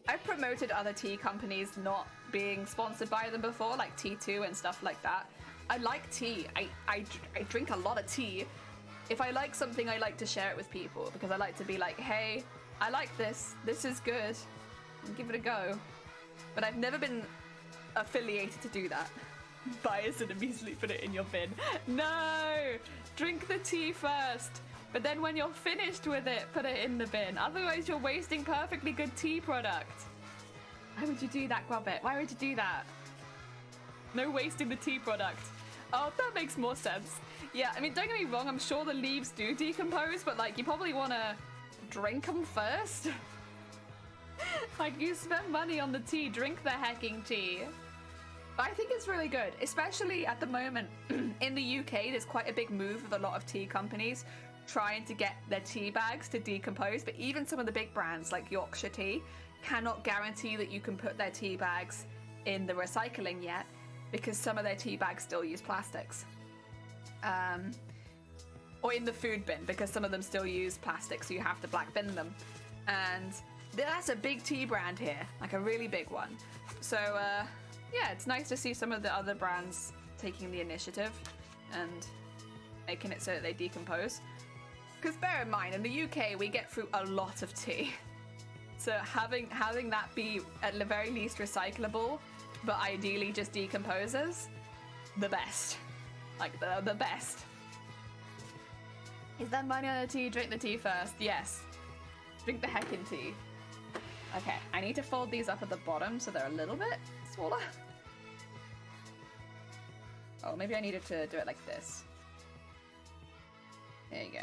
I've promoted other tea companies not being sponsored by them before, like T2 and stuff like that. I like tea. I drink a lot of tea. If I like something, I like to share it with people because I like to be like, hey, I like this. This is good. Give it a go. But I've never been affiliated to do that. Buy it and immediately put it in your bin. No! Drink the tea first. But then when you're finished with it, put it in the bin. Otherwise, you're wasting perfectly good tea product. Why would you do that, Grobbit? Why would you do that? No wasting the tea product. Oh, that makes more sense. Yeah, I mean, don't get me wrong. I'm sure the leaves do decompose, but like, you probably want to drink them first. Like, you spend money on the tea, drink the hecking tea. I think it's really good, especially at the moment. In the UK, there's quite a big move with a lot of tea companies trying to get their tea bags to decompose, but even some of the big brands like Yorkshire Tea cannot guarantee that you can put their tea bags in the recycling yet, because some of their tea bags still use plastics. Or in the food bin, because some of them still use plastic, so you have to black bin them. And that's a big tea brand here, like a really big one. So, yeah, it's nice to see some of the other brands taking the initiative and making it so that they decompose. Because bear in mind, in the UK, we get through a lot of tea. So having that be at the very least recyclable, but ideally just decomposes, the best. Like, the best. Is there money on the tea? Drink the tea first. Yes. Drink the heckin' tea. Okay, I need to fold these up at the bottom so they're a little bit smaller. Oh, maybe I needed to do it like this. There you go.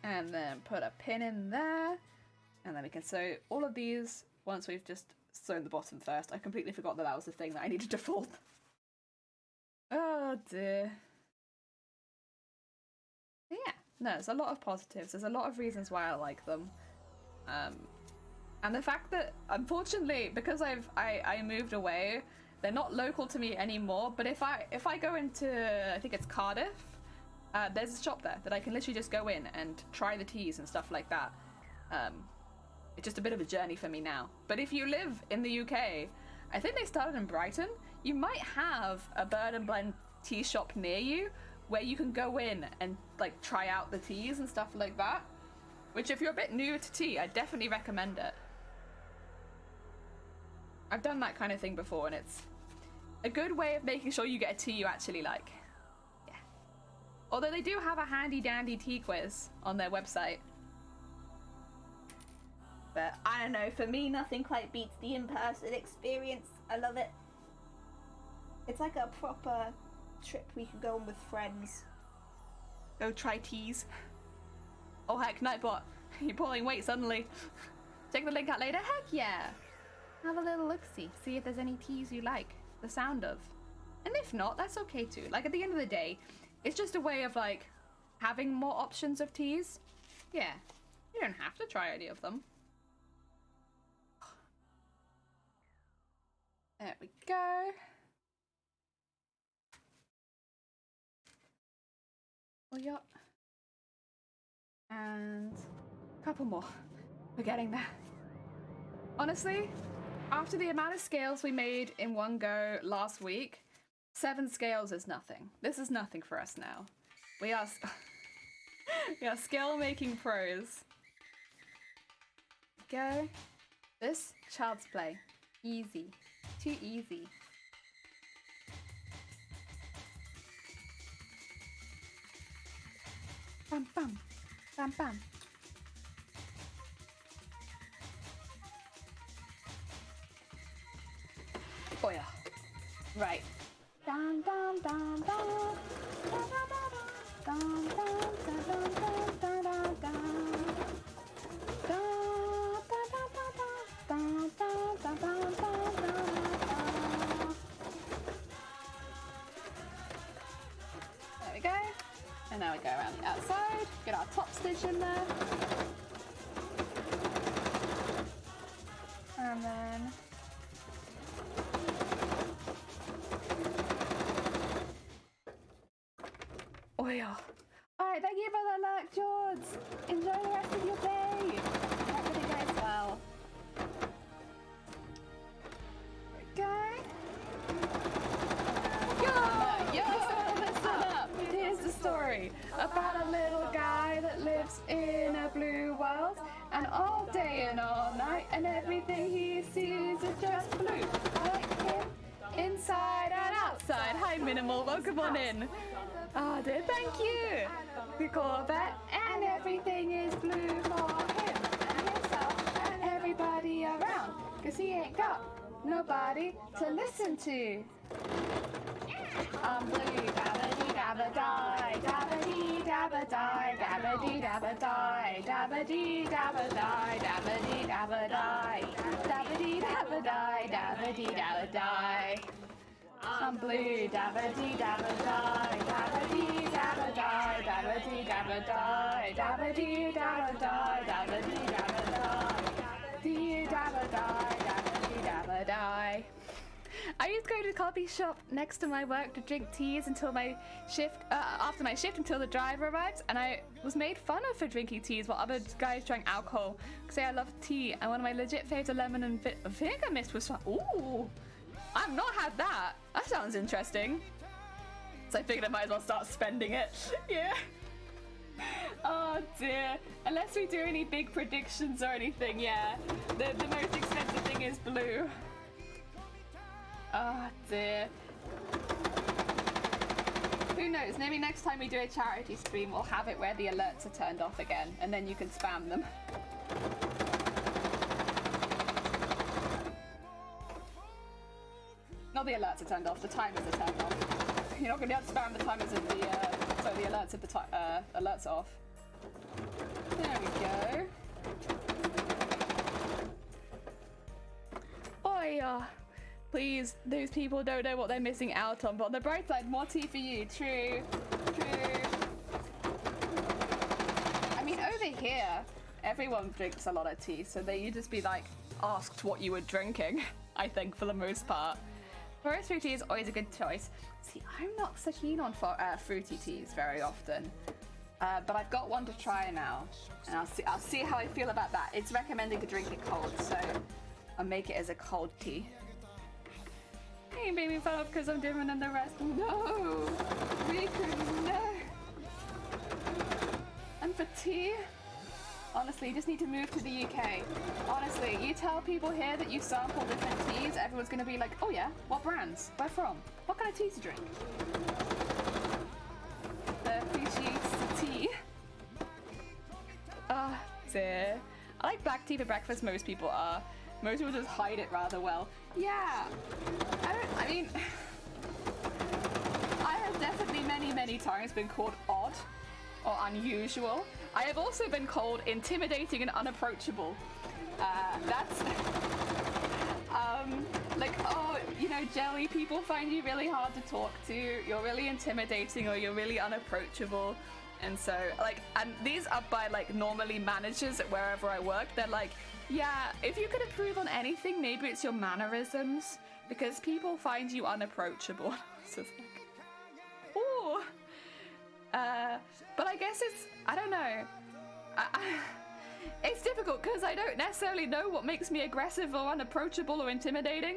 And then put a pin in there. And then we can sew all of these once we've just sewn the bottom first. I completely forgot that was the thing that I needed to fold. Oh dear. Yeah, no, there's a lot of positives. There's a lot of reasons why I like them. And the fact that, unfortunately, because I moved away, they're not local to me anymore. But if I go into, I think it's Cardiff, there's a shop there that I can literally just go in and try the teas and stuff like that. It's just a bit of a journey for me now. But if you live in the UK, I think they started in Brighton, you might have a Bird and Blend tea shop near you where you can go in and like try out the teas and stuff like that. Which, if you're a bit new to tea, I definitely recommend it. I've done that kind of thing before, and a good way of making sure you get a tea you actually like. Yeah. Although they do have a handy dandy tea quiz on their website. But I don't know, for me nothing quite beats the in-person experience. I love it. It's like a proper trip we could go on with friends. Go try teas. Oh heck, Nightbot, you're pulling weight suddenly. Check the link out later. Heck yeah. Have a little look-see. See if there's any teas you like the sound of. And if not, that's okay too. Like at the end of the day, it's just a way of like having more options of teas. Yeah, you don't have to try any of them. There we go. Oh, yep. And a couple more. We're getting there. Honestly, after the amount of scales we made in one go last week, 7 scales is nothing. This is nothing for us now. We are scale making pros. Go. This, child's play. Easy. Too easy. Bam bam. Bam bam. Oh yeah. Right. Dum dum dum dum. Dum dum dum dum dum dum dum There we go. And now we go around the outside. Get our top stitch in there. And then oh yeah. Alright, thank you for the luck, George. Enjoy the rest of your day. Hope it goes well. Okay. Yo, listen up. Here's the story about a little guy that lives in a blue world, and all day and all night, and everything he sees is just blue. Like him, inside and outside. Hi, Minimal. Welcome on in. Oh dear, thank you. The Corvette, and everything is blue for him and himself and everybody around, 'cause he ain't got nobody to listen to. I'm blue, dabba-dee dabba-die, dabba-dee dabba-die, dabba-dee dabba-die, dabba-dee dabba-die, dabba-dee dabba-die, dabba-dee dabba-die, dabba-dee dabba-die. I'm blue, dabba-dee dabba-die, dabba-dee dabba-die, dabba-dee dabba-die, dabba-dee dabba-die, dabba-dee dabba-die, dee dabba-die, dabba-dee dabba-die. I used to go to the coffee shop next to my work to drink teas until my shift, after my shift until the driver arrives, and I was made fun of for drinking teas while other guys drank alcohol. Say I love tea, and one of my legit faves, a lemon and vinegar mist was fun. Ooh. I've not had that. That sounds interesting. So I figured I might as well start spending it. Yeah. Oh dear. Unless we do any big predictions or anything, yeah. The most expensive thing is blue. Oh dear. Who knows? Maybe next time we do a charity stream, we'll have it where the alerts are turned off again, and then you can spam them. Not the alerts are turned off, the timers are turned off. You're not going to be able to spam the timers if the alerts if the alerts are off. There we go. Oh yeah. Please, those people don't know what they're missing out on, but on the bright side, more tea for you. True. True. I mean, over here, everyone drinks a lot of tea, so you just be like asked what you were drinking, I think, for the most part. Forest fruit tea is always a good choice. See, I'm not so keen on fruity teas very often, but I've got one to try now, and I'll see how I feel about that. It's recommended to drink it cold, so I'll make it as a cold tea. You made me fun of because I'm different than the rest. No, we could no. And for tea, on honestly, you just need to move to the UK. Honestly, you tell people here that you sample different teas, everyone's gonna be like, oh yeah, what brands? Where from? What kind of tea to drink? Appreciates the tea. Dear. I like black tea for breakfast, most people are. Most people just hide it rather well. Yeah. I mean, I have definitely many times been called odd or unusual. I have also been called intimidating and unapproachable. That's like, oh, you know, Jelly, people find you really hard to talk to, you're really intimidating, or you're really unapproachable. And so, like, and these are by, like, normally managers at wherever I work. They're like, yeah, if you could improve on anything, maybe it's your mannerisms, because people find you unapproachable. It's just like, ooh. But I guess it's, I don't know. It's difficult because I don't necessarily know what makes me aggressive or unapproachable or intimidating,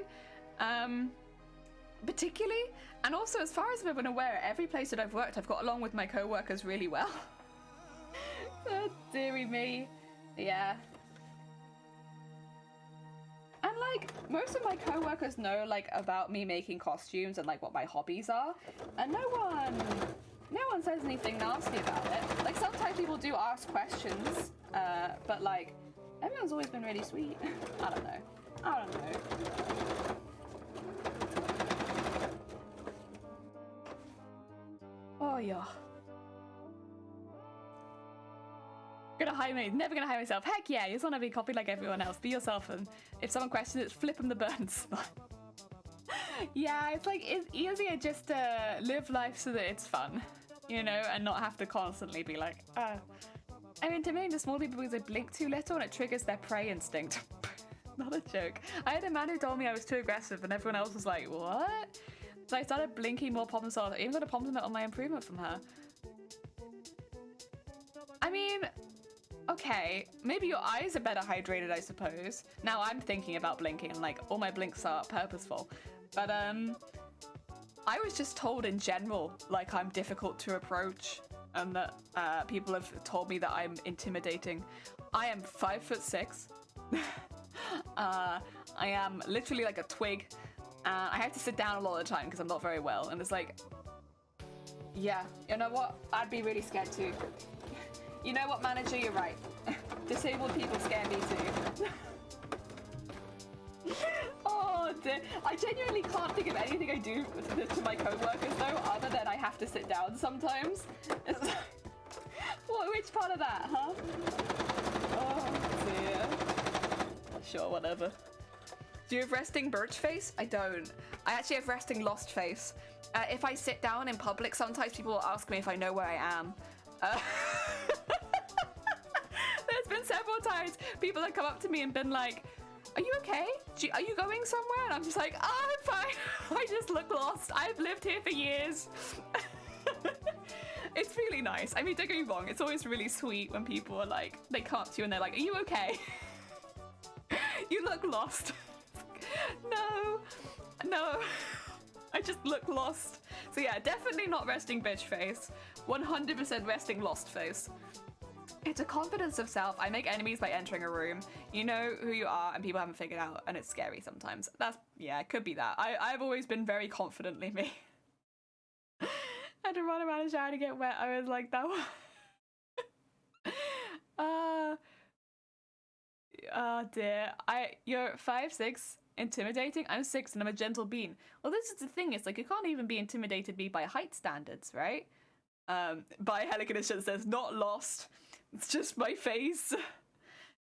particularly. And also, as far as I've been aware, every place that I've worked, I've got along with my co-workers really well. Oh, dearie me. Yeah. And like, most of my co-workers know like about me making costumes and like what my hobbies are, and no one says anything nasty about it. Like, sometimes people do ask questions, but like, everyone's always been really sweet. I don't know. Oh yeah. Never gonna hire myself. Heck yeah, you just wanna be copied like everyone else. Be yourself, and if someone questions it, flip them the bird and smile. Yeah, it's like, it's easier just to live life so that it's fun, you know, and not have to constantly be like, I mean, intimidating to small people because they blink too little and it triggers their prey instinct. Not a joke. I had a man who told me I was too aggressive and everyone else was like, what? So I started blinking more problem solved. I even got a compliment on my improvement from her. I mean, okay, maybe your eyes are better hydrated, I suppose. Now I'm thinking about blinking and like all my blinks are purposeful. But I was just told in general, like, I'm difficult to approach and that people have told me that I'm intimidating. I am 5'6". I am literally like a twig. I have to sit down a lot of the time because I'm not very well. And it's like, yeah, you know what? I'd be really scared too. You know what, manager? You're right. Disabled people scare me too. Oh, dear. I genuinely can't think of anything I do to my co-workers though, other than I have to sit down sometimes. Which part of that, huh? Oh dear. Sure, whatever. Do you have resting birch face? I don't. I actually have resting lost face. If I sit down in public, sometimes people will ask me if I know where I am. There's been several times people have come up to me and been like, are you okay? Are you going somewhere? And I'm just like, oh, I'm fine. I just look lost. I've lived here for years. It's really nice. I mean, don't get me wrong. It's always really sweet when people are like, they come up to you and they're like, are you okay? You look lost. No. I just look lost. So yeah, definitely not resting bitch face. 100% resting lost face. It's a confidence of self. I make enemies by entering a room. You know who you are and people haven't figured out, and it's scary sometimes. Yeah, it could be that. I've always been very confidently me. I had to run around and shower to get wet. I was like, that one. Oh dear. You're 5'6", intimidating. I'm 6 and I'm a gentle bean. Well, this is the thing. It's like, you can't even be intimidated me by height standards, right? By Helicondition says, not lost. It's just my face.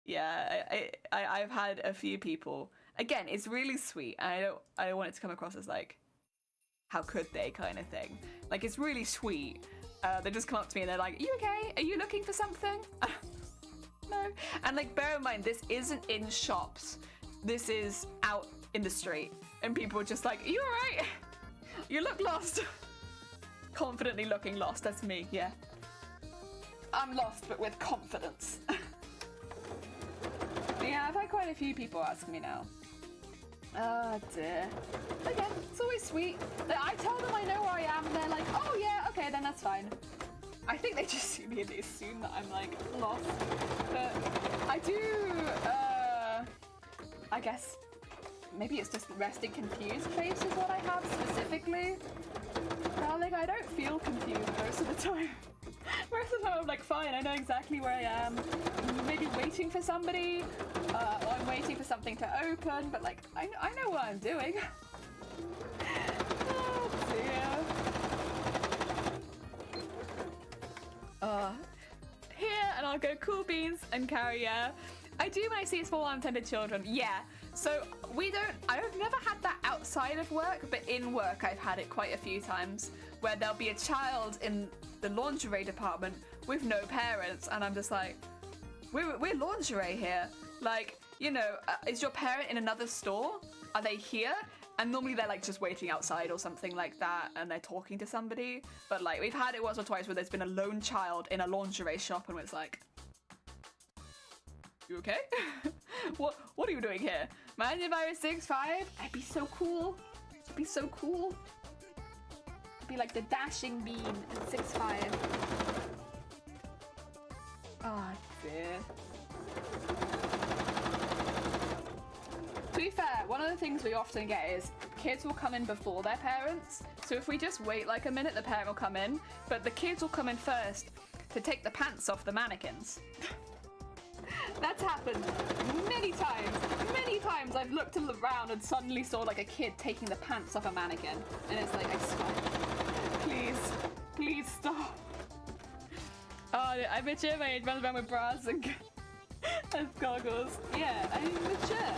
Yeah, I've had a few people. Again, it's really sweet. I don't want it to come across as like, how could they kind of thing. Like, it's really sweet. They just come up to me and they're like, are you okay? Are you looking for something? No. And like, bear in mind, this isn't in shops. This is out in the street. And people are just like, are you alright? You look lost. Confidently looking lost. That's me, yeah. I'm lost, but with confidence. Yeah, I've had quite a few people ask me now. Oh dear. Again, it's always sweet. I tell them I know where I am and they're like, oh yeah, okay, then that's fine. I think they just see me and they assume that I'm like lost. But I guess maybe it's just resting confused face is what I have specifically. Darling, I don't feel confused most of the time. Most of the time I'm like, fine, I know exactly where I am. Maybe waiting for somebody, or I'm waiting for something to open, but like, I know what I'm doing. Oh dear. Here, and I'll go cool beans and carry, I do when I see small unattended children, yeah. So I've never had that outside of work, but in work I've had it quite a few times, where there'll be a child in the lingerie department with no parents, and I'm just like, we're lingerie here. Like, you know, is your parent in another store? Are they here? And normally they're like just waiting outside or something like that, and they're talking to somebody. But like, we've had it once or twice where there's been a lone child in a lingerie shop, and it's like, you okay? What are you doing here? Imagine if I was 6'5", I'd be so cool. I'd be so cool. I'd be like the dashing bean at 6'5". Oh dear. To be fair, one of the things we often get is kids will come in before their parents. So if we just wait like a minute, the parent will come in, but the kids will come in first to take the pants off the mannequins. That's happened many times. Many times I've looked around and suddenly saw like a kid taking the pants off a mannequin. And it's like, I swear, please stop. Oh, I'm mature, my age runs around with bras and goggles. Yeah, I'm mature.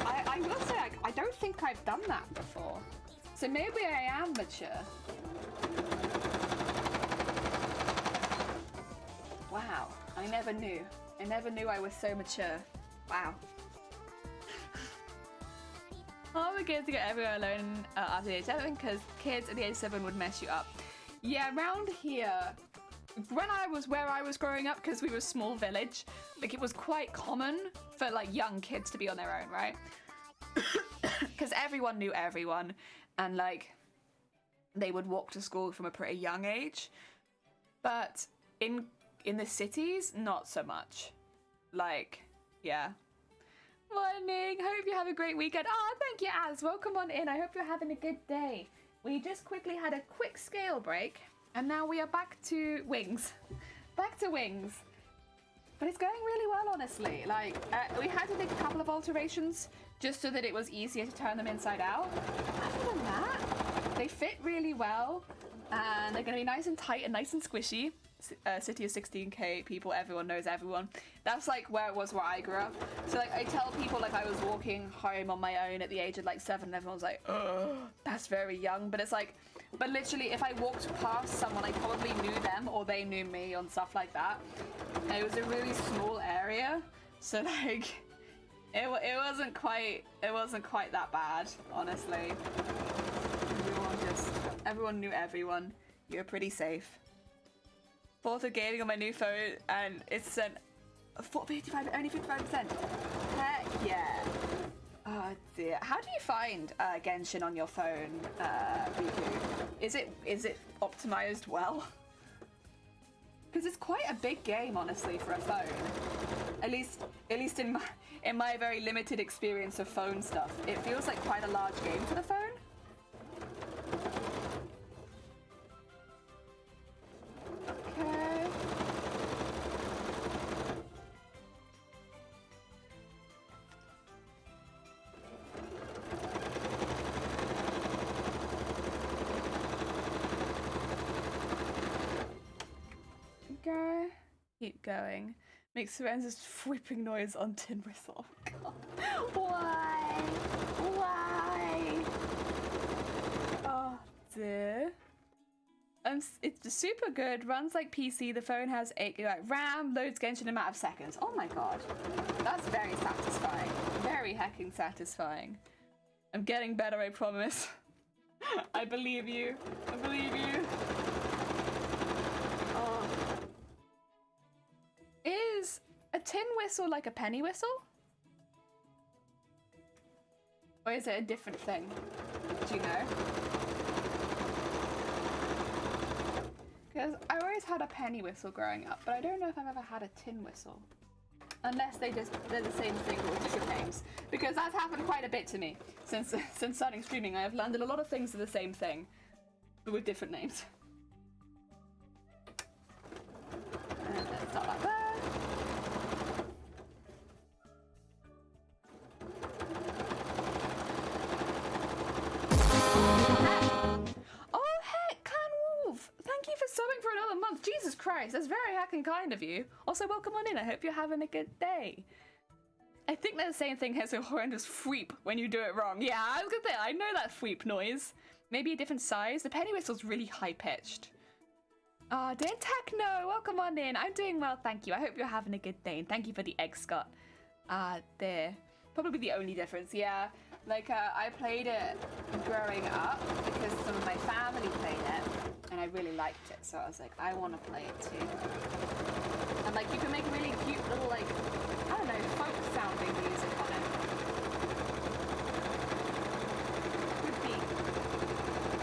I will say, I don't think I've done that before. So maybe I am mature. Wow, I never knew. I never knew I was so mature. Wow. Oh, we're good to get everyone alone after the age 7 because kids at the age 7 would mess you up. Yeah, around here, when I was where I was growing up, because we were a small village, like it was quite common for like young kids to be on their own, right? Because everyone knew everyone, and like they would walk to school from a pretty young age. But in the cities, not so much. Like, yeah. Morning, hope you have a great weekend. Oh, thank you, Az. Welcome on in. I hope you're having a good day. We just quickly had a quick scale break, and now we are back to wings. Back to wings. But it's going really well, honestly. Like, we had to make a couple of alterations just so that it was easier to turn them inside out. Other than that, they fit really well, and they're going to be nice and tight and nice and squishy. City of 16k people, everyone knows everyone. That's like where it was where I grew up. So like I tell people like I was walking home on my own at the age of like 7 and everyone's like, oh, that's very young. But it's like, but literally if I walked past someone, I probably knew them or they knew me on stuff like that. And it was a really small area, so like it wasn't quite that bad, honestly. Everyone knew everyone. You were pretty safe. 4th of gaming on my new phone, and it's sent 55, only 55%. Heck yeah. Oh dear. How do you find Genshin on your phone, Riku? Is it optimized well? Because it's quite a big game, honestly, for a phone. At least in my very limited experience of phone stuff, it feels like quite a large game for the phone. Okay. Go. Keep going. Makes Lorenzo's whipping noise on tin whistle. Oh, God. Why? Why? Oh dear. It's super good. Runs like PC. The phone has 8 GB RAM. Loads Genshin in a matter of seconds. Oh my god. That's very satisfying. Very hecking satisfying. I'm getting better, I promise. I believe you. I believe you. Oh. Is a tin whistle like a penny whistle? Or is it a different thing? Do you know? Because I always had a penny whistle growing up, but I don't know if I've ever had a tin whistle. Unless they're the same thing but with different names. Because that's happened quite a bit to me. Since starting streaming, I have landed a lot of things are the same thing, but with different names. And let's start like that. Oh heck, Clan Wolf! Thank you for subbing for another month. Jesus Christ, that's very heckin' kind of you. Also, welcome on in. I hope you're having a good day. I think they're the same thing as a horrendous thweep when you do it wrong. Yeah, I was gonna say, I know that thweep noise. Maybe a different size. The penny whistle's really high-pitched. Ah, dear Techno, welcome on in. I'm doing well, thank you. I hope you're having a good day, and thank you for the egg, Scott. Ah, there. Probably the only difference, yeah. Like, I played it growing up because some of my family played it, and I really liked it, so I was like, I want to play it too. And, like, you can make really cute little, like, I don't know, folk-sounding music on it. Good beat.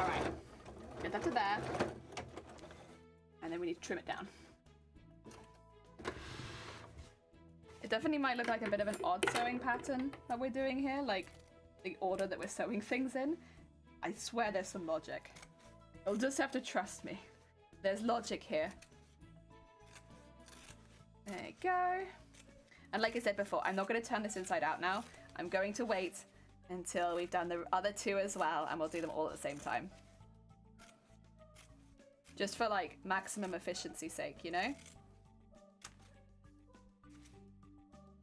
Alright. Get that to there. And then we need to trim it down. It definitely might look like a bit of an odd sewing pattern that we're doing here, like the order that we're sewing things in. I swear there's some logic. You'll just have to trust me. There's logic here. There you go. And like I said before, I'm not going to turn this inside out now. I'm going to wait until we've done the other two as well, and we'll do them all at the same time. Just for like maximum efficiency's sake, you know?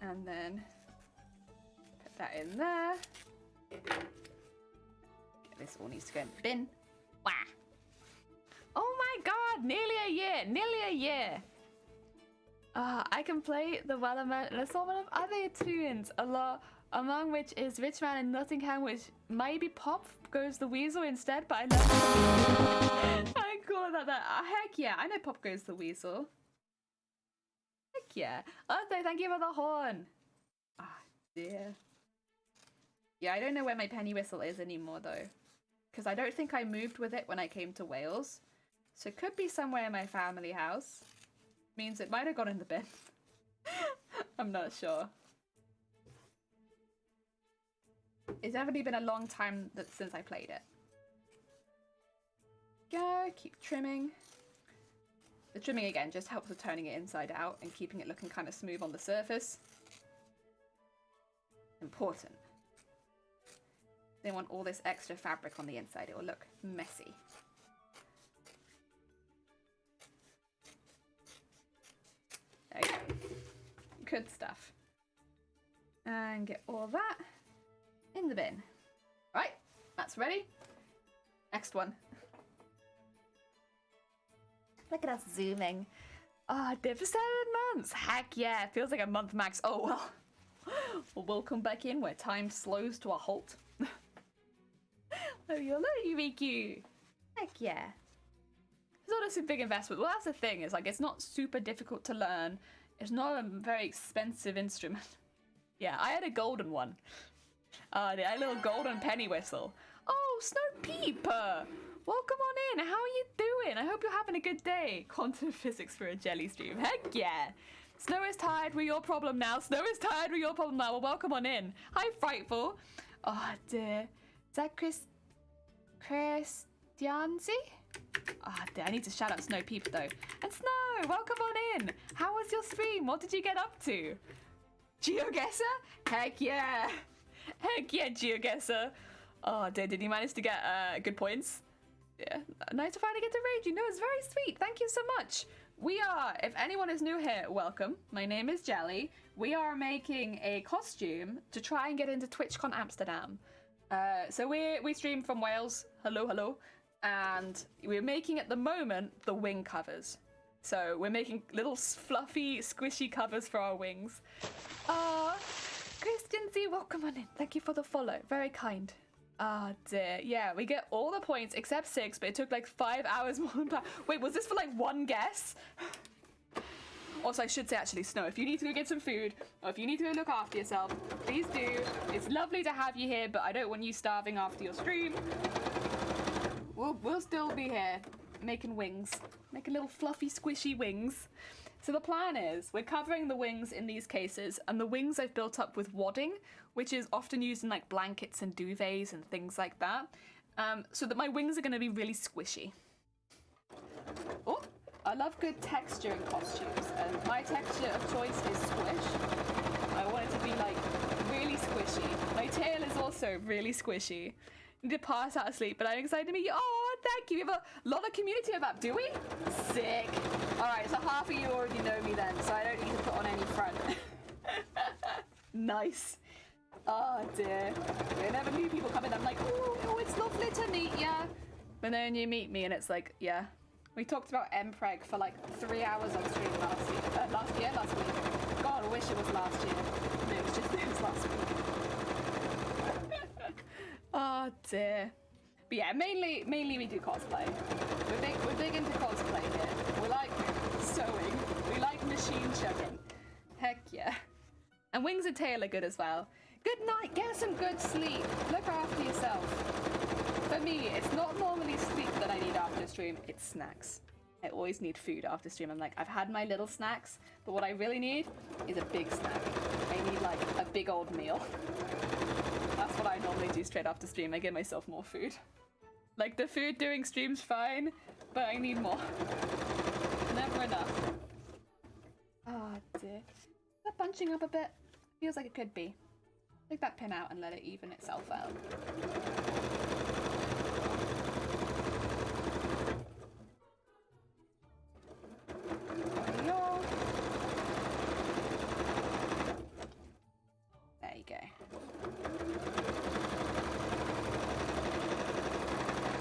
And then put that in there. This all needs to go in the bin. Wah! Oh my god, nearly a year. I can play the Wellerman and assortment of other tunes, a lot, among which is Rich Man in Nottingham, which maybe Pop Goes the Weasel instead, but I love it. I call it that. Heck yeah, I know Pop Goes the Weasel. Heck yeah. Arthur, thank you for the horn. Ah, dear. Yeah, I don't know where my penny whistle is anymore though, because I don't think I moved with it when I came to Wales. So it could be somewhere in my family house. Means it might have gone in the bin. I'm not sure. It's definitely been a long time since I played it. Go, keep trimming. The trimming again just helps with turning it inside out and keeping it looking kind of smooth on the surface. Important. They want all this extra fabric on the inside. It will look messy. There you go. Good stuff. And get all that in the bin. Right, that's ready. Next one. Look at us zooming. Ah, oh, did for 7 months. Heck yeah, it feels like a month max. Oh well. Well, welcome back in where time slows to a halt. Oh, you're Yuriku. Heck yeah. It's not a super big investment. Well, that's the thing. It's like it's not super difficult to learn. It's not a very expensive instrument. Yeah, I had a golden one. A little golden penny whistle. Oh, Snow Peeper! Welcome on in. How are you doing? I hope you're having a good day. Quantum physics for a jelly stream. Heck yeah. Snow is tired. We're your problem now. Snow is tired. We're your problem now. Well, welcome on in. Hi, Frightful. Oh, dear. Is that Christianzi? Ah, dear, I need to shout out Snow Peep though. And Snow, welcome on in. How was your stream? What did you get up to? GeoGuessr? Heck yeah. Heck yeah, GeoGuessr. Oh dear, did you manage to get good points? Yeah, nice to finally get to raid you. No, it's very sweet. Thank you so much. We are, if anyone is new here, welcome. My name is Jelly. We are making a costume to try and get into TwitchCon Amsterdam. So we stream from Wales. Hello. And we're making at the moment the wing covers. So we're making little fluffy, squishy covers for our wings. Christian Z, welcome on in. Thank you for the follow. Very kind. Ah, dear. Yeah, we get all the points except 6, but it took like 5 hours more than planned. Wait, was this for like one guess? Also, I should say actually, Snow, if you need to go get some food, or if you need to go look after yourself, please do. It's lovely to have you here, but I don't want you starving after your stream. We'll still be here, making wings. Making little fluffy, squishy wings. So the plan is we're covering the wings in these cases, and the wings I've built up with wadding, which is often used in like blankets and duvets and things like that, so that my wings are going to be really squishy. Oh, I love good texture in costumes, and my texture of choice is squish. I want it to be like really squishy. My tail is also really squishy. I need to pass out of sleep, but I'm excited to meet you. Oh, thank you. We have a lot of community about, do we? Sick. All right, so half of you already know me then, so I don't need to put on any front. Nice. Oh dear. Whenever new people come in, I'm like, oh, it's lovely to meet ya. But then you meet me and it's like, yeah. We talked about Mpreg for like 3 hours on stream last week. God, I wish it was last year. No, it was last week. Oh dear. But yeah, mainly we do cosplay. We're big into cosplay here. We like sewing. We like machine chugging. Heck yeah. And wings and tail are good as well. Good night. Get some good sleep. Look after yourself. For me, it's not normally sleep that I need after stream. It's snacks. I always need food after stream. I'm like, I've had my little snacks, but what I really need is a big snack. I need like a big old meal. That's what I normally do straight after stream. I give myself more food. Like, the food during stream's fine, but I need more. Never enough. Oh dear. Is that bunching up a bit? Feels like it could be. Take that pin out and let it even itself out. There you go.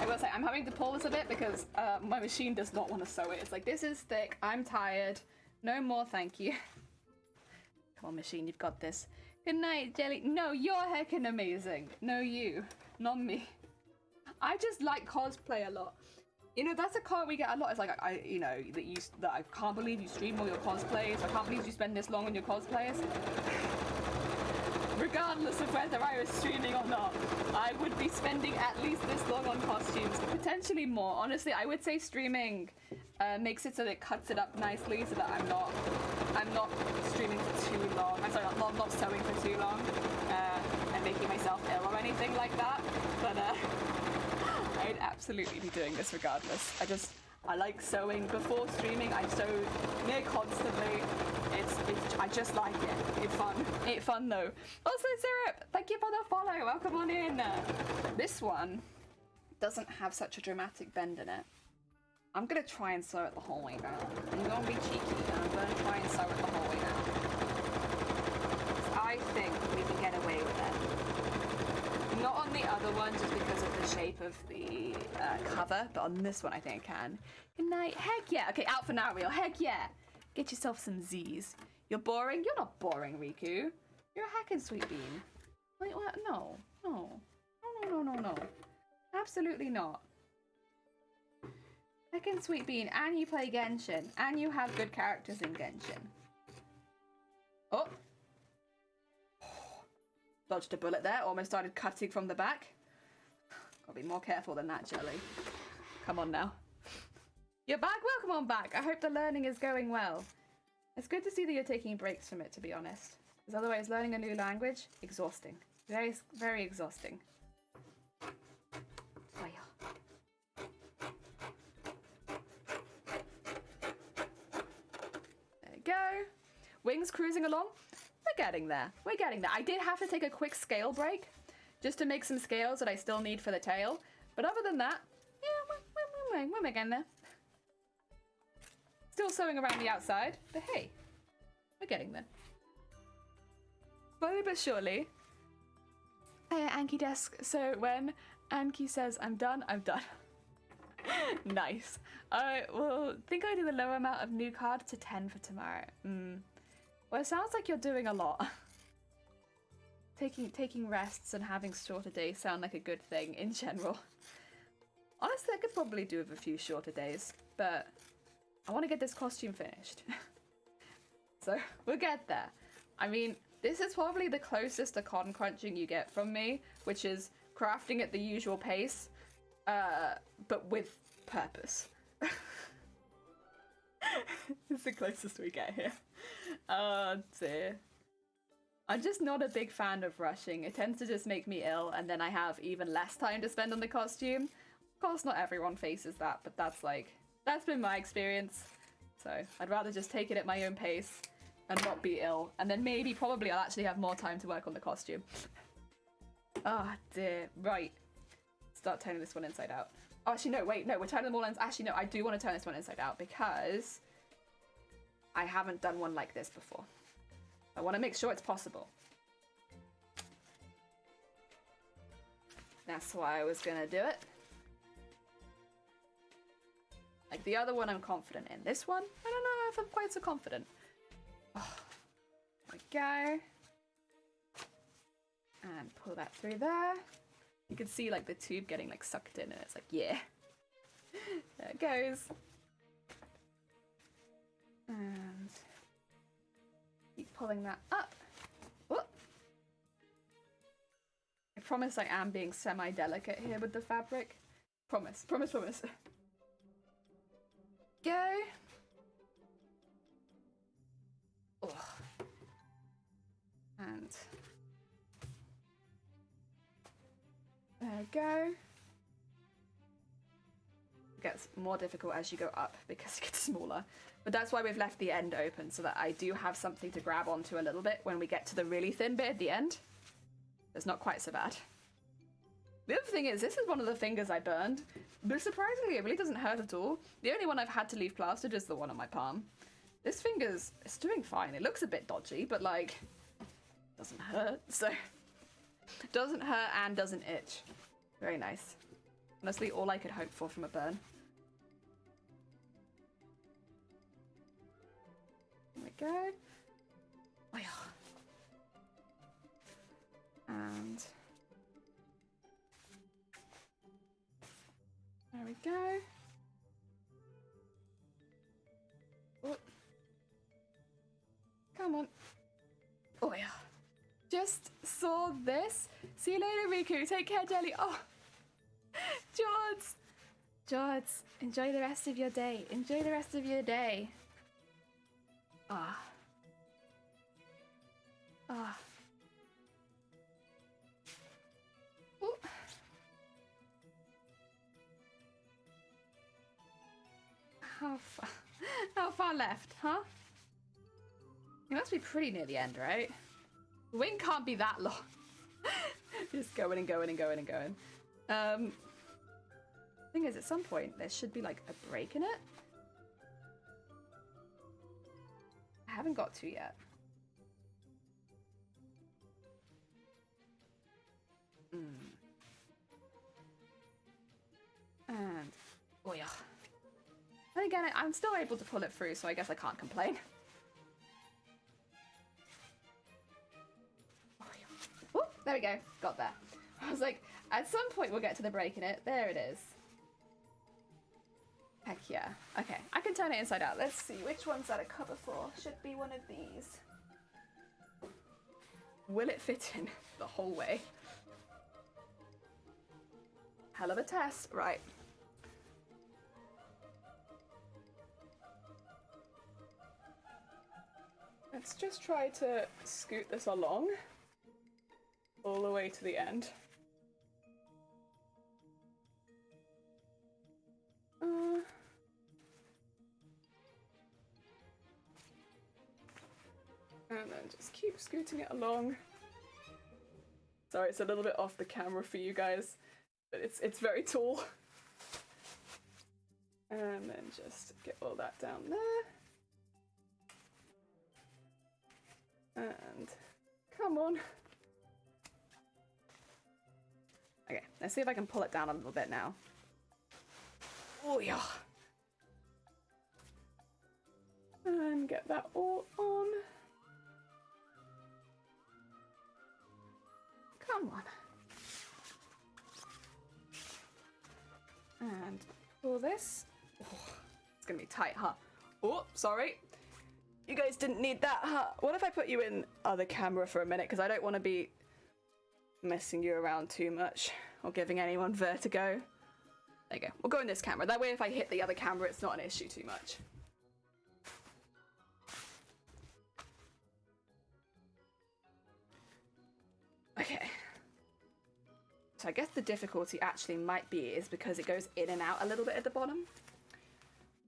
I will say, I'm having to pull this a bit because my machine does not want to sew it. It's like, this is thick, I'm tired. No more, thank you. Come on, machine, you've got this. Good night, Jelly. No, you're heckin' amazing. No, you. Not me. I just like cosplay a lot. You know, that's a comment we get a lot. It's like, that I can't believe you stream all your cosplays. I can't believe you spend this long on your cosplays. Regardless of whether I was streaming or not, I would be spending at least this long on costumes, potentially more. Honestly, I would say streaming makes it so that it cuts it up nicely, so that I'm not streaming for too long. I'm sorry, not sewing for too long and making myself ill or anything like that. But I'd absolutely be doing this regardless. I like sewing before streaming. I sew near constantly. I just like it. It's fun though. Also, Syrup, thank you for the follow. Welcome on in. This one doesn't have such a dramatic bend in it. I'm gonna try and sew it the whole way down. I'm gonna be cheeky and I'm gonna try and sew it the whole way down. I think we can get away with it. Not on the other one, just because of the shape of the cover, but on this one I think I can. Good night. Heck yeah. Okay, out for now, real. Heck yeah. Get yourself some Z's. You're boring? You're not boring, Riku. You're a heckin' sweet bean. Wait, what? No. No. Absolutely not. Heckin' sweet bean, and you play Genshin, and you have good characters in Genshin. Oh. Dodged a bullet there, almost started cutting from the back. Gotta be more careful than that, Jelly. Come on now. You're back? Welcome on back. I hope the learning is going well. It's good to see that you're taking breaks from it, to be honest. Because otherwise, learning a new language, exhausting. Very, very exhausting. There you go. Wings cruising along. We're getting there. I did have to take a quick scale break just to make some scales that I still need for the tail. But other than that, yeah, we're getting there. Still sewing around the outside, but hey, we're getting there. Slowly but surely. Hey, Anki Desk. So when Anki says I'm done, I'm done. Nice. I will think I do the lower amount of new cards to 10 for tomorrow. Well, it sounds like you're doing a lot. Taking rests and having shorter days sound like a good thing in general. Honestly, I could probably do with a few shorter days, but I want to get this costume finished. So we'll get there. I mean, this is probably the closest to con crunching you get from me, which is crafting at the usual pace, but with purpose. It's the closest we get here. Oh dear. I'm just not a big fan of rushing. It tends to just make me ill, and then I have even less time to spend on the costume. Of course, not everyone faces that, but that's been my experience. So I'd rather just take it at my own pace and not be ill, and then probably I'll actually have more time to work on the costume. Ah, dear. Right. Start turning this one inside out. Oh, actually, no, wait, no, we're turning them all inside. Actually, no, I do want to turn this one inside out because I haven't done one like this before. I want to make sure it's possible. That's why I was going to do it. Like the other one I'm confident in. This one, I don't know if I'm quite so confident. Oh, there we go. And pull that through there. You can see like the tube getting like sucked in and it's like, yeah. There it goes. And keep pulling that up. Whoop. I promise I am being semi-delicate here with the fabric. Promise, promise, promise. Go. Oh. And there we go. It gets more difficult as you go up because it gets smaller. But that's why we've left the end open, so that I do have something to grab onto a little bit when we get to the really thin bit at the end. It's not quite so bad. The other thing is, this is one of the fingers I burned, but surprisingly it really doesn't hurt at all. The only one I've had to leave plastered is the one on my palm. This finger's it's doing fine. It looks a bit dodgy, but like, doesn't hurt, so. Doesn't hurt and doesn't itch. Very nice. Honestly, all I could hope for from a burn. There we go. Oh, yeah. And there we go. Oh. Come on. Oh yeah. Just saw this. See you later, Riku. Take care, Jelly. Oh, Jords. Jords, enjoy the rest of your day. Enjoy the rest of your day. Ah. Ah. Ooh. How far left, huh? It must be pretty near the end, right? The wing can't be that long. Just going and going and going and going. Thing is, at some point, there should be like a break in it. I haven't got to yet. And, oh yeah. And again, I'm still able to pull it through, so I guess I can't complain. Oh, there we go. Got there. I was like, at some point we'll get to the break in it. There it is. Heck yeah. Okay, I can turn it inside out. Let's see, which one's that a cover for? Should be one of these. Will it fit in the whole way? Hell of a test. Right. Let's just try to scoot this along all the way to the end. And then just keep scooting it along. Sorry, it's a little bit off the camera for you guys, but it's very tall. And then just get all that down there. And come on. Okay, let's see if I can pull it down a little bit now. Oh yeah. And get that all on. Come on. And pull this. Oh, it's gonna be tight, huh? Oh, sorry. You guys didn't need that, huh? What if I put you in other camera for a minute? Because I don't want to be messing you around too much or giving anyone vertigo. There you go. We'll go in this camera. That way if I hit the other camera, it's not an issue too much. I guess the difficulty actually might be is because it goes in and out a little bit at the bottom.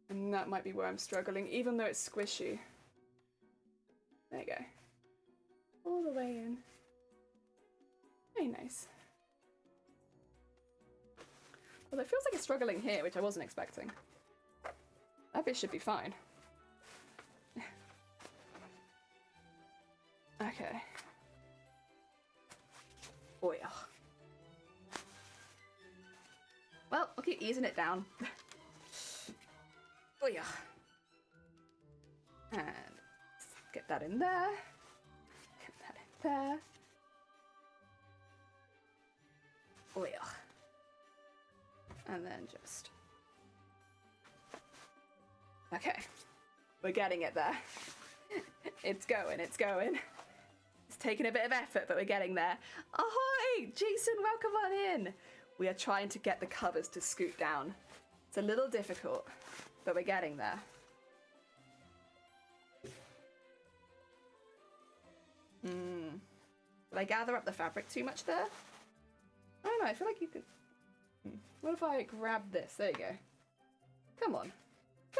And that might be where I'm struggling, even though it's squishy. There you go. All the way in. Very nice. Well, it feels like it's struggling here, which I wasn't expecting. That bit should be fine. Okay. Oh yeah. Well, I'll keep easing it down. Oh yeah. And get that in there. Get that in there. Oh yeah. And then just... Okay. We're getting it there. It's going, it's going. It's taking a bit of effort, but we're getting there. Ahoy! Jason, welcome on in. We are trying to get the covers to scoot down. It's a little difficult, but we're getting there. Did I gather up the fabric too much there? I don't know, I feel like you could... What if I grab this? There you go. Come on.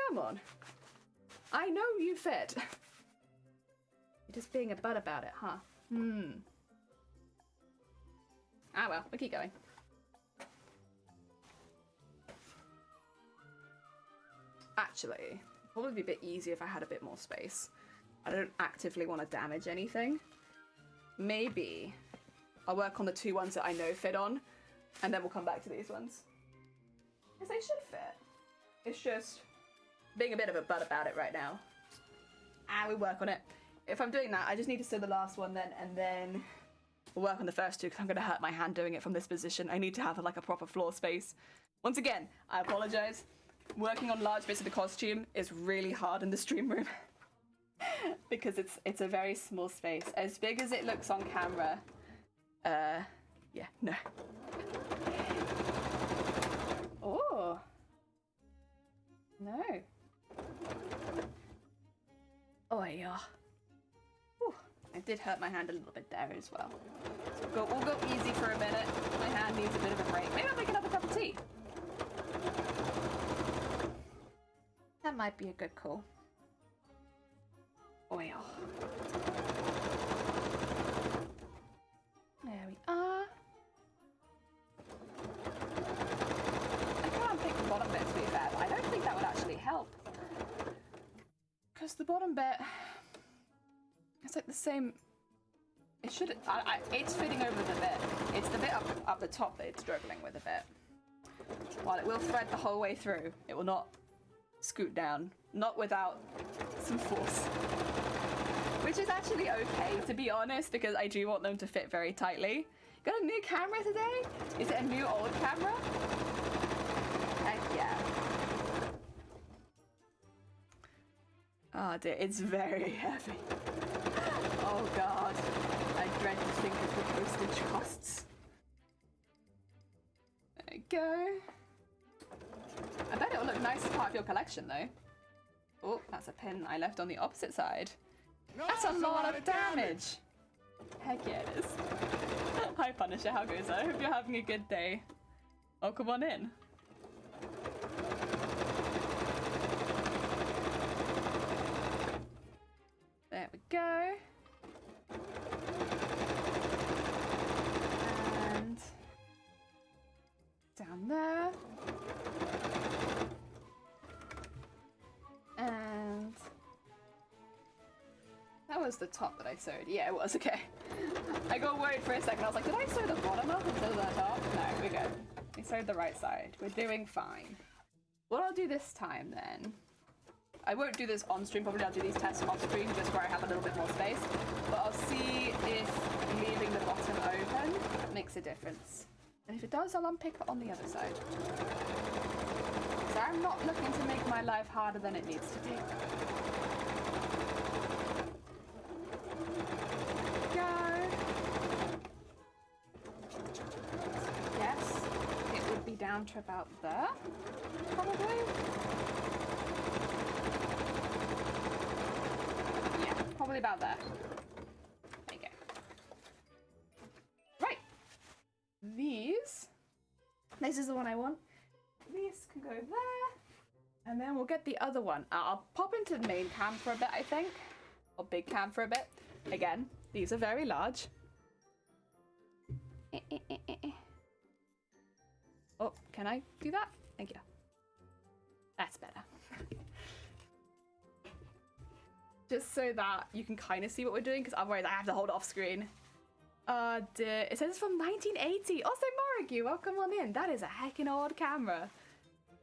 Come on. I know you fit. You're just being a butt about it, huh? Ah well, we'll keep going. Actually, it'd probably be a bit easier if I had a bit more space. I don't actively want to damage anything. Maybe I'll work on the two ones that I know fit on, and then we'll come back to these ones. Because they should fit. It's just being a bit of a butt about it right now. And we work on it. If I'm doing that, I just need to sew the last one then, and then we'll work on the first two, because I'm going to hurt my hand doing it from this position. I need to have like a proper floor space. Once again, I apologize. Working on large bits of the costume is really hard in the stream room. Because it's a very small space. As big as it looks on camera, yeah, no. Oh. No. Oh, yeah. Whew. I did hurt my hand a little bit there as well. So we'll go easy for a minute. My hand needs a bit of a break. Maybe I'll make another cup of tea. That might be a good call. Oh, yeah. There we are. I can't pick the bottom bit to be fair, but I don't think that would actually help. Because the bottom bit, it's like the same. It should. It's fitting over the bit. It's the bit up the top that it's struggling with a bit. While it will thread the whole way through, it will not scoot down. Not without some force. Which is actually okay, to be honest, because I do want them to fit very tightly. Got a new camera today? Is it a new old camera? Heck yeah. Oh dear, it's very heavy. Oh god. I dread to think of the postage costs. There we go. I bet it'll look nice as part of your collection though. Oh, that's a pin I left on the opposite side. That's a lot of damage! Heck yeah, it is. Hi Punisher, how goes it? I hope you're having a good day. Oh, come on in. There we go. And down there. And that was the top that I sewed. Yeah, it was, okay. I got worried for a second. I was like, did I sew the bottom up instead of the top? No, we're good. We sewed the right side. We're doing fine. What I'll do this time then, I won't do this on stream, probably I'll do these tests off stream just where I have a little bit more space. But I'll see if leaving the bottom open makes a difference. And if it does, I'll unpick it on the other side. So I'm not looking to make my life harder than it needs to be. Yes, it would be down to about there, probably. Yeah, probably about there. There you go. Right. These This is the one I want. This can go there. And then we'll get the other one. I'll pop into the main cam for a bit, I think. Or big cam for a bit. Again, these are very large. Oh, can I do that? Thank you. That's better. Just so that you can kind of see what we're doing, because otherwise I have to hold it off screen. Dear. It says it's from 1980. Also, Morigu, welcome on in. That is a heckin' old camera.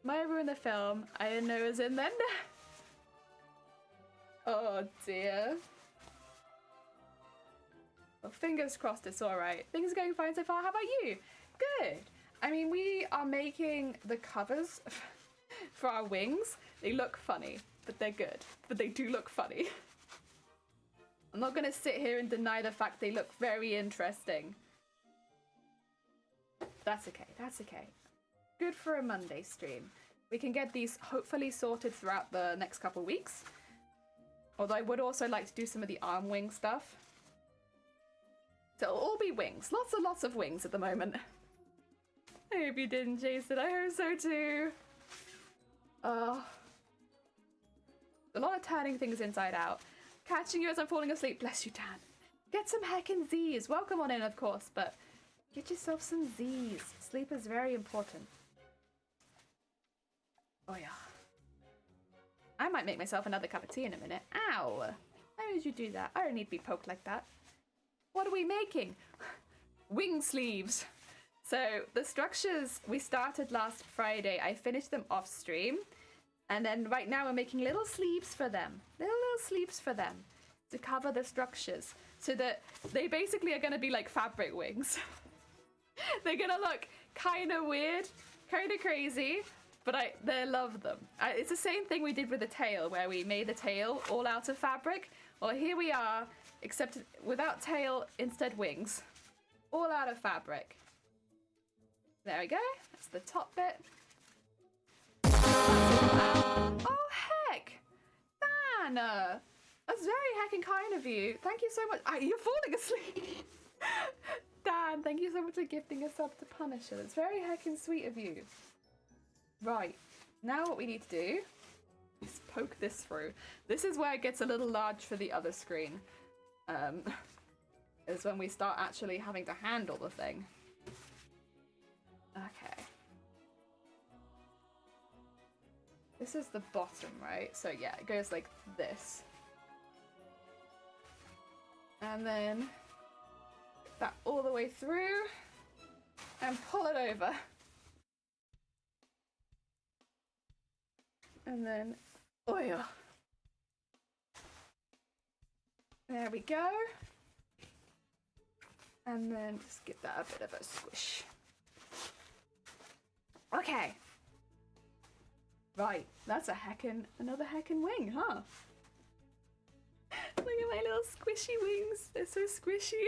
Might have ruined the film. I didn't know it was in then. Oh dear. Well, fingers crossed it's alright. Things are going fine so far. How about you? Good. I mean, we are making the covers for our wings. They look funny, but they're good. But they do look funny. I'm not going to sit here and deny the fact they look very interesting. That's okay. That's okay. Good for a Monday stream. We can get these hopefully sorted throughout the next couple of weeks. Although I would also like to do some of the arm wing stuff. So it'll all be wings. Lots and lots of wings at the moment. I hope you didn't, Jason. I hope so too. A lot of turning things inside out. Catching you as I'm falling asleep. Bless you, Dan. Get some heckin' Z's. Welcome on in, of course, but get yourself some Z's. Sleep is very important. Oh, yeah. I might make myself another cup of tea in a minute. Ow! Why would you do that? I don't need to be poked like that. What are we making? Wing sleeves. So the structures we started last Friday, I finished them off stream. And then right now we're making little sleeves for them. Little sleeves for them to cover the structures. So that they basically are going to be like fabric wings. They're going to look kind of weird, kind of crazy, but they love them. It's the same thing we did with the tail, where we made the tail all out of fabric. Well, here we are, except without tail, instead wings. All out of fabric. There we go. That's the top bit. Oh, heck! Dan! That's very heckin' kind of you. Thank you so much. You're falling asleep. Dan, thank you so much for gifting a sub to Punisher. That's very heckin' sweet of you. Right. Now what we need to do is poke this through. This is where it gets a little large for the other screen. Is when we start actually having to handle the thing. Okay. This is the bottom, right? So yeah, it goes like this. And then that all the way through and pull it over. And then oil. There we go. And then just give that a bit of a squish. Okay. Right, that's another heckin' wing, huh? Look at my little squishy wings. They're so squishy.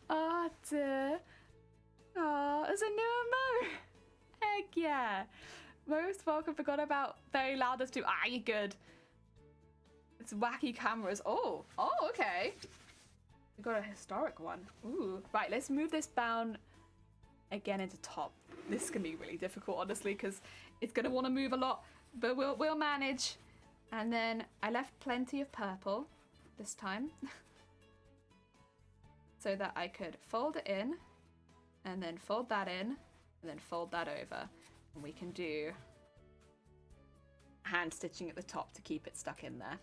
Oh dear. Oh, there's a new Mo. Heck yeah. Most welcome. Forgot about very loud as too. You're good. It's wacky cameras. Oh, okay. We got a historic one. Ooh. Right, let's move this down again into top. This can be really difficult, honestly, because it's going to want to move a lot, but we'll manage. And then I left plenty of purple this time so that I could fold it in and then fold that in and then fold that over. And we can do hand stitching at the top to keep it stuck in there.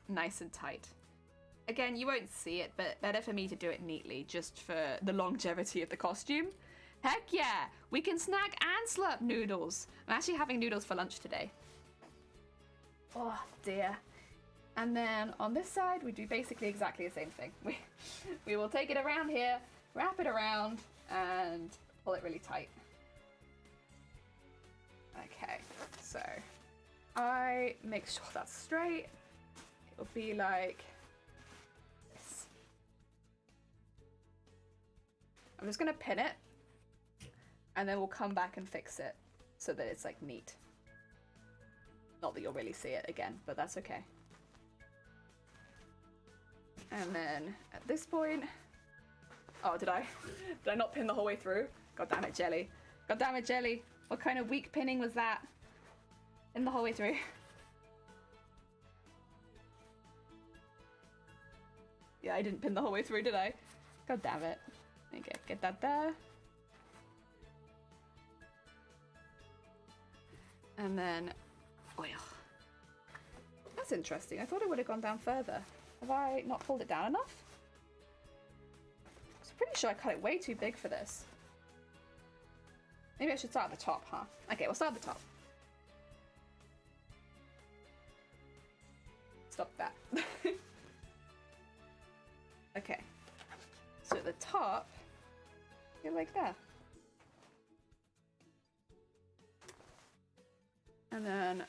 Nice and tight. Again, you won't see it, but better for me to do it neatly just for the longevity of the costume. Heck yeah! We can snack and slurp noodles. I'm actually having noodles for lunch today. Oh dear. And then on this side, we do basically exactly the same thing. We will take it around here, wrap it around, and pull it really tight. Okay, so I make sure that's straight. It'll be like this. I'm just gonna pin it, and then we'll come back and fix it so that it's like neat. Not that you'll really see it again, but that's okay. And then at this point, oh, did I not pin the whole way through? God damn it, Jelly. God damn it, Jelly. What kind of weak pinning was that? In the whole way through. Yeah, I didn't pin the whole way through, did I? God damn it. Okay, get that there. And then oil. That's interesting. I thought it would have gone down further. Have I not pulled it down enough? I'm pretty sure I cut it way too big for this. Maybe I should start at the top, huh? Okay, we'll start at the top. Stop that. Okay. So at the top, you're like that. And then,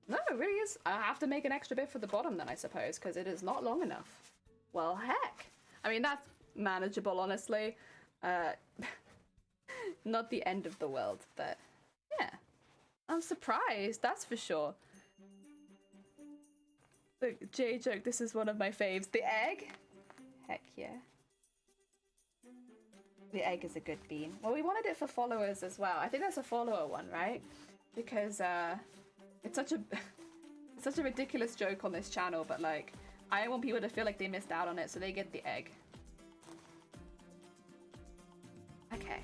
no, it really is. I have to make an extra bit for the bottom then, I suppose, because it is not long enough. Well, heck. I mean, that's manageable, honestly. Not the end of the world, but yeah. I'm surprised, that's for sure. The J joke, this is one of my faves. The egg? Heck yeah. The egg is a good bean. Well, we wanted it for followers as well. I think that's a follower one, right? Because it's such a it's such a ridiculous joke on this channel, but like I want people to feel like they missed out on it, so they get the egg. Okay.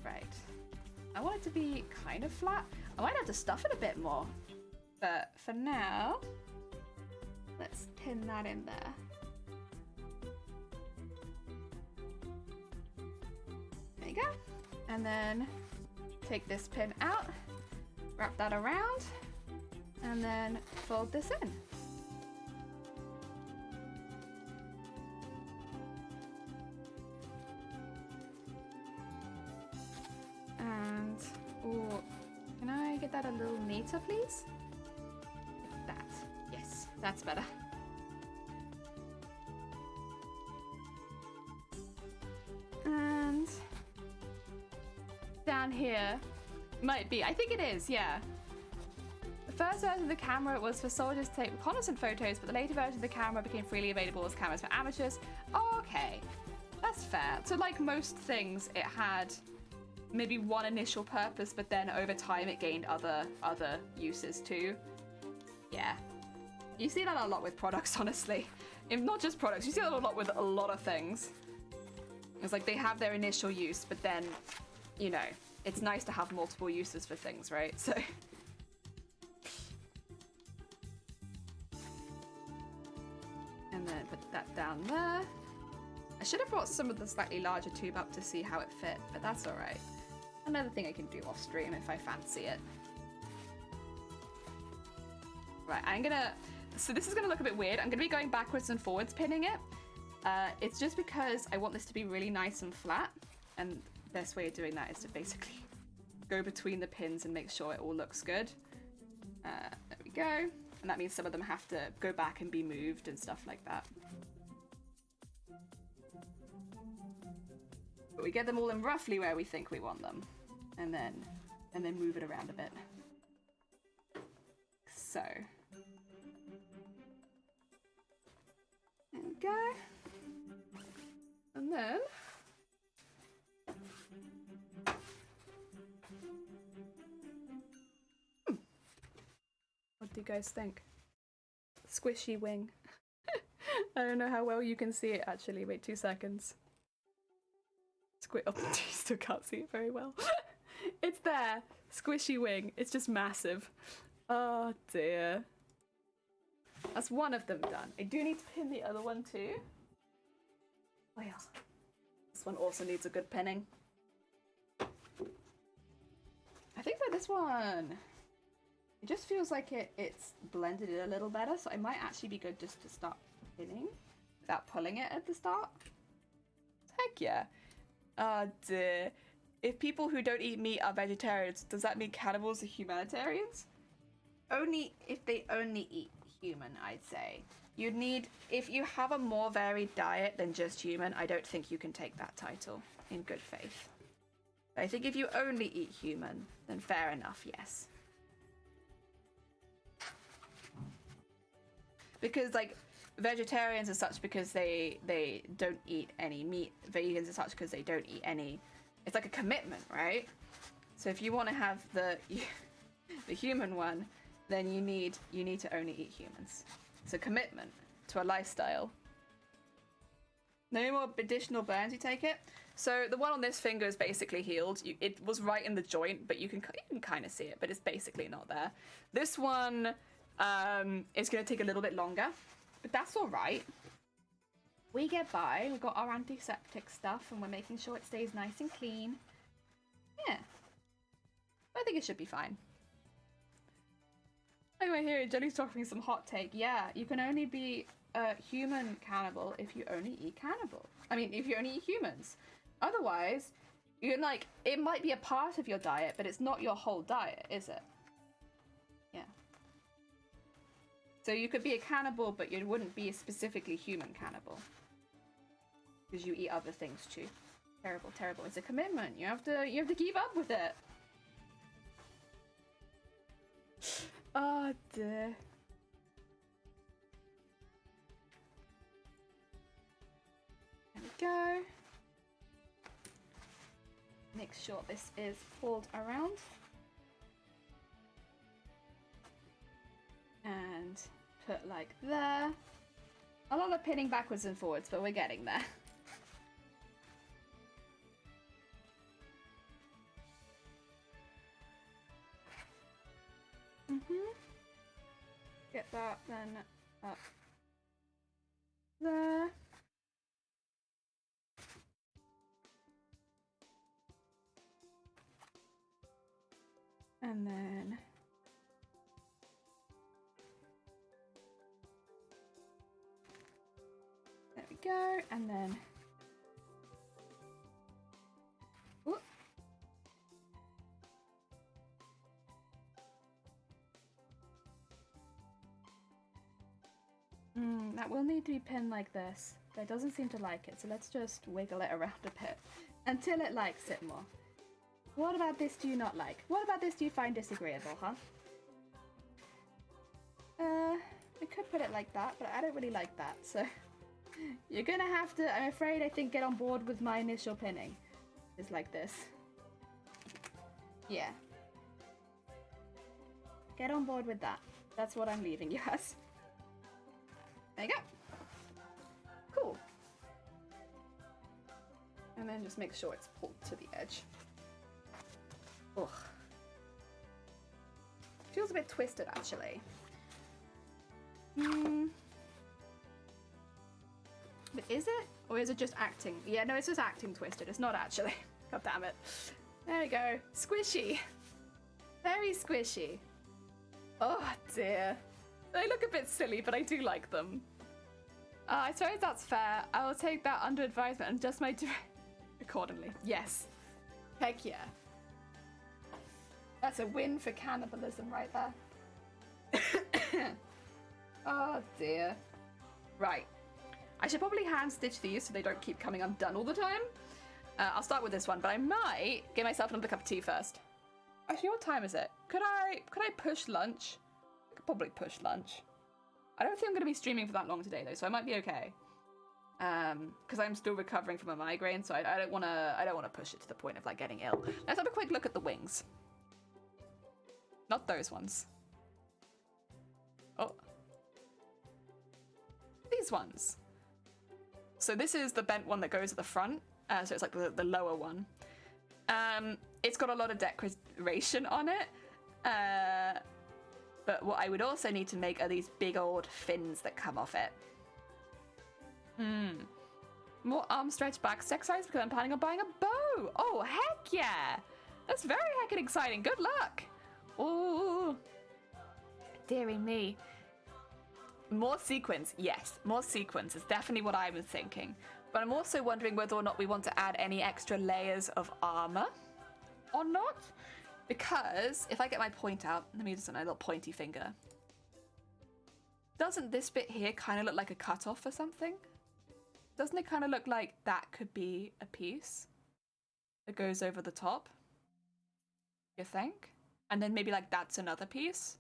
Right. I want it to be kind of flat. I might have to stuff it a bit more. But for now, let's pin that in there. There you go. And then take this pin out, wrap that around, and then fold this in. And, ooh, can I get that a little neater, please? Like that. Yes, that's better. And down here might be, I think it is, yeah. The first version of the camera was for soldiers to take reconnaissance photos, but the later version of the camera became freely available as cameras for amateurs. Oh, okay, that's fair. So like most things, it had maybe one initial purpose, but then over time it gained other uses too. Yeah, you see that a lot with products, honestly. If not just products, you see that a lot with a lot of things. It's like they have their initial use, but then, you know, it's nice to have multiple uses for things, right? So. And then put that down there. I should have brought some of the slightly larger tube up to see how it fit, but that's all right. Another thing I can do off stream if I fancy it. Right, so this is gonna look a bit weird. I'm gonna be going backwards and forwards pinning it. It's just because I want this to be really nice and flat, and the best way of doing that is to basically go between the pins and make sure it all looks good. There we go. And that means some of them have to go back and be moved and stuff like that. But we get them all in roughly where we think we want them. And then move it around a bit. So. There we go. And then what do you guys think? Squishy wing. I don't know how well you can see it actually. Wait 2 seconds. Oh, you still can't see it very well. It's there. Squishy wing. It's just massive. Oh dear. That's one of them done. I do need to pin the other one too. Oh yeah. This one also needs a good pinning. I think that this one, it just feels like it's blended it a little better, so it might actually be good just to start pinning without pulling it at the start. Heck yeah. Oh dear. If people who don't eat meat are vegetarians, does that mean cannibals are humanitarians? Only if they only eat human, I'd say. You'd need, if you have a more varied diet than just human, I don't think you can take that title in good faith. But I think if you only eat human, then fair enough, yes. Because like vegetarians are such because they don't eat any meat. Vegans are such because they don't eat any it's like a commitment, right? So if you want to have the human one, then you need to only eat humans. It's a commitment to a lifestyle. No more additional burns, you take it? So the one on this finger is basically healed. It was right in the joint, but you can kind of see it, but it's basically not there. This one is going to take a little bit longer, but that's all right. We get by. We've got our antiseptic stuff, and we're making sure it stays nice and clean. Yeah. I think it should be fine. Anyway, here, Jelly's talking some hot take. Yeah, you can only be a human cannibal if you only eat cannibal. I mean, if you only eat humans. Otherwise, you're like, it might be a part of your diet, but it's not your whole diet, is it? Yeah. So you could be a cannibal, but you wouldn't be a specifically human cannibal. Because you eat other things too. Terrible, terrible. It's a commitment. You have to keep up with it. Oh dear. There we go. Make sure this is pulled around. And put like there. A lot of pinning backwards and forwards, but we're getting there. Get that then up there. And then there we go. And then whoop. That will need to be pinned like this. But it doesn't seem to like it, so let's just wiggle it around a bit until it likes it more. What about this do you not like? What about this do you find disagreeable, huh? We could put it like that, but I don't really like that, so you're gonna have to, I'm afraid, I think, get on board with my initial pinning. It's like this. Yeah. Get on board with that. That's what I'm leaving you as. There you go. Cool. And then just make sure it's pulled to the edge. Ugh. Feels a bit twisted, actually. But is it? Or is it just acting? Yeah, no, it's just acting twisted. It's not actually. God damn it. There we go. Squishy. Very squishy. Oh, dear. They look a bit silly, but I do like them. I suppose that's fair. I will take that under advisement and adjust my accordingly. Yes. Heck yeah. That's a win for cannibalism right there. Oh dear. Right. I should probably hand stitch these so they don't keep coming undone all the time. I'll start with this one, but I might get myself another cup of tea first. Actually, what time is it? Could I push lunch? I could probably push lunch. I don't think I'm going to be streaming for that long today though, so I might be okay. Because I'm still recovering from a migraine, so I don't want to push it to the point of like getting ill. Let's have a quick look at the wings. Not those ones. Oh. These ones. So this is the bent one that goes at the front. So it's like the lower one. It's got a lot of decoration on it. But what I would also need to make are these big old fins that come off it. More arm stretch back exercise because I'm planning on buying a bow. Oh, heck yeah. That's very heckin' exciting. Good luck. Oh, dearie me. More sequins. Yes, more sequins is definitely what I was thinking. But I'm also wondering whether or not we want to add any extra layers of armor or not. Because if I get my point out, let me just my little pointy finger. Doesn't this bit here kind of look like a cutoff or something? Doesn't it kind of look like that could be a piece that goes over the top? You think? And then maybe like that's another piece.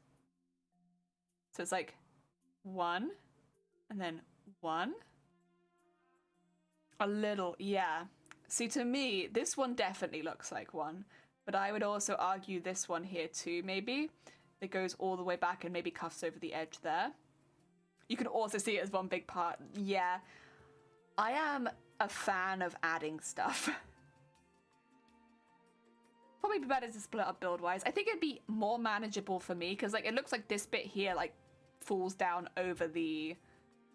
So it's like one, and then one. A little, yeah. See, to me, this one definitely looks like one, but I would also argue this one here too, maybe. It goes all the way back and maybe cuffs over the edge there. You can also see it as one big part. Yeah, I am a fan of adding stuff. Probably be better to split up build-wise. I think it'd be more manageable for me, because like it looks like this bit here like falls down over the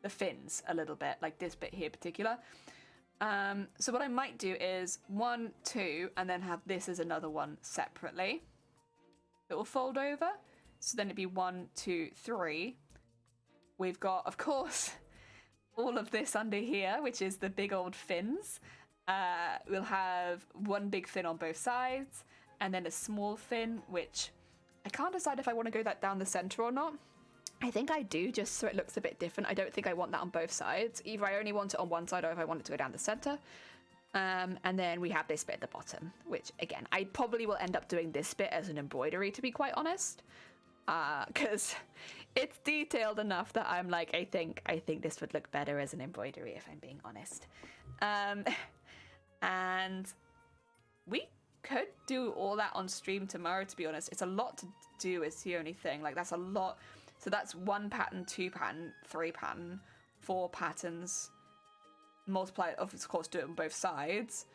fins a little bit, like this bit here in particular. So what I might do is 1, 2, and then have this as another one separately. It will fold over. So then it'd be 1, 2, 3. We've got, of course, all of this under here, which is the big old fins. We'll have one big fin on both sides, and then a small fin, which I can't decide if I want to go that down the center or not. I think I do, just so it looks a bit different. I don't think I want that on both sides. Either I only want it on one side, or if I want it to go down the center. And then we have this bit at the bottom, which again, I probably will end up doing this bit as an embroidery, to be quite honest. Because it's detailed enough that I'm like, I think this would look better as an embroidery, if I'm being honest. And we could do all that on stream tomorrow, to be honest. It's a lot to do, is the only thing. Like, that's a lot. So that's 1 pattern, 2 pattern, 3 pattern, 4 patterns. Multiply, of course, do it on both sides.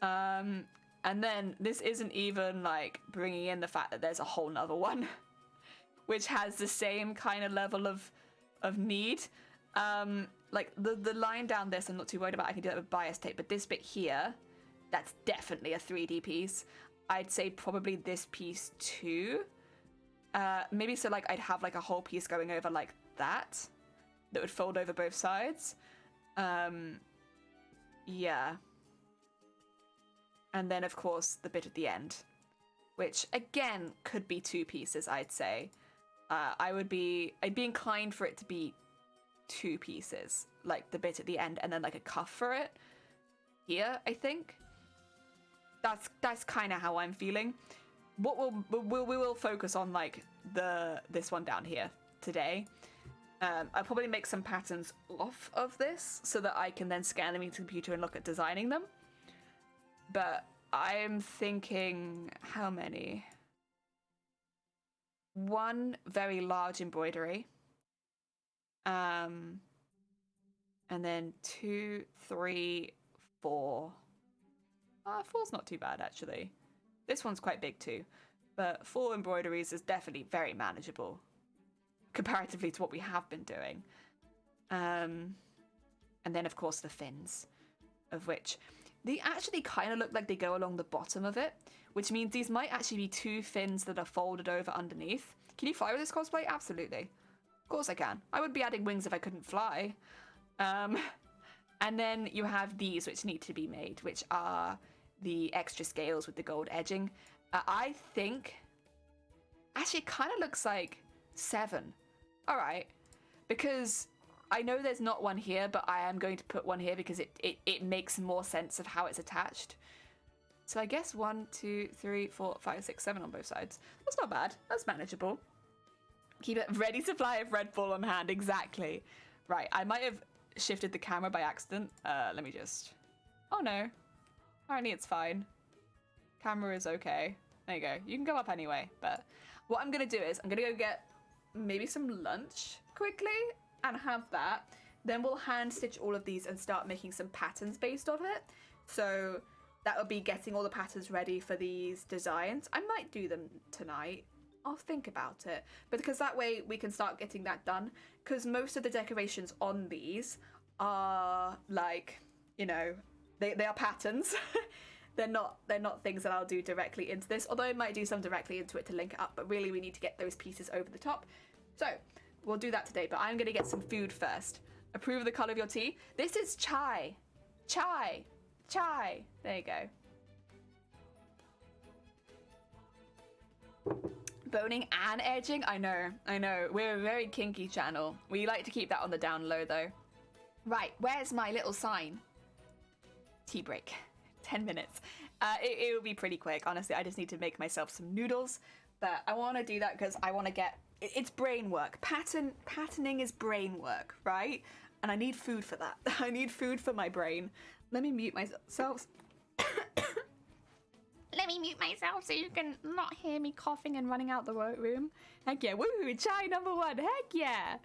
And then this isn't even like bringing in the fact that there's a whole nother one, which has the same kind of level of need. Like the line down this, I'm not too worried about. I can do that with bias tape, but this bit here, that's definitely a 3D piece. I'd say probably this piece too. Maybe so like I'd have like a whole piece going over like that would fold over both sides. Yeah. And then of course the bit at the end, which again could be 2 pieces, I'd say. I'd be inclined for it to be 2 pieces, like the bit at the end and then like a cuff for it here, I think. That's kind of how I'm feeling. What we will focus on like this one down here today. I'll probably make some patterns off of this so that I can then scan them into the computer and look at designing them. But I'm thinking, how many? 1 very large embroidery. And then 2, 3, 4. 4's not too bad, actually. This one's quite big too. But 4 embroideries is definitely very manageable comparatively to what we have been doing. And then, of course, the fins, of which they actually kind of look like they go along the bottom of it, which means these might actually be 2 fins that are folded over underneath. Can you fly with this cosplay? Absolutely. Of course I can. I would be adding wings if I couldn't fly. And then you have these, which need to be made, which are the extra scales with the gold edging. I think... Actually, it kind of looks like 7. All right. Because I know there's not one here, but I am going to put one here because it makes more sense of how it's attached. So I guess 1, 2, 3, 4, 5, 6, 7 on both sides. That's not bad. That's manageable. Keep a ready supply of Red Bull on hand. Exactly. Right. I might have shifted the camera by accident. Let me just... Oh, no. Apparently it's fine. Camera is okay. There you go. You can go up anyway. But what I'm going to do is I'm going to go get maybe some lunch quickly and have that. Then we'll hand stitch all of these and start making some patterns based off it. So that would be getting all the patterns ready for these designs. I might do them tonight. I'll think about it. But because that way we can start getting that done. Because most of the decorations on these are like, you know, they are patterns. They're not things that I'll do directly into this, although I might do some directly into it to link it up, but really we need to get those pieces over the top. So we'll do that today, but I'm going to get some food first. Approve of the colour of your tea. This is chai. Chai. Chai. There you go. Boning and edging? I know. We're a very kinky channel. We like to keep that on the down low though. Right, where's my little sign? Tea break. 10 minutes. It will be pretty quick, honestly. I just need to make myself some noodles, but I want to do that because I want to get... It's brain work. Patterning is brain work, right? And I need food for that. I need food for my brain. Let me mute myself. me mute myself so you can not hear me coughing and running out the room. Heck yeah, woohoo, chai number 1, heck yeah!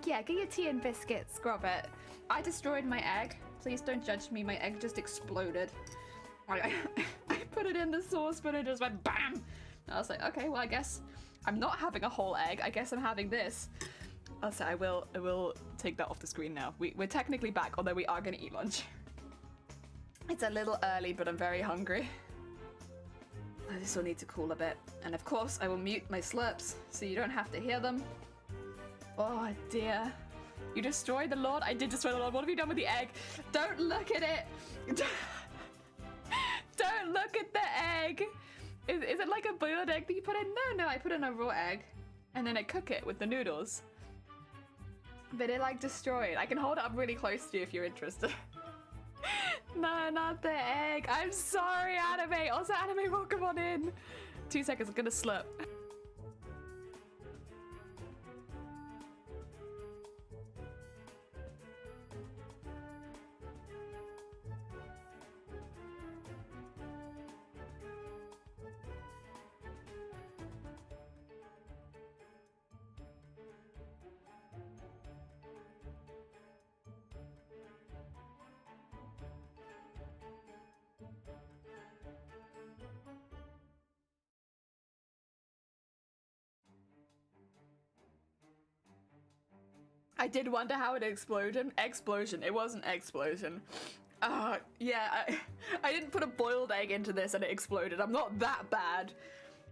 Heck yeah, get your tea and biscuits, scrub it. I destroyed my egg. Please don't judge me, my egg just exploded. I put it in the saucepan and it just went BAM! I was like, okay, well I guess I'm not having a whole egg. I guess I'm having this. Also, I will take that off the screen now. We're technically back, although we are gonna eat lunch. It's a little early, but I'm very hungry. This will need to cool a bit. And of course, I will mute my slurps so you don't have to hear them. Oh dear. You destroyed the Lord? I did destroy the Lord. What have you done with the egg? Don't look at it! Don't look at the egg! Is it like a boiled egg that you put in? No, I put in a raw egg. And then I cook it with the noodles. But it like destroyed. I can hold it up really close to you if you're interested. No, not the egg. I'm sorry, Anime. Also, Anime, welcome on in. 2 seconds, I'm gonna slurp. I did wonder how it exploded. Explosion. It wasn't explosion. Yeah, I didn't put a boiled egg into this and it exploded. I'm not that bad.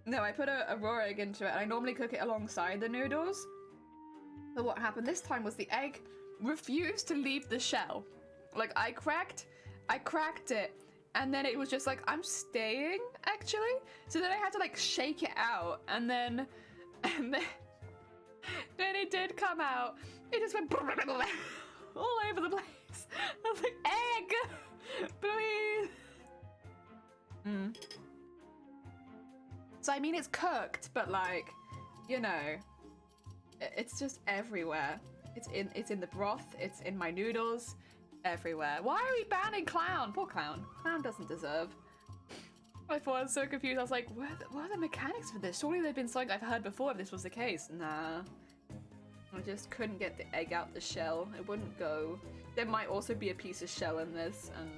No, I put a raw egg into it and I normally cook it alongside the noodles. But what happened this time was the egg refused to leave the shell. Like, I cracked it and then it was just like, I'm staying, actually. So then I had to like shake it out and then it did come out. It just went all over the place. I was like, egg, please. So I mean, it's cooked, but like, you know, it's just everywhere. It's in the broth. It's in my noodles. Everywhere. Why are we banning Clown? Poor Clown. Clown doesn't deserve. I thought I was so confused. I was like, what are the mechanics for this? Surely they've been something I've heard before if this was the case. Nah. I just couldn't get the egg out the shell. It wouldn't go. There might also be a piece of shell in this, and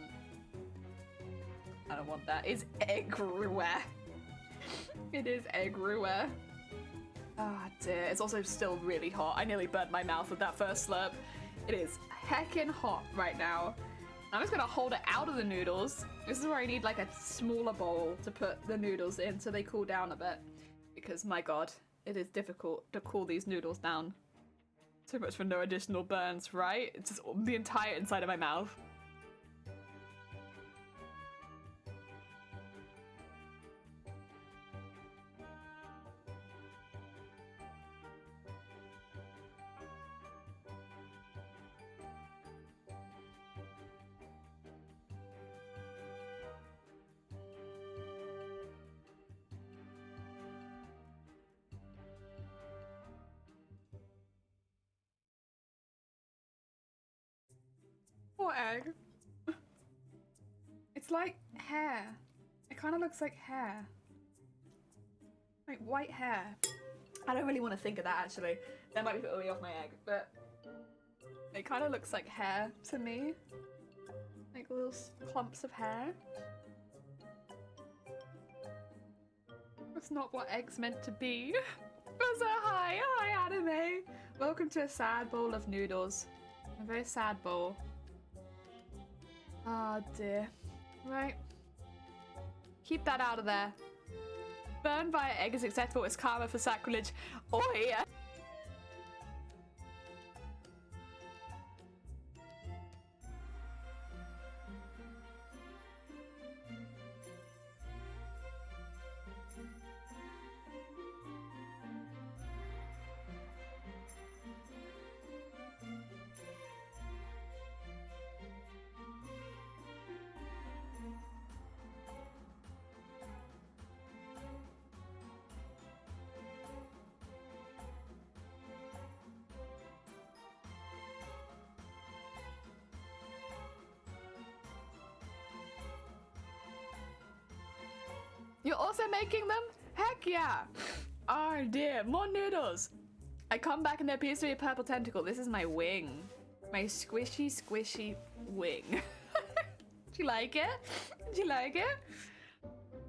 I don't want that. It's everywhere. It is everywhere. Oh dear. It's also still really hot. I nearly burnt my mouth with that first slurp. It is heckin' hot right now. I'm just gonna hold it out of the noodles. This is where I need like a smaller bowl to put the noodles in so they cool down a bit. Because my god, it is difficult to cool these noodles down. So much for no additional burns, right? It's just the entire inside of my mouth. Poor egg. It's like hair. It kind of looks like hair. Like white hair. I don't really want to think of that actually. That might be putting me off my egg, but it kind of looks like hair to me. Like little clumps of hair. That's not what egg's meant to be. So hi Anime. Welcome to a sad bowl of noodles. A very sad bowl. Oh dear. Right. Keep that out of there. Burn via egg is acceptable as karma for sacrilege. Oh yeah. You're also making them? Heck yeah! Oh dear, more noodles. I come back and there appears to be a purple tentacle. This is my wing. My squishy, squishy wing. Do you like it? Do you like it?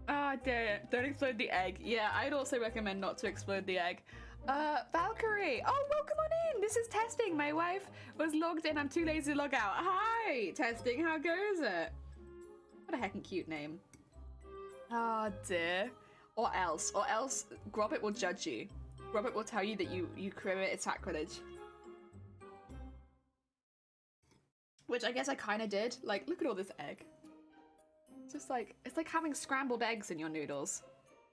Ah, oh, don't explode the egg. Yeah, I'd also recommend not to explode the egg. Valkyrie. Oh, welcome on in. This is Testing. My wife was logged in. I'm too lazy to log out. Hi, Testing. How goes it? What a heckin' cute name. Oh, dear. Or else, Grobbit will judge you. Grobbit will tell you that you committed sacrilege. Which I guess I kind of did. Like, look at all this egg. It's just like, it's like having scrambled eggs in your noodles.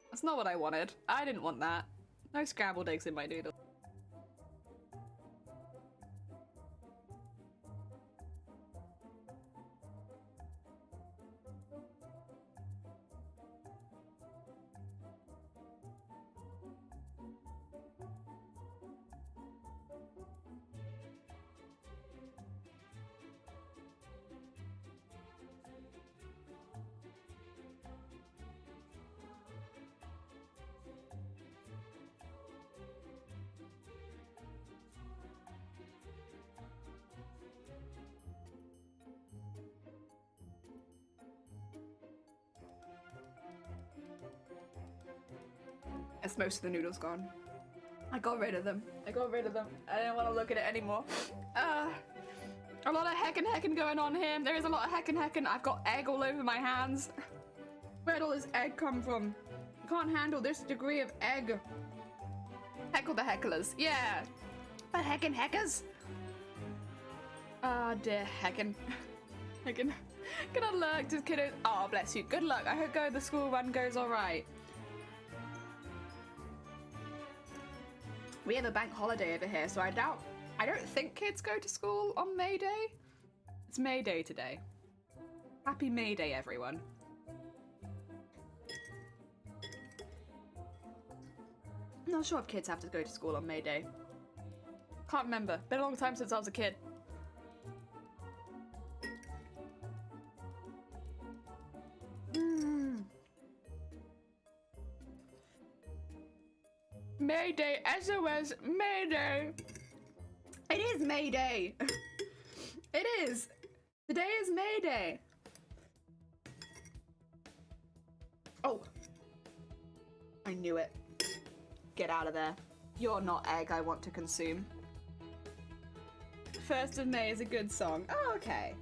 That's not what I wanted. I didn't want that. No scrambled eggs in my noodles. It's most of the noodles gone. I got rid of them. I didn't want to look at it anymore. A lot of heckin' going on here. There is a lot of heckin'. I've got egg all over my hands. Where'd all this egg come from? I can't handle this degree of egg. Heckle the hecklers. Yeah. The heckin' heckers. Ah, dear heckin'. Heckin'. Good luck to kiddos. Oh, bless you. Good luck. I hope the school run goes alright. We have a bank holiday over here, so I don't think kids go to school on May Day. It's May Day today. Happy May Day, everyone. I'm not sure if kids have to go to school on May Day. Can't remember. Been a long time since I was a kid. Mayday, SOS, Mayday. It is Mayday. It is. Today is Mayday. Oh. I knew it. Get out of there. You're not egg I want to consume. 1st of May is a good song. Oh, okay.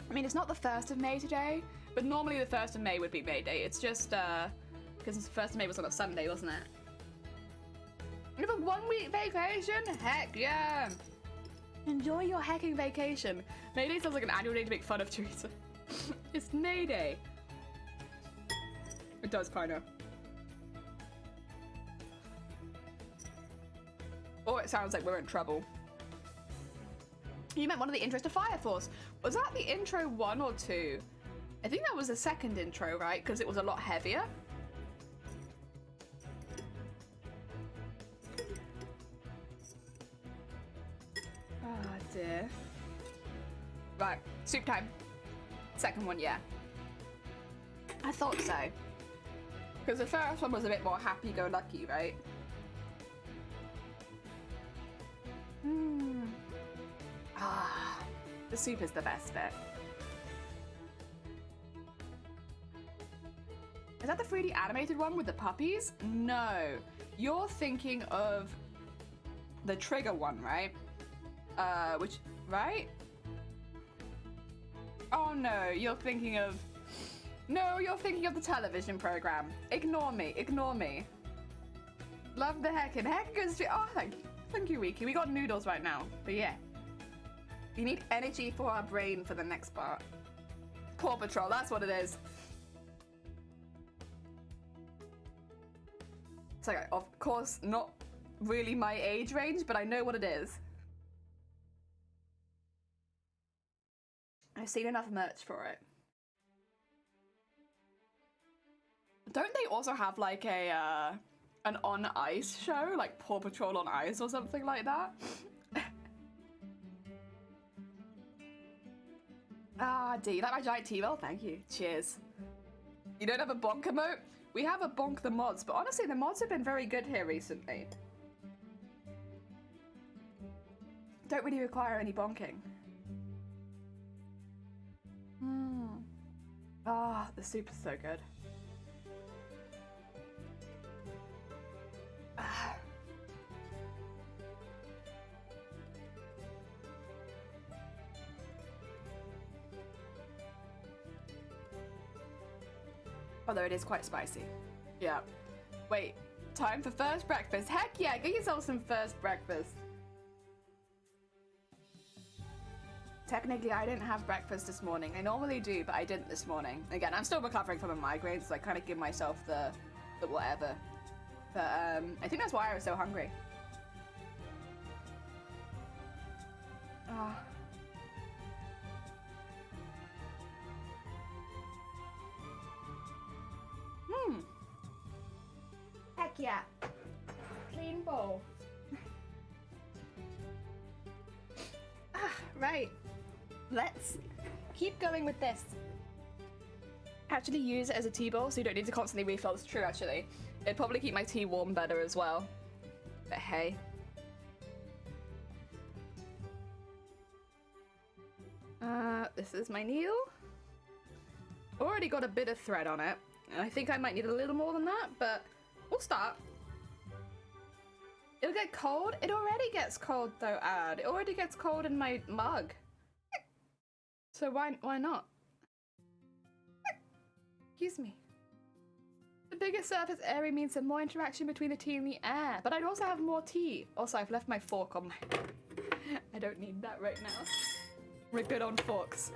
I mean, it's not the 1st of May today, but normally the 1st of May would be May Day. It's just, because the 1st of May was on a Sunday, wasn't it? You have a 1-week vacation? Heck yeah! Enjoy your hecking vacation. May Day sounds like an annual day to make fun of Teresa. It's May Day. It does, kinda. Or it sounds like we're in trouble. You meant one of the intros to Fire Force. Was that the intro 1 or 2? I think that was the second intro, right? Because it was a lot heavier. Oh dear. Right, soup time. Second one, yeah. I thought so. Because the first one was a bit more happy-go-lucky, right? Ah, the soup is the best bit. Is that the 3D animated one with the puppies? No. You're thinking of the Trigger one, right? Right? Oh no, you're thinking of... No, you're thinking of the television program. Ignore me, ignore me. Love the heckin'. Heckin' goes to... Oh, thank you. Thank you, Wiki. We got noodles right now. But yeah. You need energy for our brain for the next part. Paw Patrol, that's what it is. It's like, of course, not really my age range, but I know what it is. I've seen enough merch for it. Don't they also have like a an on ice show, like Paw Patrol on Ice or something like that? Ah, do you like my giant T-bell? Thank you. Cheers. You don't have a bonk emote? We have a bonk the mods, but honestly, the mods have been very good here recently. Don't really require any bonking. Ah, the soup is so good. Although it is quite spicy. Yeah. Wait, time for first breakfast. Heck yeah, get yourself some first breakfast. Technically, I didn't have breakfast this morning. I normally do, but I didn't this morning. Again, I'm still recovering from a migraine, so I kind of give myself the whatever. But I think that's why I was so hungry. Ah. Heck yeah. Clean bowl. Right. Let's keep going with this. Actually use it as a tea bowl so you don't need to constantly refill. It's true, actually. It'd probably keep my tea warm better as well. But hey. This is my needle. Already got a bit of thread on it. And I think I might need a little more than that, but we'll start. It'll get cold. It already gets cold though, Ad. It already gets cold in my mug. So why not? Excuse me. The bigger surface area means some more interaction between the tea and the air, but I'd also have more tea. Also, I've left my fork on my... I don't need that right now. We're good on forks.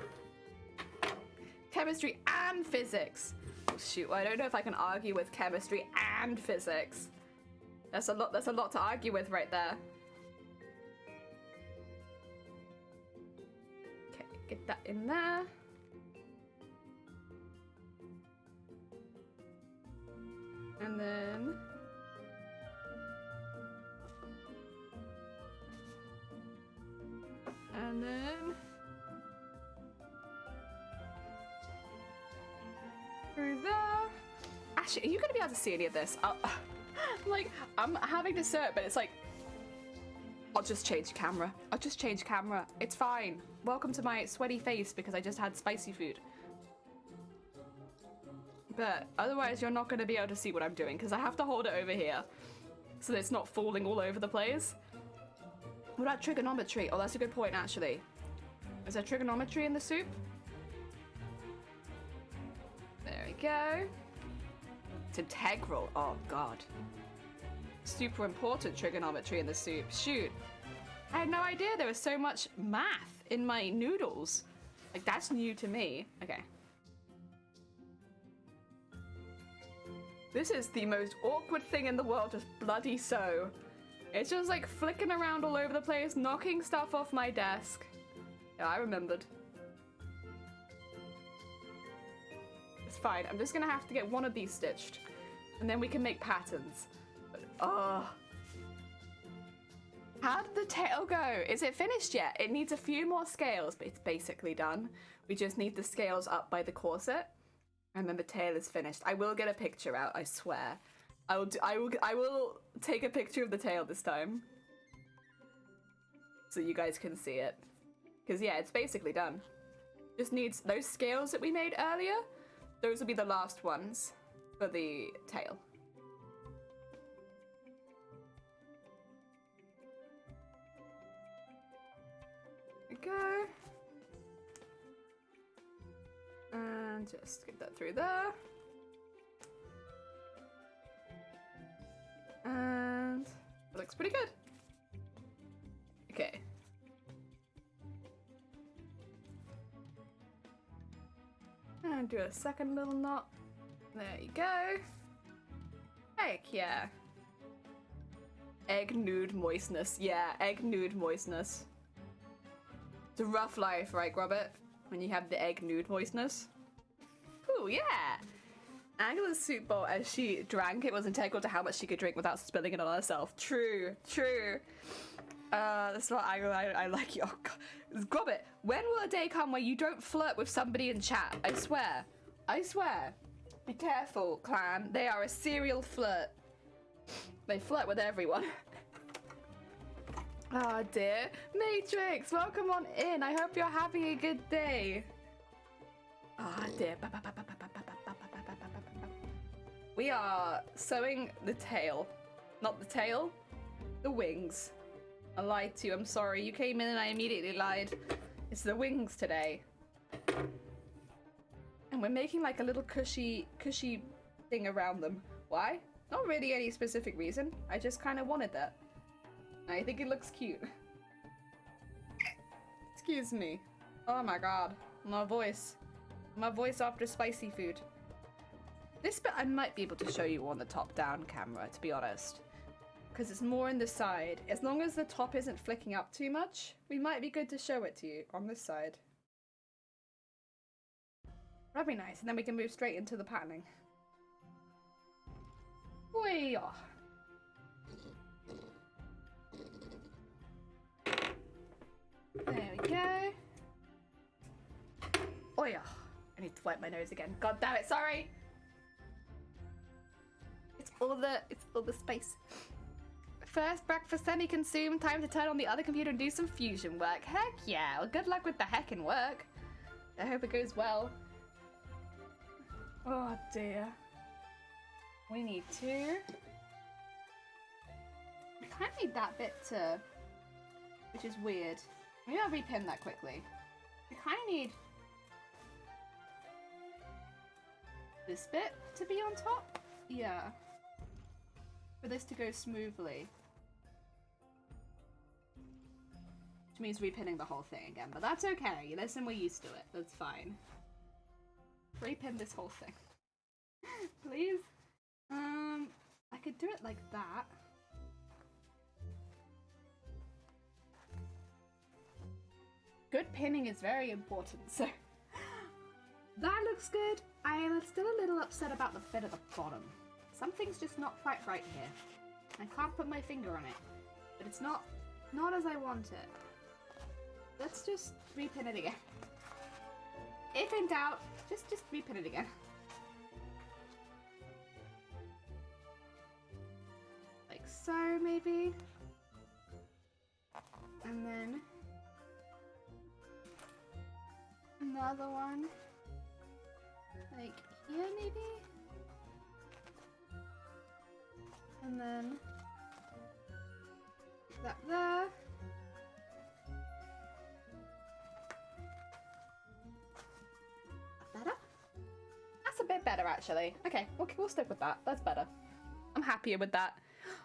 Chemistry and physics. Oh, shoot, well, I don't know if I can argue with chemistry and physics. That's a lot to argue with right there. Okay, get that in there. And then through there. Actually, are you gonna be able to see any of this? Like, I'm having dessert, but it's like, I'll just change camera. I'll just change camera. It's fine. Welcome to my sweaty face because I just had spicy food. But otherwise, you're not going to be able to see what I'm doing because I have to hold it over here so that it's not falling all over the place. What about trigonometry? Oh, that's a good point, actually. Is there trigonometry in the soup? There we go. It's integral. Oh, God. Super important trigonometry in the soup. Shoot. I had no idea there was so much math in my noodles. Like, that's new to me. Okay. This is the most awkward thing in the world, just bloody so. It's just like flicking around all over the place, knocking stuff off my desk. Yeah, I remembered. It's fine. I'm just gonna have to get one of these stitched. And then we can make patterns. But, how did the tail go? Is it finished yet? It needs a few more scales, but it's basically done. We just need the scales up by the corset. And then the tail is finished. I will get a picture out, I swear. I will take a picture of the tail this time. So you guys can see it. Because yeah, it's basically done. Just needs those scales that we made earlier. Those will be the last ones for the tail. There we go. And just get that through there. And it looks pretty good. Okay. And do a second little knot. There you go. Heck yeah. Egg nude moistness. Yeah, egg nude moistness. It's a rough life, right, Grobit? When you have the egg nude moistness. Ooh, yeah! Angela's soup bowl as she drank it was integral to how much she could drink without spilling it on herself. True, true. That's what I like you. Oh, God. Grobit, when will a day come where you don't flirt with somebody in chat? I swear. I swear. Be careful, clan. They are a serial flirt. They flirt with everyone. Oh dear. Matrix, welcome on in. I hope you're having a good day. Oh dear. We are sewing the tail. Not the tail, the wings. I lied to you, I'm sorry. You came in and I immediately lied. It's the wings today. And we're making like a little cushy thing around them. Why? Not really any specific reason. I just kind of wanted that. I think it looks cute. Excuse me. Oh my god. My voice. My voice after spicy food. This bit I might be able to show you on the top-down camera, to be honest. Because it's more in the side. As long as the top isn't flicking up too much, we might be good to show it to you on this side. That'd be nice, and then we can move straight into the patterning. Whee! There we go. Oh yeah. I need to wipe my nose again. God damn it, sorry! It's all the space. First breakfast semi-consumed, time to turn on the other computer and do some fusion work. Heck yeah, well good luck with the heckin' work. I hope it goes well. Oh dear. We need to... We kind of need that bit to... Which is weird. Maybe I'll repin that quickly. We kind of need... this bit to be on top? Yeah. For this to go smoothly. Which means repinning the whole thing again, but that's okay. Listen, we're used to it. That's fine. Repin this whole thing. Please? I could do it like that. Good pinning is very important, so... That looks good. I am still a little upset about the fit at the bottom. Something's just not quite right here. I can't put my finger on it. But it's not as I want it. Let's just repin it again. If in doubt, just repin it again. Like so, maybe. And then another one. Like here, maybe? And then that there. Better? That's a bit better, actually. Okay, we'll stick with that. That's better. I'm happier with that.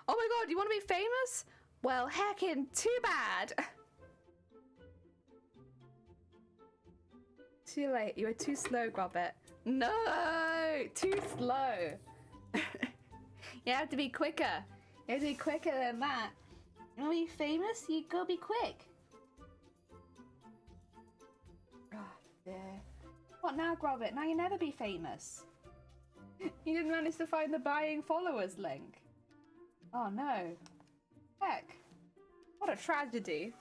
Oh my god, you want to be famous? Well, heckin' too bad. Too late. You were too slow, Grobbit. No! Too slow. You have to be quicker. You have to be quicker than that. You want to be famous? You go be quick. Oh, dear. What now, Grobbit? Now you never be famous. You didn't manage to find the buying followers link. Oh no. Heck. What a tragedy.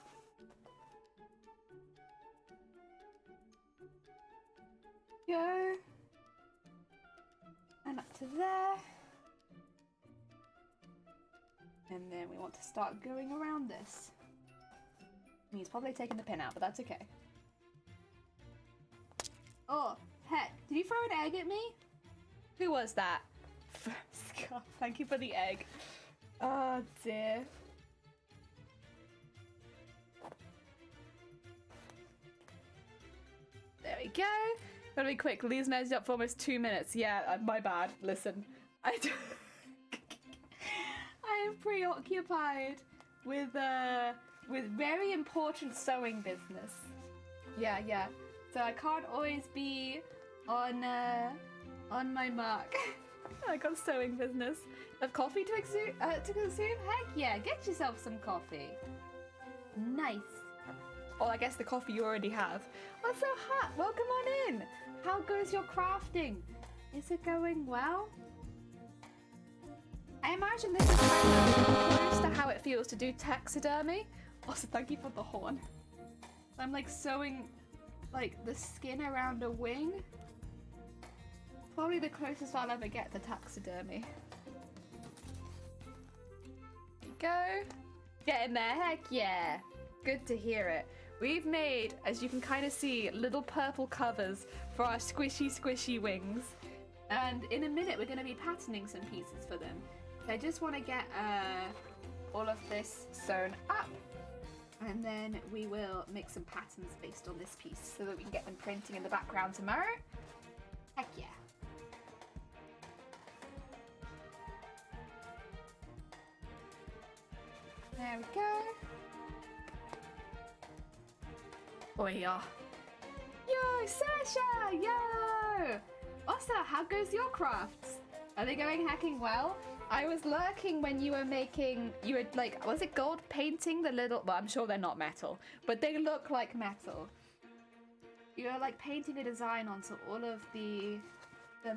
Go. And up to there. And then we want to start going around this. He's probably taking the pin out, but that's okay. Oh, heck. Did you throw an egg at me? Who was that? Scott, thank you for the egg. Oh, dear. There we go. Gotta be quick. Lee's measured up for almost 2 minutes. Yeah, my bad. Listen. I am preoccupied with very important sewing business. Yeah. So I can't always be on my mark. I got sewing business. Have coffee to consume? Heck yeah, get yourself some coffee. Nice. Oh, I guess the coffee you already have. Oh, so hot. Welcome on in. How goes your crafting? Is it going well? I imagine this is close to how it feels to do taxidermy. Also, thank you for the horn. I'm like sewing like the skin around a wing. Probably the closest I'll ever get to taxidermy. Go. Get in there, heck yeah. Good to hear it. We've made, as you can kind of see, little purple covers for our squishy wings. And in a minute, we're going to be patterning some pieces for them. So I just want to get all of this sewn up. And then we will make some patterns based on this piece so that we can get them printing in the background tomorrow. Heck yeah. There we go. Oh yeah. Yo, Sasha! Yo! Ossa, how goes your crafts? Are they going hacking well? I was lurking when you were making, you were like, was it gold painting the little, well, I'm sure they're not metal, but they look like metal. You were like painting a design onto all of the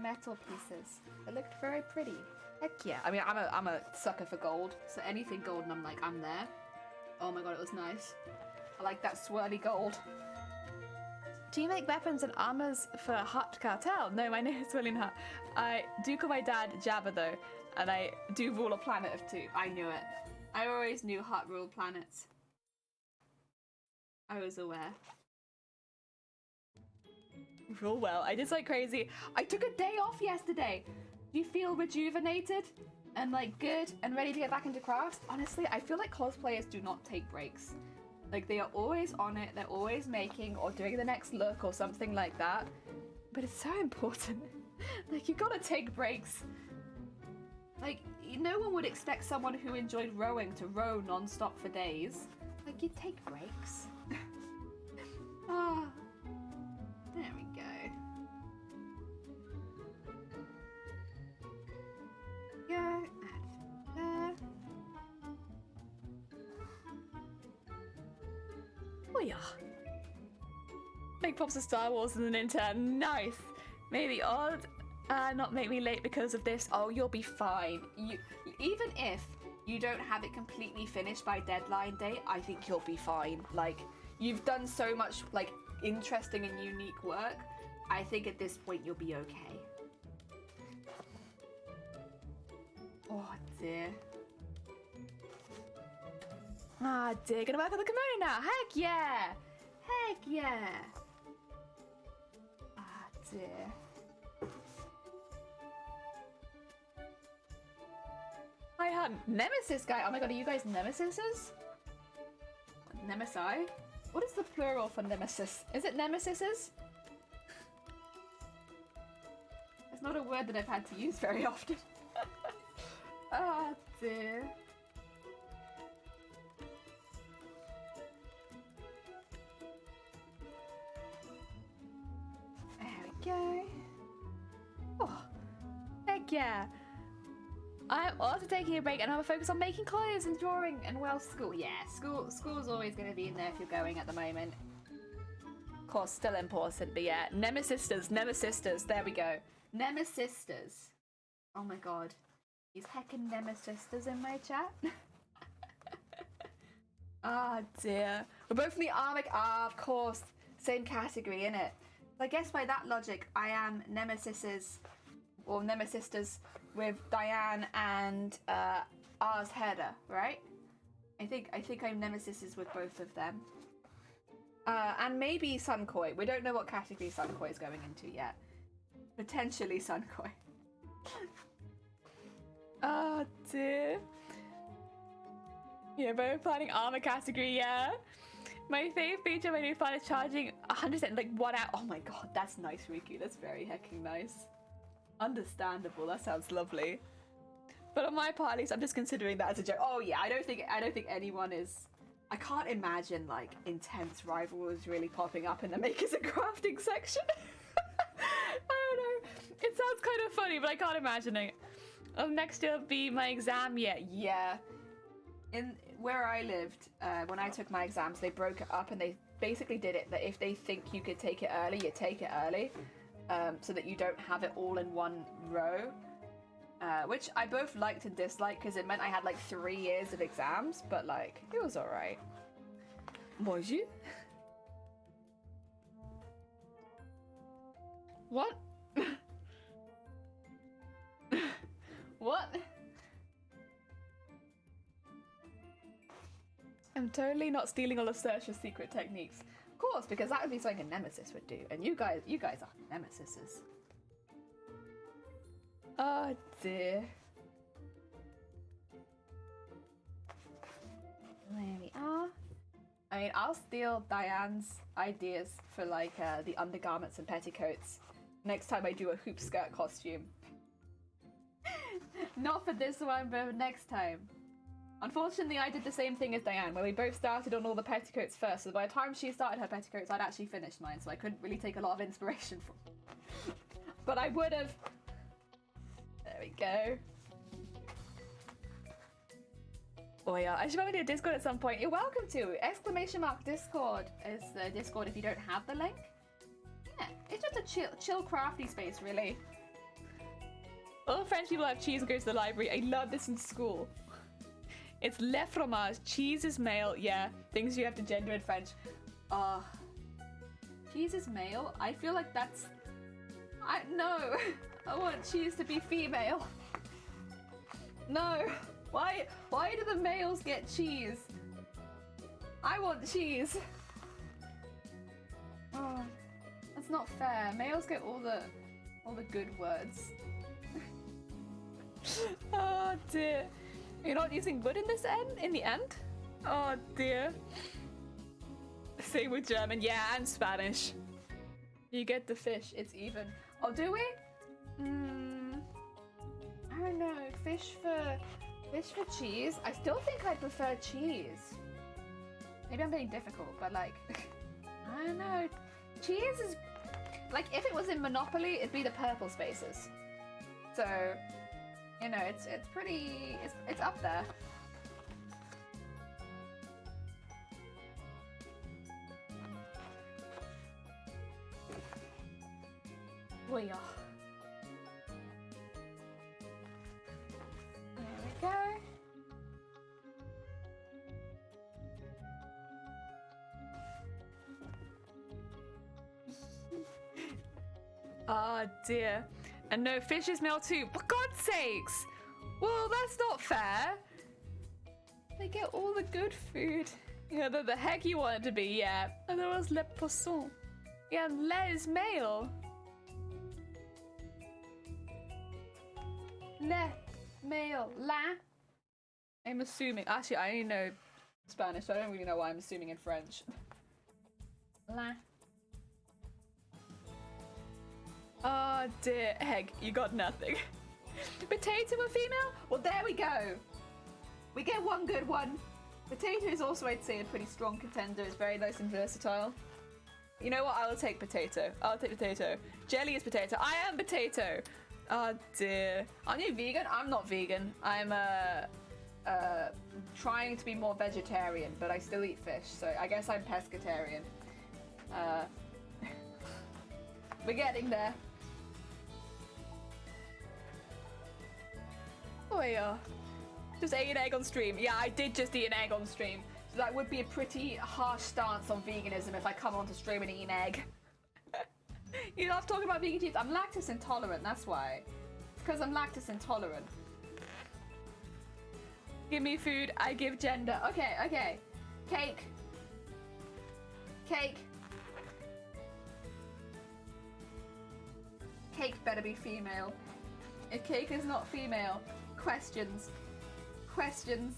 metal pieces. It looked very pretty. Heck yeah. I mean, I'm a sucker for gold, so anything gold and I'm like, I'm there. Oh my god, it was nice. I like that swirly gold. Do you make weapons and armors for Hut Cartel? No, my name is William Hut. I do call my dad Jabba though, and I do rule a planet of 2. I knew it. I always knew Hut ruled planets. I was aware. Real well. I did like crazy. I took a day off yesterday. Do you feel rejuvenated and like good and ready to get back into crafts? Honestly, I feel like cosplayers do not take breaks. Like they are always on it, they're always making or doing the next look or something like that. But it's so important. Like you gotta take breaks. Like no one would expect someone who enjoyed rowing to row non-stop for days. Like you take breaks. Ah, there we go. Go, add there. Oh yeah. Make pops of Star Wars in an intern. Nice. Maybe odd. Not make me late because of this. Oh, you'll be fine. Even if you don't have it completely finished by deadline day, I think you'll be fine. Like, you've done so much, like, interesting and unique work. I think at this point you'll be okay. Oh, dear. Ah, dear. Gonna work on the kimono now. Heck yeah. Heck yeah. Ah, dear. Hi, Hunt. Nemesis guy. Oh my god, are you guys nemesises? Nemesi? What is the plural for nemesis? Is it nemesises? It's not a word that I've had to use very often. Ah, dear. There we go. Oh, heck yeah. I'm also taking a break and I'm focused on making clothes and drawing and well, school. Yeah, school's always going to be in there if you're going at the moment. Of course, still important, but yeah. Nemesisters, there we go. Nemesisters. Oh my god. These heckin' Nemesisters in my chat. Ah, dear. We're both in the Armic. Ah, of course. Same category, innit? So I guess by that logic, I am Nemesis's, or Nemesisters with Diane and Ars Herder, right? I think I'm Nemesis's with both of them. And maybe Sunkoi. We don't know what category Sunkoi is going into yet. Potentially Sunkoi. Oh dear. Yeah, both planning armor category, yeah. My fave feature when you find is charging 100% like 1 hour. Oh my god, that's nice, Riku. That's very hecking nice. Understandable. That sounds lovely. But on my part, at least, I'm just considering that as a joke. Oh yeah, I don't think anyone is. I can't imagine like intense rivalries really popping up in the makers and crafting section. I don't know. It sounds kind of funny, but I can't imagine it. Next year will be my exam year. Yeah. In where I lived, when I took my exams, they broke it up and they basically did it that if they think you could take it early, you take it early, so that you don't have it all in one row. Which I both liked and disliked because it meant I had like 3 years of exams, but like it was alright. Was you? What? totally not stealing all of Saoirse's secret techniques. Of course, because that would be something a nemesis would do, and you guys are nemesises. Oh dear. There we are. I mean, I'll steal Diane's ideas for like the undergarments and petticoats next time I do a hoop skirt costume. Not for this one, but next time. Unfortunately, I did the same thing as Diane, where we both started on all the petticoats first, so by the time she started her petticoats, I'd actually finished mine, so I couldn't really take a lot of inspiration from but I would have. There we go. Oh yeah, I should probably do a Discord at some point. You're welcome to! !Discord is the Discord if you don't have the link. Yeah, it's just a chill crafty space, really. All French people have cheese and go to the library. I love this in school. It's le fromage. Cheese is male. Yeah, things you have to gender in French. Cheese is male? I feel like that's... No! I want cheese to be female. No! Why do the males get cheese? I want cheese. Oh, that's not fair. Males get all the good words. Oh dear. You're not using wood in the end? Oh dear. Same with German, yeah, and Spanish. You get the fish, it's even. Oh, do we? I don't know. Fish for cheese? I still think I prefer cheese. Maybe I'm being difficult, but like, I don't know. Cheese is, like, if it was in Monopoly, it'd be the purple spaces. So, you know, it's pretty, it's up there. Oh yeah. There we go. Oh dear. And no, fish is male too. For God's sakes! Well, that's not fair. They get all the good food. Yeah, the heck you want it to be, yeah. And there was le poisson. Yeah, and le is male. Le, male, la. I'm assuming. Actually, I only know Spanish, so I don't really know why I'm assuming in French. La. Oh dear, egg, you got nothing. Potato a female? Well, there we go. We get one good one. Potato is also, I'd say, a pretty strong contender. It's very nice and versatile. You know what? I will take potato. I'll take potato. Jelly is potato. I am potato. Oh dear. Aren't you vegan? I'm not vegan. I'm trying to be more vegetarian, but I still eat fish, so I guess I'm pescatarian. We're getting there. Oh yeah. Just ate an egg on stream. Yeah, I did just eat an egg on stream. So that would be a pretty harsh stance on veganism if I come onto stream and eat an egg. You love talking about vegan cheese. I'm lactose intolerant, that's why. It's because I'm lactose intolerant. Give me food, I give gender. Okay, okay. Cake. Cake. Cake better be female. If cake is not female, questions. Questions.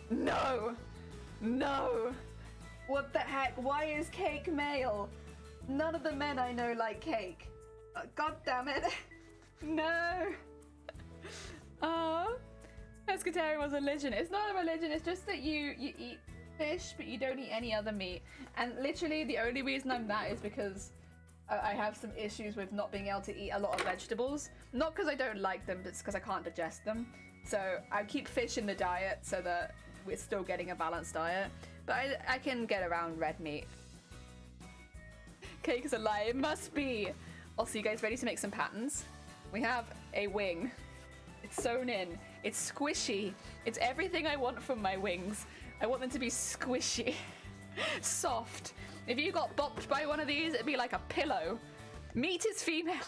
No. No. What the heck? Why is cake male? None of the men I know like cake. God damn it. No. Pescatarian was a religion. It's not a religion, it's just that you eat fish, but you don't eat any other meat. And literally the only reason I'm that is because I have some issues with not being able to eat a lot of vegetables. Not because I don't like them, but it's because I can't digest them. So I keep fish in the diet so that we're still getting a balanced diet. But I can get around red meat. Cake is a lie. It must be. Also, you guys ready to make some patterns? We have a wing. It's sewn in. It's squishy. It's everything I want from my wings. I want them to be squishy. Soft. If you got bopped by one of these, it'd be like a pillow. Meat is female.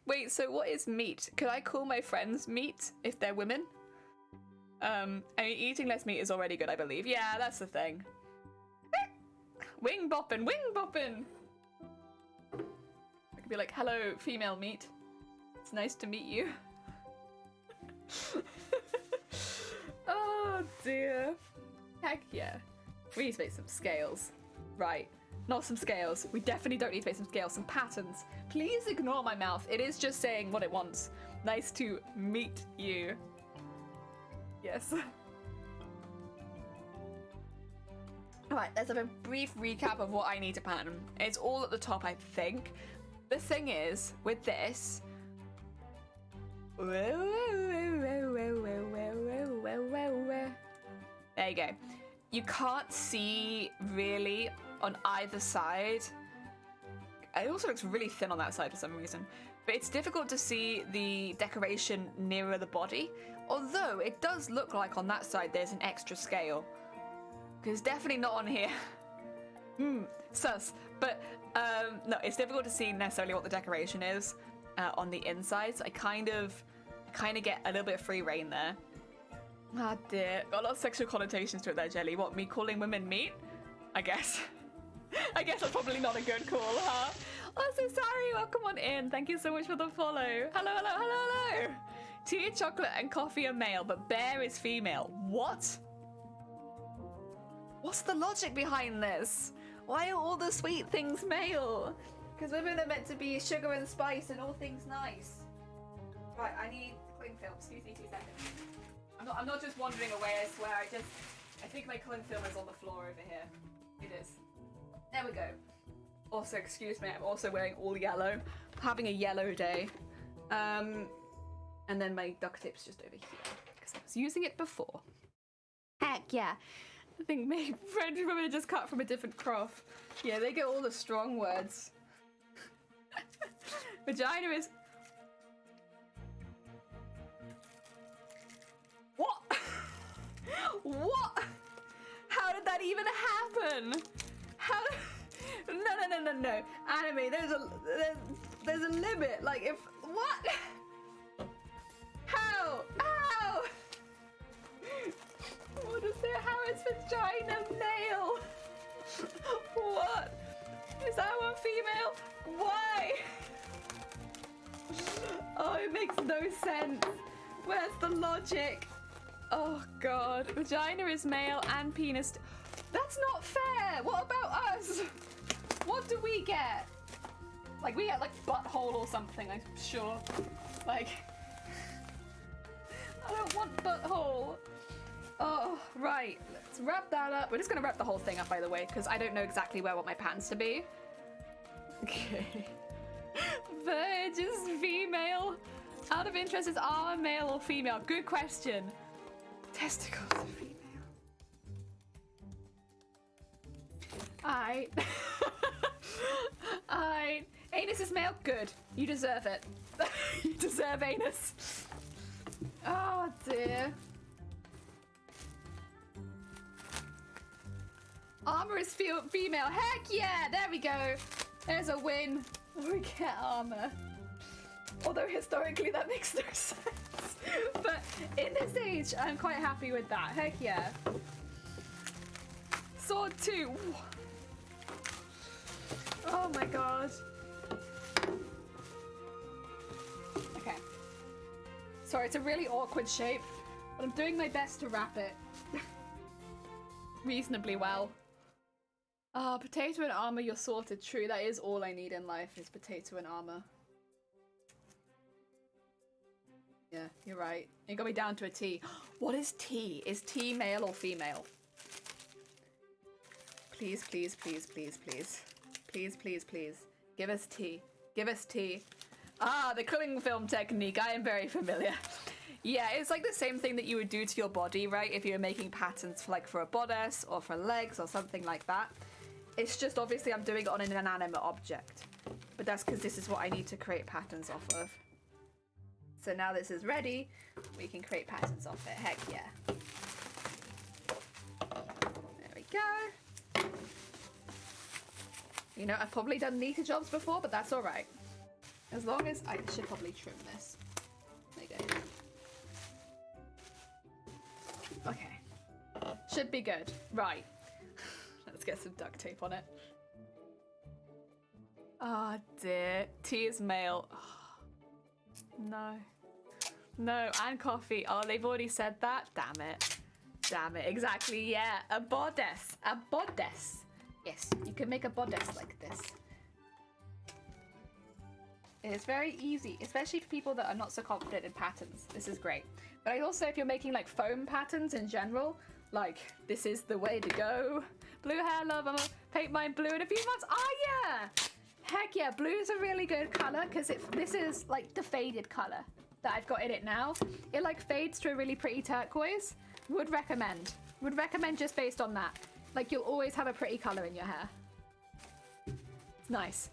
Wait, so what is meat? Could I call my friends meat if they're women? I mean, eating less meat is already good, I believe. Yeah, that's the thing. Wing boppin', wing boppin'. I could be like, hello, female meat. It's nice to meet you. Oh dear. Heck yeah. We need to make some scales. Right. Not some scales. We definitely don't need to make some scales. Some patterns. Please ignore my mouth. It is just saying what it wants. Nice to meet you. Yes. Alright, let's have a brief recap of what I need to pattern. It's all at the top, I think. The thing is, with this... There you go. You can't see really on either side. It also looks really thin on that side for some reason. But it's difficult to see the decoration nearer the body. Although it does look like on that side there's an extra scale. Because it's definitely not on here. Sus. But no, it's difficult to see necessarily what the decoration is on the inside. So I kind of get a little bit of free reign there. Ah dear. Got a lot of sexual connotations to it there, Jelly. What, me calling women meat? I guess. I guess that's probably not a good call, huh? Oh, so sorry. Welcome on in. Thank you so much for the follow. Hello, hello, hello, hello. Tea, chocolate, and coffee are male, but bear is female. What? What's the logic behind this? Why are all the sweet things male? Because women are meant to be sugar and spice and all things nice. Right, I need cling film. Excuse me 2 seconds. I'm not just wandering away, I swear. I think my cling film is on the floor over here. It is. There we go. Also, excuse me, I'm also wearing all yellow. I'm having a yellow day. And then my duct tape's just over here because I was using it before. Heck yeah. I think my French women are just cut from a different cloth. Yeah, they get all the strong words. Vagina is... What? What? How did that even happen? How? No. Anime, there's a limit. Like if what? How? What is it? How is vagina male? What? Is that one female? Why? Oh, it makes no sense. Where's the logic? Oh god. Vagina is male and penis. That's not fair. What about us? What do we get? Like we get like butthole or something, I'm sure. Like I don't want butthole. Oh, right. Let's wrap that up. We're just gonna wrap the whole thing up, by the way, because I don't know exactly where I want my patterns to be. Okay. Verge is female. Out of interest, is armor male or female? Good question. Testicles are female. Anus is male? Good. You deserve it. You deserve anus. Oh dear. Armor is female. Heck yeah! There we go. There's a win. We get armor. Although historically that makes no sense. But in this age, I'm quite happy with that. Heck yeah. Sword 2. Oh my god. Okay. Sorry, it's a really awkward shape, but I'm doing my best to wrap it reasonably well. Potato and armor, you're sorted. True, that is all I need in life is potato and armor. Yeah, you're right. You got me down to a T. What is T? Is T male or female? Please, please, please, please, please. Please, please, please. Give us T. Give us T. Ah, the cling film technique. I am very familiar. Yeah, it's like the same thing that you would do to your body, right? If you're making patterns for, like, for a bodice or for legs or something like that. It's just obviously I'm doing it on an inanimate object. But that's because this is what I need to create patterns off of. So now this is ready, we can create patterns off it. Heck yeah. There we go. You know, I've probably done neater jobs before, but that's alright. As long as I should probably trim this. There you go. Should be good. Right. Let's get some duct tape on it. Oh dear. Tea is male. Oh, no. No, and coffee. Oh, they've already said that? Damn it. Damn it. Exactly, yeah. A bodice. A bodice. Yes, you can make a bodice like this. It's very easy, especially for people that are not so confident in patterns. This is great. But I also, if you're making like foam patterns in general, like this is the way to go. Blue hair, love, I'm gonna paint mine blue in a few months. Oh yeah! Heck yeah, blue is a really good color because this is like the faded color that I've got in it now. It like fades to a really pretty turquoise. Would recommend. Would recommend just based on that. Like you'll always have a pretty color in your hair. It's nice.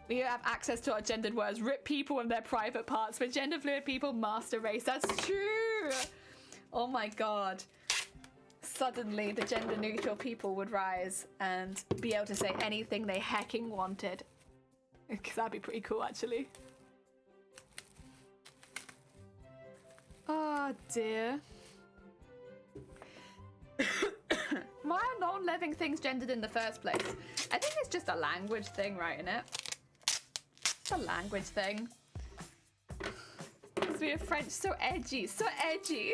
We have access to our gendered words. Rip people and their private parts. For gender fluid people, master race. That's true. Oh my god. Suddenly the gender neutral people would rise and be able to say anything they hecking wanted. Because that'd be pretty cool actually. Oh dear. Why are non-living things gendered in the first place? I think it's just a language thing, right, innit? It's a language thing. Because we are French, so edgy, so edgy.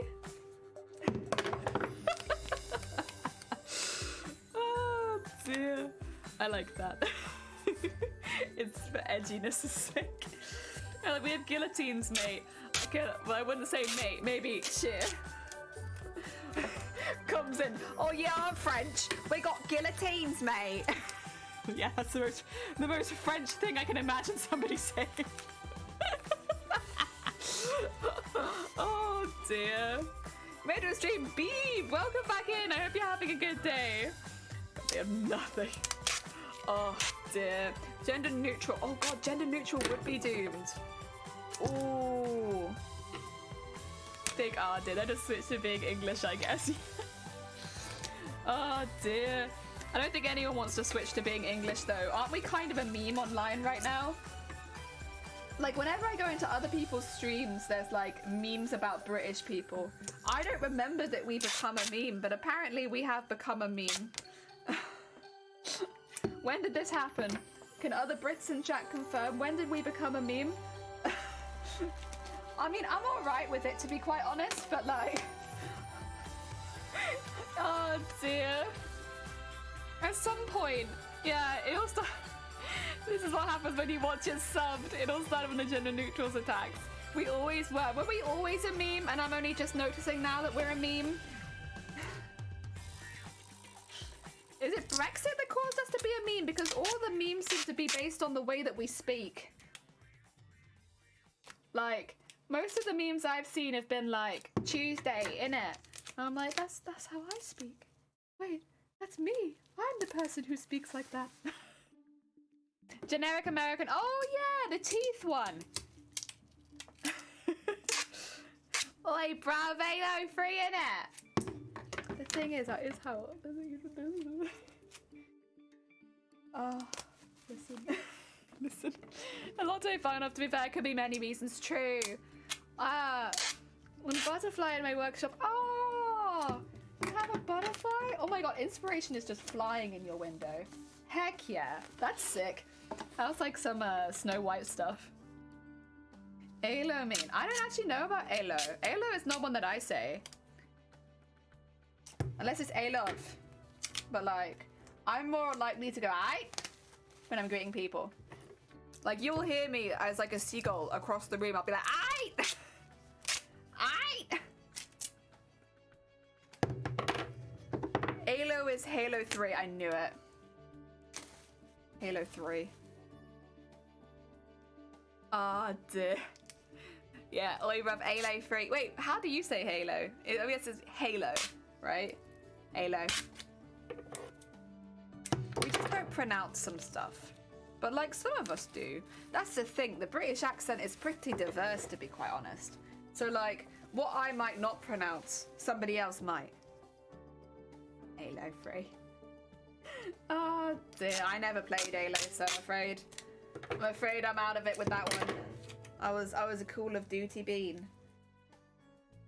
Oh dear. I like that. It's for edginess' sake. Like, we have guillotines, mate. Okay, well, I wouldn't say mate, maybe cheer. Comes in. Oh yeah, I'm French. We got guillotines, mate. Yeah, that's the most French thing I can imagine somebody saying. Oh dear. Made a stream. Beeb, welcome back in. I hope you're having a good day. They have nothing. Oh dear. Gender neutral. Oh god, gender neutral would be doomed. Ooh. Big R did. I just switched to being English, I guess. Oh dear. I don't think anyone wants to switch to being English though. Aren't we kind of a meme online right now? Like whenever I go into other people's streams, there's like memes about British people. I don't remember that we become a meme, but apparently we have become a meme. When did this happen? Can other Brits in chat confirm? When did we become a meme? I mean, I'm alright with it to be quite honest, but like... Oh dear. At some point, yeah, it'll start. This is what happens when you watch it subbed. It'll start when the gender neutrals attacks. We always were. Were we always a meme? And I'm only just noticing now that we're a meme. Is it Brexit that caused us to be a meme? Because all the memes seem to be based on the way that we speak. Like, most of the memes I've seen have been like, Tuesday, innit? And I'm like, that's how I speak. Wait, that's me. I'm the person who speaks like that. Generic American. Oh yeah, the teeth one. Oi, Bravo 3 innit? The thing is, that is how. Oh, listen. Listen. A lot don't find enough to be fair. Could be many reasons. True. One butterfly in my workshop. Oh, you have a butterfly? Oh my god, inspiration is just flying in your window. Heck yeah, that's sick. That's like some Snow White stuff. Alo mean? I don't actually know about Alo. Alo is not one that I say. Unless it's Alov. But like, I'm more likely to go aight when I'm greeting people. Like, you'll hear me as like a seagull across the room. I'll be like, aight! Aight! Halo is Halo 3. I knew it. Halo 3. Ah, dear. Yeah, we have Halo 3. Wait, how do you say Halo? I guess it's Halo, right? Halo. We just don't pronounce some stuff. But like some of us do. That's the thing. The British accent is pretty diverse, to be quite honest. So like, what I might not pronounce, somebody else might. Halo 3. Oh dear, I never played Halo, so I'm afraid I'm out of it with that one. I was a Call of Duty bean.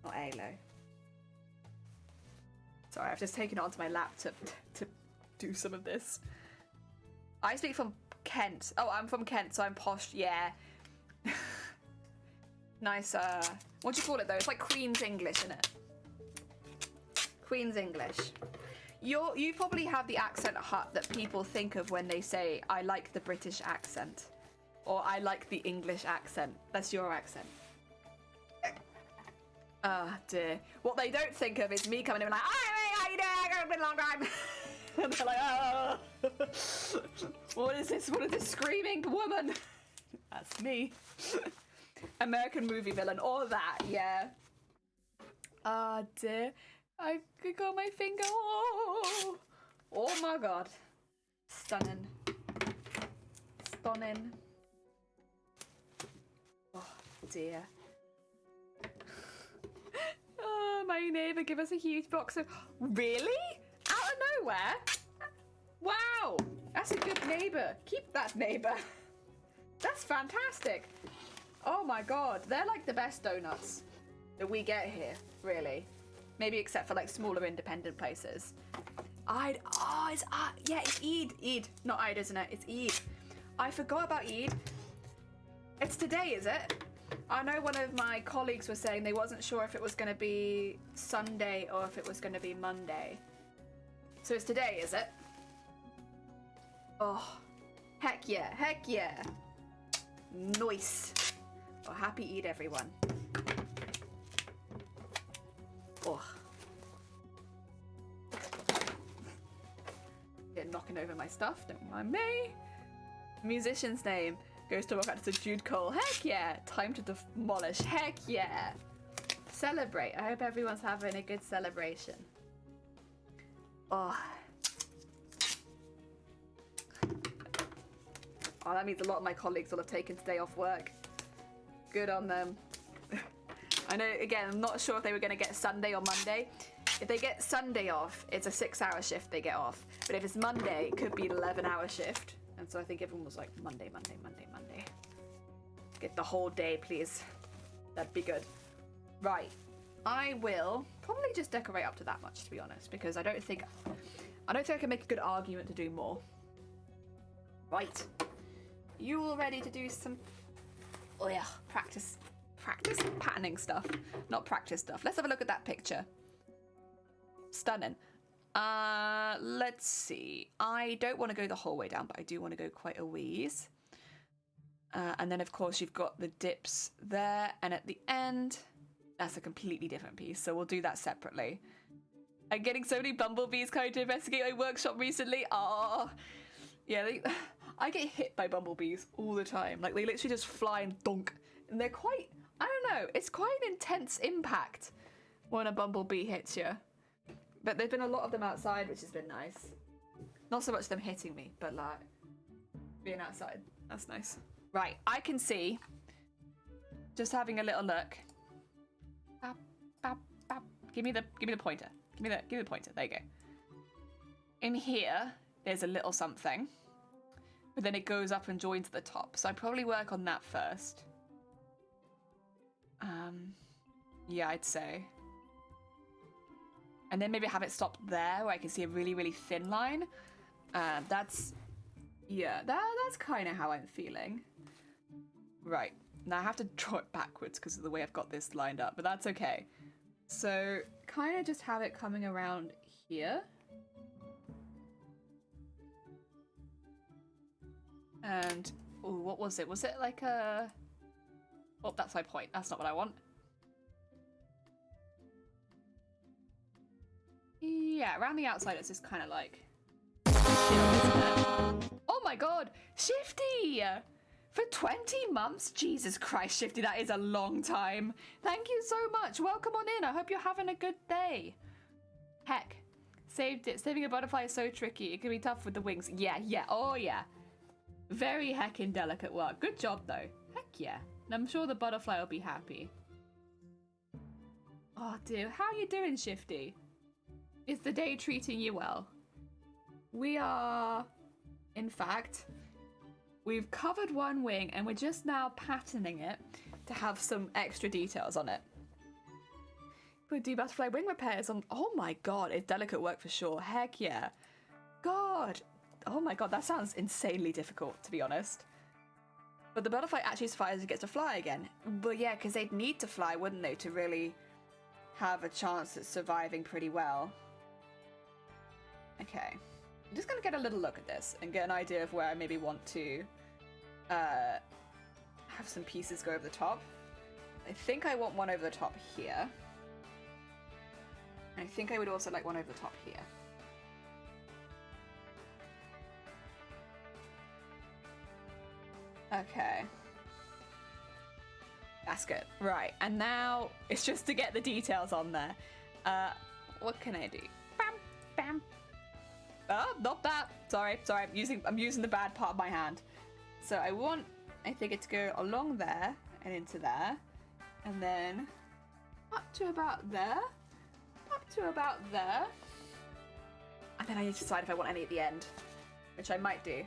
Not ALO. Sorry, I've just taken it onto my lap to do some of this. I speak from Kent. Oh, I'm from Kent, so I'm posh. Yeah. Nice, what do you call it though? It's like Queen's English, isn't it? Queen's English. You probably have the accent that people think of when they say, I like the British accent. Or I like the English accent. That's your accent. Ah, dear. What they don't think of is me coming in and like, hi, how you doing? It's been a long time. And they're like, oh. What is this? What is this screaming woman? That's me. American movie villain, all that, yeah. Ah, dear. I got my finger. Oh, oh my god. Stunning. Stunning. Oh, dear. Oh, my neighbour give us a huge box of... Really? Out of nowhere? Wow. That's a good neighbour. Keep that neighbour. That's fantastic. Oh my god, they're like the best donuts that we get here, really. Maybe except for like smaller independent places. Yeah, it's Eid. Eid, not Eid, isn't it? It's Eid. I forgot about Eid. It's today, is it? I know one of my colleagues was saying they wasn't sure if it was going to be Sunday or if it was going to be Monday. So it's today, is it? Oh, heck yeah, heck yeah. Nice. Oh, happy Eid, everyone. Oh. Yeah, knocking over my stuff, don't mind me. Musician's name goes to work out to Jude Cole. Heck yeah. Time to demolish. Heck yeah. Celebrate. I hope everyone's having a good celebration. Oh. Oh, that means a lot of my colleagues will have taken today off work. Good on them. I know, again, I'm not sure if they were going to get Sunday or Monday. If they get Sunday off, it's a 6-hour shift they get off. But if it's Monday, it could be an 11-hour shift. And so I think everyone was like, Monday. Get the whole day, please. That'd be good. Right. I will probably just decorate up to that much, to be honest, because I don't think I can make a good argument to do more. Right. You all ready to do some practice patterning stuff, not practice stuff. Let's have a look at that picture. Stunning. Let's see. I don't want to go the whole way down, but I do want to go quite a wheeze. And then of course you've got the dips there, and at the end, that's a completely different piece. So we'll do that separately. I'm getting so many bumblebees coming to investigate my workshop recently. Ah, yeah. I get hit by bumblebees all the time. Like they literally just fly and dunk, and they're quite. I don't know. It's quite an intense impact when a bumblebee hits you. But there's been a lot of them outside, which has been nice. Not so much them hitting me, but like being outside. That's nice. Right, I can see. Just having a little look. Bap, bap, bap. Give me the pointer. Give me the pointer. There you go. In here, there's a little something, but then it goes up and joins at the top. So I probably work on that first. Yeah, I'd say. And then maybe have it stop there where I can see a really, really thin line. That's kind of how I'm feeling. Right, now I have to draw it backwards because of the way I've got this lined up, but that's okay. So kind of just have it coming around here. And, ooh, what was it? Was it like a... Oh, that's my point. That's not what I want. Yeah, around the outside it's just kind of like... Oh my god! Shifty! For 20 months? Jesus Christ, Shifty, that is a long time. Thank you so much. Welcome on in. I hope you're having a good day. Heck, saved it. Saving a butterfly is so tricky. It can be tough with the wings. Yeah, oh yeah. Very heckin' delicate work. Good job though. Heck yeah. And I'm sure the butterfly will be happy. Oh dear, how are you doing, Shifty? Is the day treating you well? We are, in fact, we've covered one wing and we're just now patterning it to have some extra details on it. Would do butterfly wing repairs on... Oh my god, it's delicate work for sure. Heck yeah. God. Oh my god, that sounds insanely difficult, to be honest. But the butterfly actually survives and gets to fly again. But yeah, because they'd need to fly, wouldn't they, to really have a chance at surviving pretty well. Okay. I'm just going to get a little look at this and get an idea of where I maybe want to have some pieces go over the top. I think I want one over the top here. I think I would also like one over the top here. Okay. That's good. Right, and now it's just to get the details on there. What can I do? Bam, bam. Oh, not that. Sorry, I'm using the bad part of my hand. So I think it to go along there and into there. And then up to about there. Up to about there. And then I need to decide if I want any at the end, which I might do.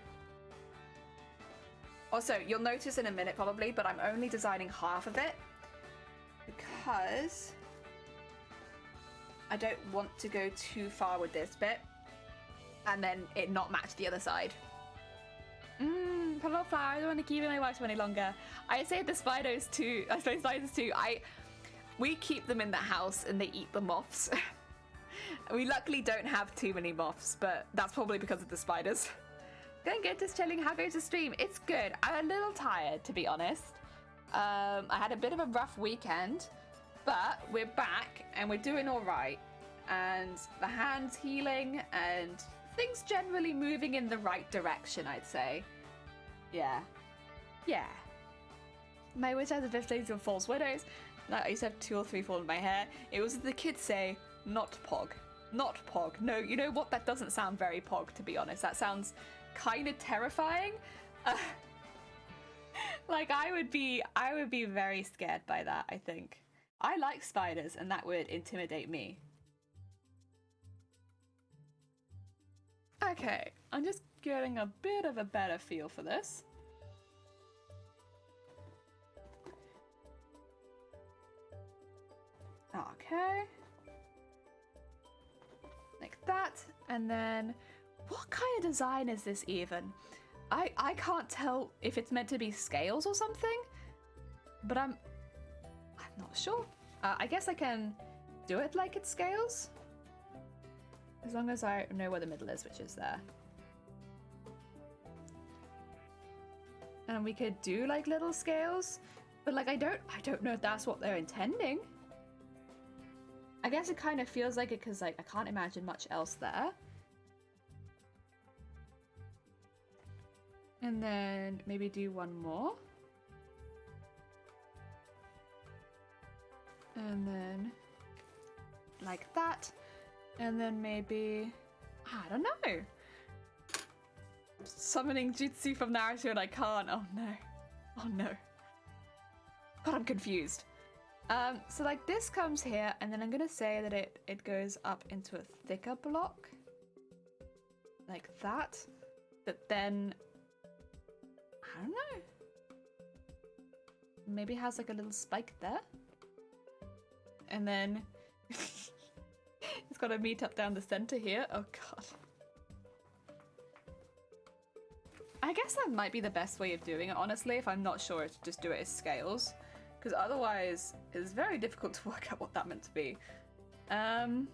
Also, you'll notice in a minute probably, but I'm only designing half of it because I don't want to go too far with this bit and then it not match the other side. Hello flowers, I don't want to keep it in my wax for any longer. I say the spiders too. We keep them in the house and they eat the moths. We luckily don't have too many moths, but that's probably because of the spiders. Going good, just chilling. How goes the stream? It's good. I'm a little tired, to be honest. I had a bit of a rough weekend, but we're back and we're doing all right. And the hand's healing and things generally moving in the right direction, I'd say. Yeah. Yeah. My witch has a 15 of false widows. I used to have 2 or 3 fall in my hair. It was the kids say, not pog. Not pog. No, you know what? That doesn't sound very pog, to be honest. That sounds kind of terrifying. Like I would be very scared by that, I think. I like spiders and that would intimidate me. Okay, I'm just getting a bit of a better feel for this. Okay. Like that, and then what kind of design is this even? I can't tell if it's meant to be scales or something, but I'm not sure. I guess I can do it like it's scales. As long as I know where the middle is, which is there. And we could do like little scales, but like I don't know if that's what they're intending. I guess it kind of feels like it because like I can't imagine much else there. And then maybe do one more. And then like that. And then maybe, I don't know. Summoning Jutsu from Naruto and I can't. Oh no. Oh no. God, I'm confused. So like this comes here and then I'm gonna say that it goes up into a thicker block. Like that. But then, I don't know. Maybe it has like a little spike there. And then it's got to meet up down the center here. Oh god. I guess that might be the best way of doing it, honestly, if I'm not sure to just do it as scales. Because otherwise, it's very difficult to work out what that meant to be. And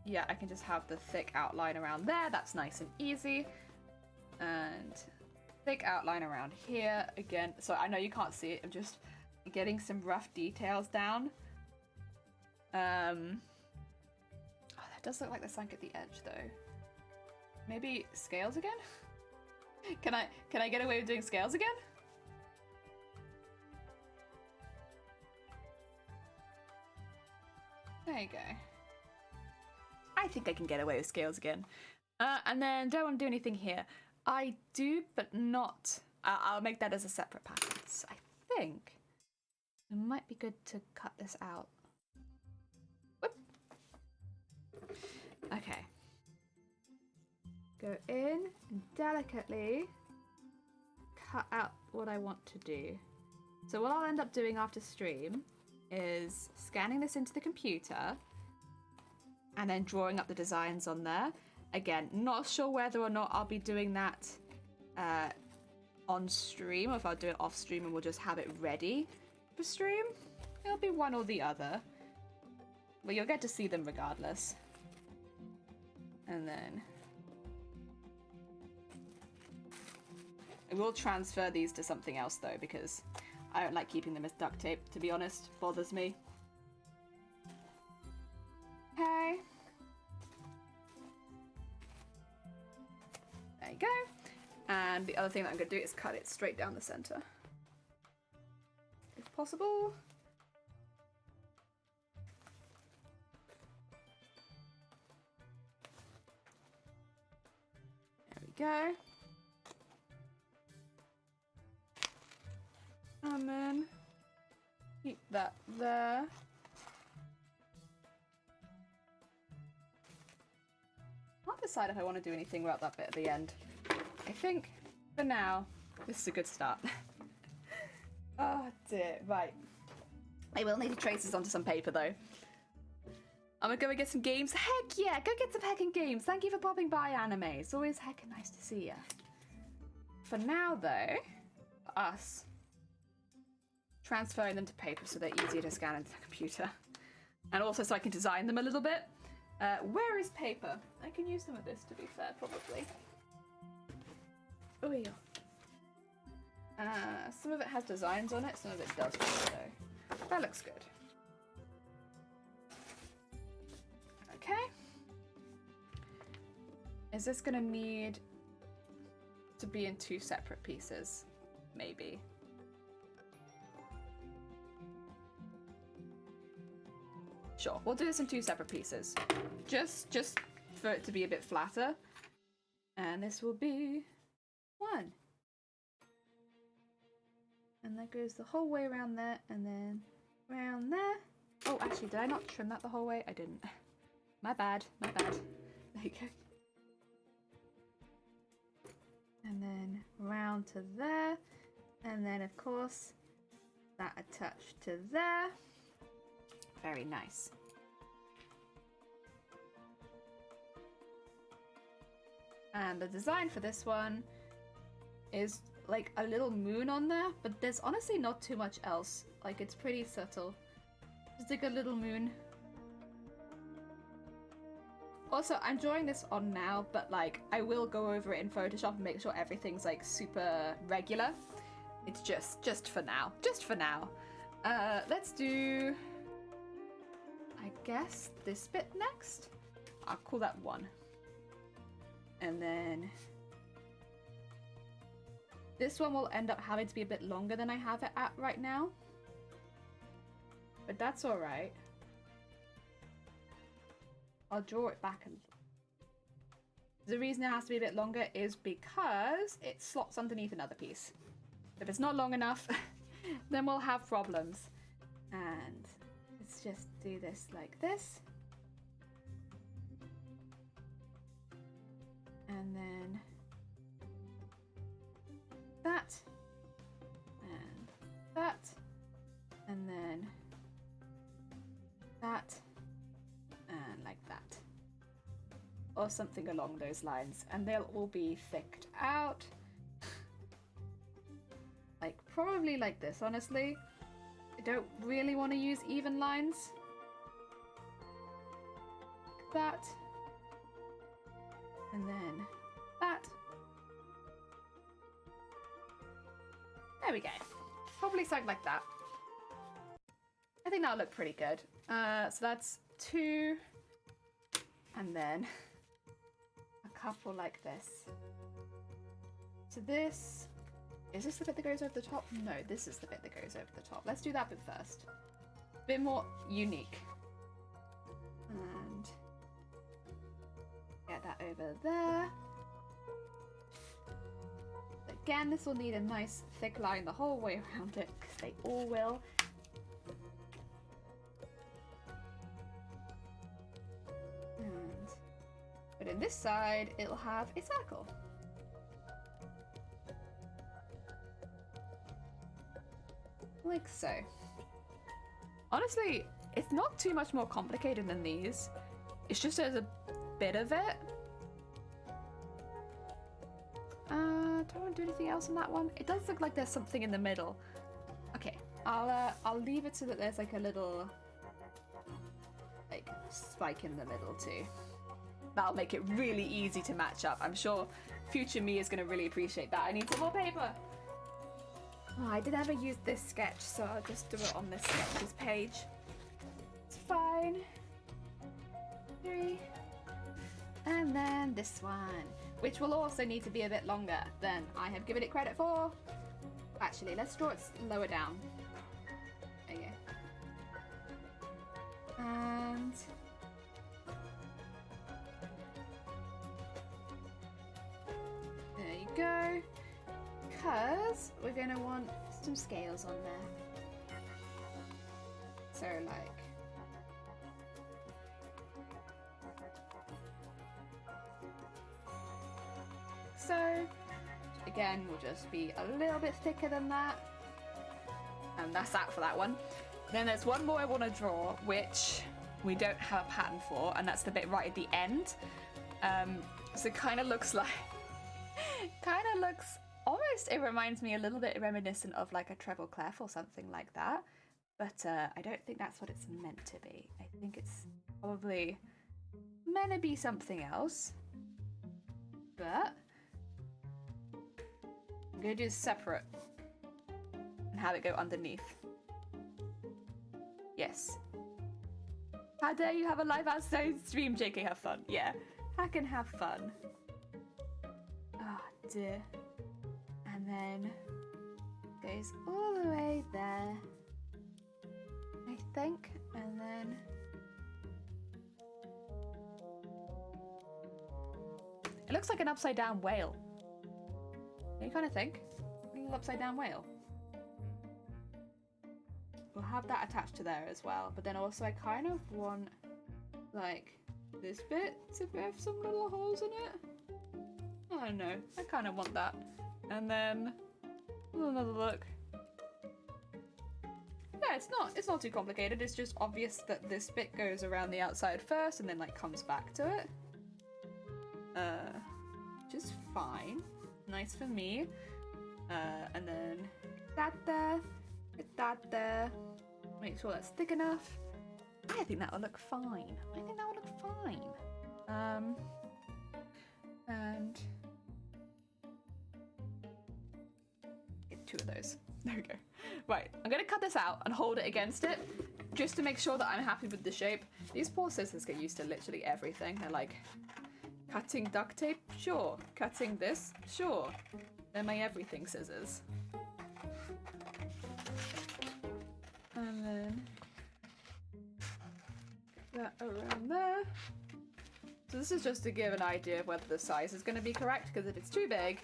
yeah, I can just have the thick outline around there. That's nice and easy. And thick outline around here again. So I know you can't see it. I'm just getting some rough details down. Oh, that does look like the sank at the edge though. Maybe scales again? Can I get away with doing scales again? There you go. I think I can get away with scales again. And then don't want to do anything here. I do, but not. I'll make that as a separate pattern. So I think it might be good to cut this out. Whoop. Okay. Go in and delicately cut out what I want to do. So what I'll end up doing after stream is scanning this into the computer and then drawing up the designs on there. Again, not sure whether or not I'll be doing that on stream, or if I'll do it off stream and we'll just have it ready for stream. It'll be one or the other. But you'll get to see them regardless. And then I will transfer these to something else though, because I don't like keeping them as duct tape, to be honest. Bothers me. Okay. There you go. And the other thing that I'm going to do is cut it straight down the center, if possible. There we go. And then keep that there. I'll decide if I want to do anything about that bit at the end. I think, for now, this is a good start. Oh dear, right. I will need to trace this onto some paper though. I'm gonna go and get some games. Heck yeah, go get some heckin' games. Thank you for popping by, Anime. It's always heckin' nice to see ya. For now though, for us, transferring them to paper so they're easier to scan into the computer. And also so I can design them a little bit. Where is paper? I can use some of this, to be fair, probably. Oh yeah. Some of it has designs on it, some of it doesn't, so that looks good. Okay. Is this gonna need to be in 2 separate pieces? Maybe. Sure, we'll do this in 2 separate pieces. Just for it to be a bit flatter. And this will be 1. And that goes the whole way around there, and then around there. Oh, actually, did I not trim that the whole way? I didn't. My bad, my bad. There you go. And then round to there. And then, of course, that attached to there. Very nice. And the design for this one is like a little moon on there, but there's honestly not too much else. Like, it's pretty subtle. Just like a little moon. Also, I'm drawing this on now, but like, I will go over it in Photoshop and make sure everything's like super regular. It's just for now. Just for now. Let's do, I guess, this bit next. I'll call that 1. And then this one will end up having to be a bit longer than I have it at right now. But that's alright. I'll draw it back a little. The reason it has to be a bit longer is because it slots underneath another piece. If it's not long enough, then we'll have problems. And let's just do this like this. And then that, and that, and then that, and like that. Or something along those lines. And they'll all be thicked out. Like, probably like this, honestly. I don't really want to use even lines. Like that. And then that. There we go. Probably something like that. I think that'll look pretty good. So that's 2. And then a couple like this. So this, is this the bit that goes over the top? No, this is the bit that goes over the top. Let's do that bit first. A bit more unique. And get that over there. Again, this will need a nice thick line the whole way around it, because they all will. But in this side, it'll have a circle. Like so. Honestly, it's not too much more complicated than these. It's just there's a bit of it. Do I want to do anything else on that one? It does look like there's something in the middle. Okay, I'll leave it so that there's like a little like spike in the middle too. That'll make it really easy to match up. I'm sure future me is going to really appreciate that. I need some more paper. Oh, I did never use this sketch, so I'll just do it on this sketches page. It's fine. 3. And then this one, which will also need to be a bit longer than I have given it credit for. Actually, let's draw it lower down. There you go. And there you go. Because we're going to want some scales on there. So like so. Again, will just be a little bit thicker than that. And that's that for that one. Then there's one more I want to draw, which we don't have a pattern for, and that's the bit right at the end. So it kind of looks like, almost, it reminds me a little bit reminiscent of like a treble clef or something like that. But I don't think that's what it's meant to be. I think it's probably meant to be something else. But I'm going to do separate and have it go underneath. Yes. How dare you have a live outside stream, JK, have fun. Yeah, I can have fun. Oh dear. And then goes all the way there, I think, and then it looks like an upside down whale. You kind of think? A little upside down whale. We'll have that attached to there as well, but then also I kind of want like this bit to have some little holes in it. I don't know, I kind of want that. And then another look. Yeah, it's not too complicated. It's just obvious that this bit goes around the outside first and then like comes back to it. Which is fine. Nice for me. And then get that there. Make sure that's thick enough. I think that will look fine. And get 2 of those. There we go. Right, I'm gonna cut this out and hold it against it just to make sure that I'm happy with the shape. These poor scissors get used to literally everything. They're like, cutting duct tape? Sure. Cutting this? Sure. They're my everything scissors. And then that around there. So this is just to give an idea of whether the size is going to be correct, because if it's too big,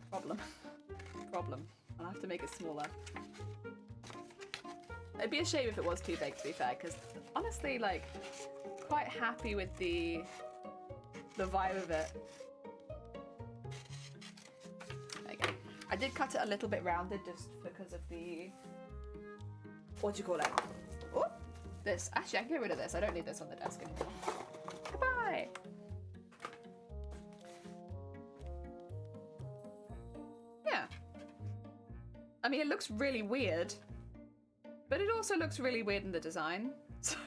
problem. I'll have to make it smaller. It'd be a shame if it was too big, to be fair, because honestly, like, quite happy with the vibe of it. There you go. I did cut it a little bit rounded just because of the, what do you call it? Oh, this. Actually, I can get rid of this. I don't need this on the desk anymore. Goodbye. Yeah. I mean, it looks really weird, but it also looks really weird in the design. So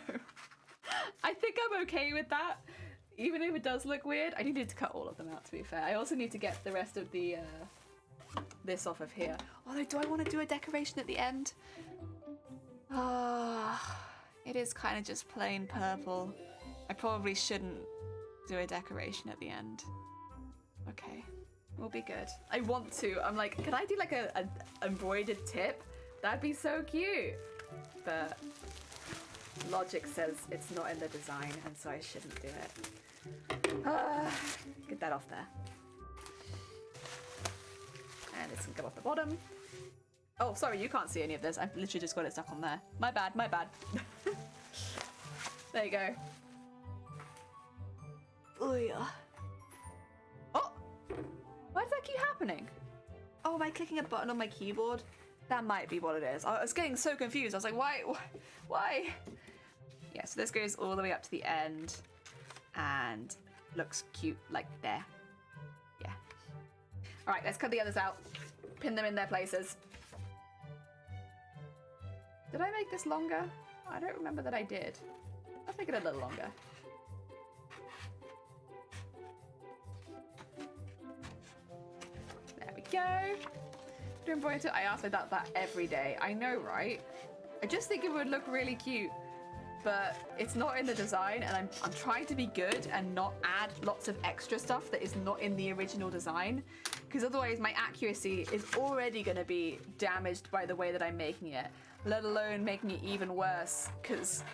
I think I'm okay with that. Even if it does look weird, I needed to cut all of them out, to be fair. I also need to get the rest of the this off of here. Although, do I want to do a decoration at the end? It is kind of just plain purple. I probably shouldn't do a decoration at the end. Okay, we'll be good. I want to. I'm like, can I do like a embroidered tip? That'd be so cute. But logic says it's not in the design, and so I shouldn't do it. Get that off there. And this can go off the bottom. Oh, sorry, you can't see any of this. I've literally just got it stuck on there. My bad. There you go. Oh, yeah. Oh! Why does that keep happening? Oh, am I clicking a button on my keyboard? That might be what it is. I was getting so confused. I was like, why? Yeah, so this goes all the way up to the end and looks cute like there. Yeah. All right, let's cut the others out. Pin them in their places. Did I make this longer? I don't remember that I did. I'll make it a little longer. There we go. I ask about that every day. I know, right? I just think it would look really cute, but it's not in the design, and I'm trying to be good and not add lots of extra stuff that is not in the original design, because otherwise my accuracy is already going to be damaged by the way that I'm making it, let alone making it even worse because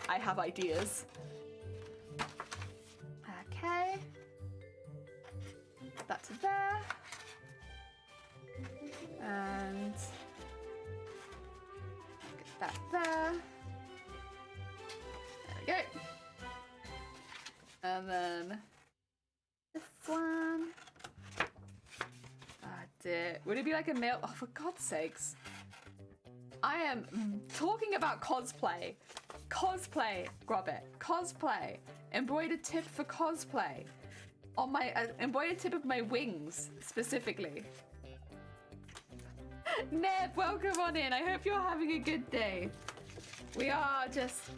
I have ideas. Okay. Put that to there. And get that there. There we go. And then this one. Ah, dear. Would it be like a male? Oh, for God's sakes. I am talking about cosplay. Cosplay, Grobbit. Cosplay. Embroidered tip for cosplay. On my embroidered tip of my wings, specifically. Neb, welcome on in. I hope you're having a good day. We are just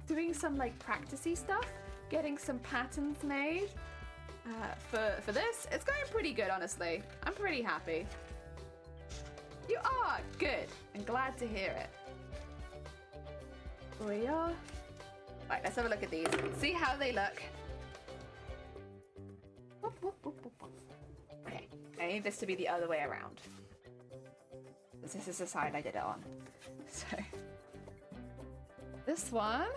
doing some like practicey stuff, getting some patterns made for this. It's going pretty good, honestly. I'm pretty happy. You are good. I'm glad to hear it. We are. Right, let's have a look at these. See how they look. Okay, I need this to be the other way around. This is the side I did it on. So this one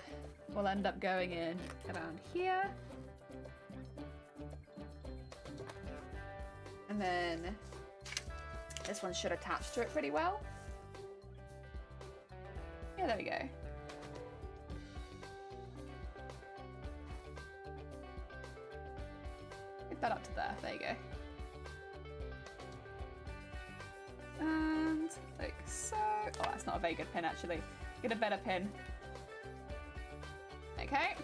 will end up going in around here. And then this one should attach to it pretty well. Yeah, there we go. Get that up to there. There you go. And like so. Oh, that's not a very good pin actually. Get a better pin. Okay.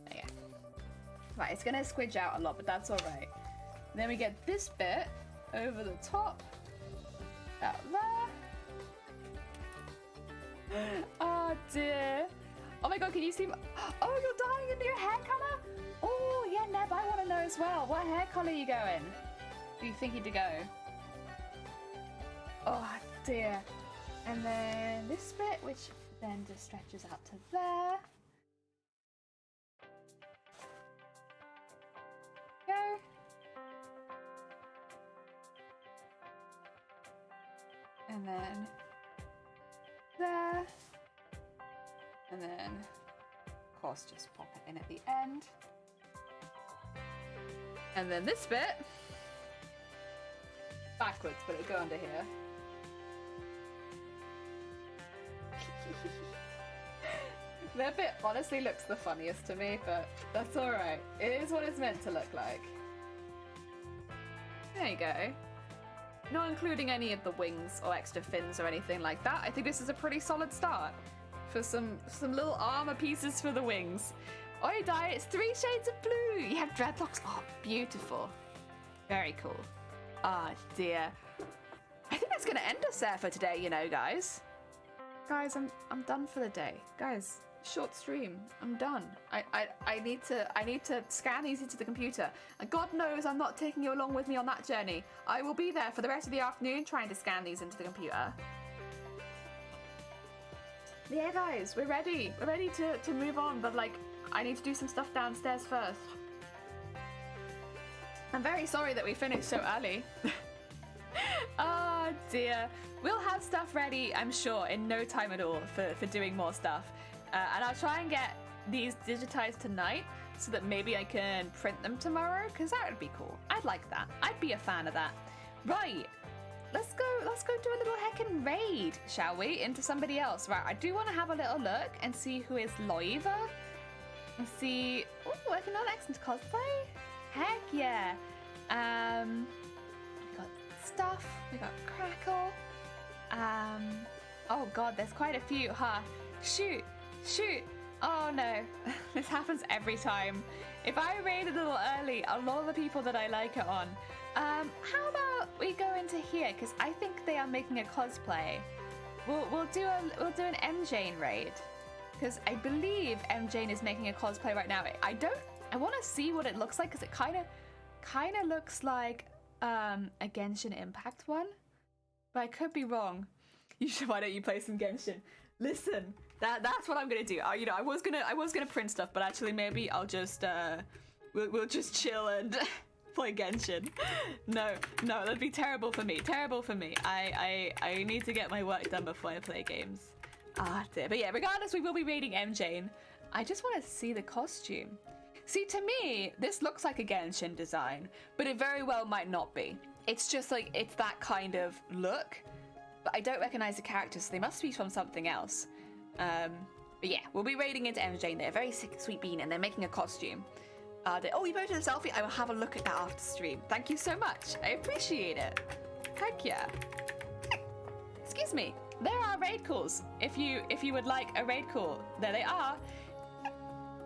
There you go. Right, it's gonna squidge out a lot, but that's alright. Then we get this bit over the top. Out there. Oh dear. Oh my god, can you see my... Oh, you're dyeing a new hair colour? Oh, yeah, Neb, I want to know as well. What hair colour are you going? Are you thinking to go? Oh, dear. And then this bit, which then just stretches out to there. Go. And then there. And then, of course, just pop it in at the end. And then this bit, backwards, but it'll go under here. That bit honestly looks the funniest to me, but that's alright. It is what it's meant to look like. There you go. Not including any of the wings or extra fins or anything like that. I think this is a pretty solid start. For some little armor pieces for the wings. Oi, Dye, it's 3 shades of blue. You have dreadlocks. Oh, beautiful. Very cool. Ah, dear. I think that's gonna end us there for today, you know, guys. Guys, I'm done for the day. Guys, short stream. I'm done. I need to scan these into the computer. And God knows I'm not taking you along with me on that journey. I will be there for the rest of the afternoon trying to scan these into the computer. Yeah, guys, we're ready. We're ready to move on, but like, I need to do some stuff downstairs first. I'm very sorry that we finished so early. Oh dear. We'll have stuff ready, I'm sure, in no time at all for doing more stuff. And I'll try and get these digitized tonight so that maybe I can print them tomorrow, because that would be cool. I'd like that. I'd be a fan of that. Right. Let's go do a little heckin' raid, shall we, into somebody else. Right, I do want to have a little look and see who is live and see... Oh, working on excellent cosplay. Heck yeah. We got Stuff. We got Crackle. Oh god, there's quite a few, huh? Shoot. Oh no, this happens every time. If I raid a little early, a lot of the people that I like are on. How about we go into here, because I think they are making a cosplay. We'll do an MJane raid, because I believe MJane is making a cosplay right now. I want to see what it looks like, because it kind of looks like a Genshin Impact one, but I could be wrong. Why don't you play some Genshin? Listen, that's what I'm gonna do. You know, I was gonna print stuff, but actually maybe I'll just we'll just chill and play Genshin. No, that'd be terrible for me. I need to get my work done before I play games. Ah dear. But yeah, regardless, we will be raiding MJane. I just want to see the costume. See, to me, this looks like a Genshin design, but it very well might not be. It's just like, it's that kind of look, but I don't recognize the characters, so they must be from something else. But yeah, we'll be raiding into MJ. They're a very sweet bean, and they're making a costume. Oh, you posted a selfie? I will have a look at that after stream. Thank you so much. I appreciate it. Heck yeah. Excuse me. There are raid calls. If you would like a raid call, there they are.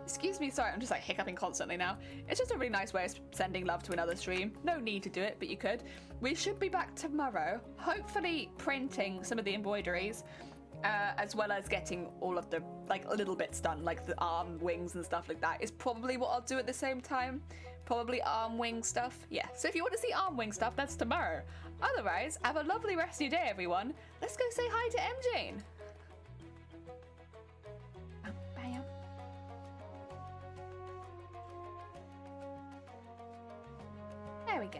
Excuse me, sorry, I'm just like hiccuping constantly now. It's just a really nice way of sending love to another stream. No need to do it, but you could. We should be back tomorrow, hopefully printing some of the embroideries, as well as getting all of the little bits done, like the arm wings and stuff like that is probably what I'll do at the same time. Probably arm wing stuff. Yeah, so if you want to see arm wing stuff, that's tomorrow. Otherwise, have a lovely rest of your day, everyone. Let's go say hi to MJane. Bam. There we go.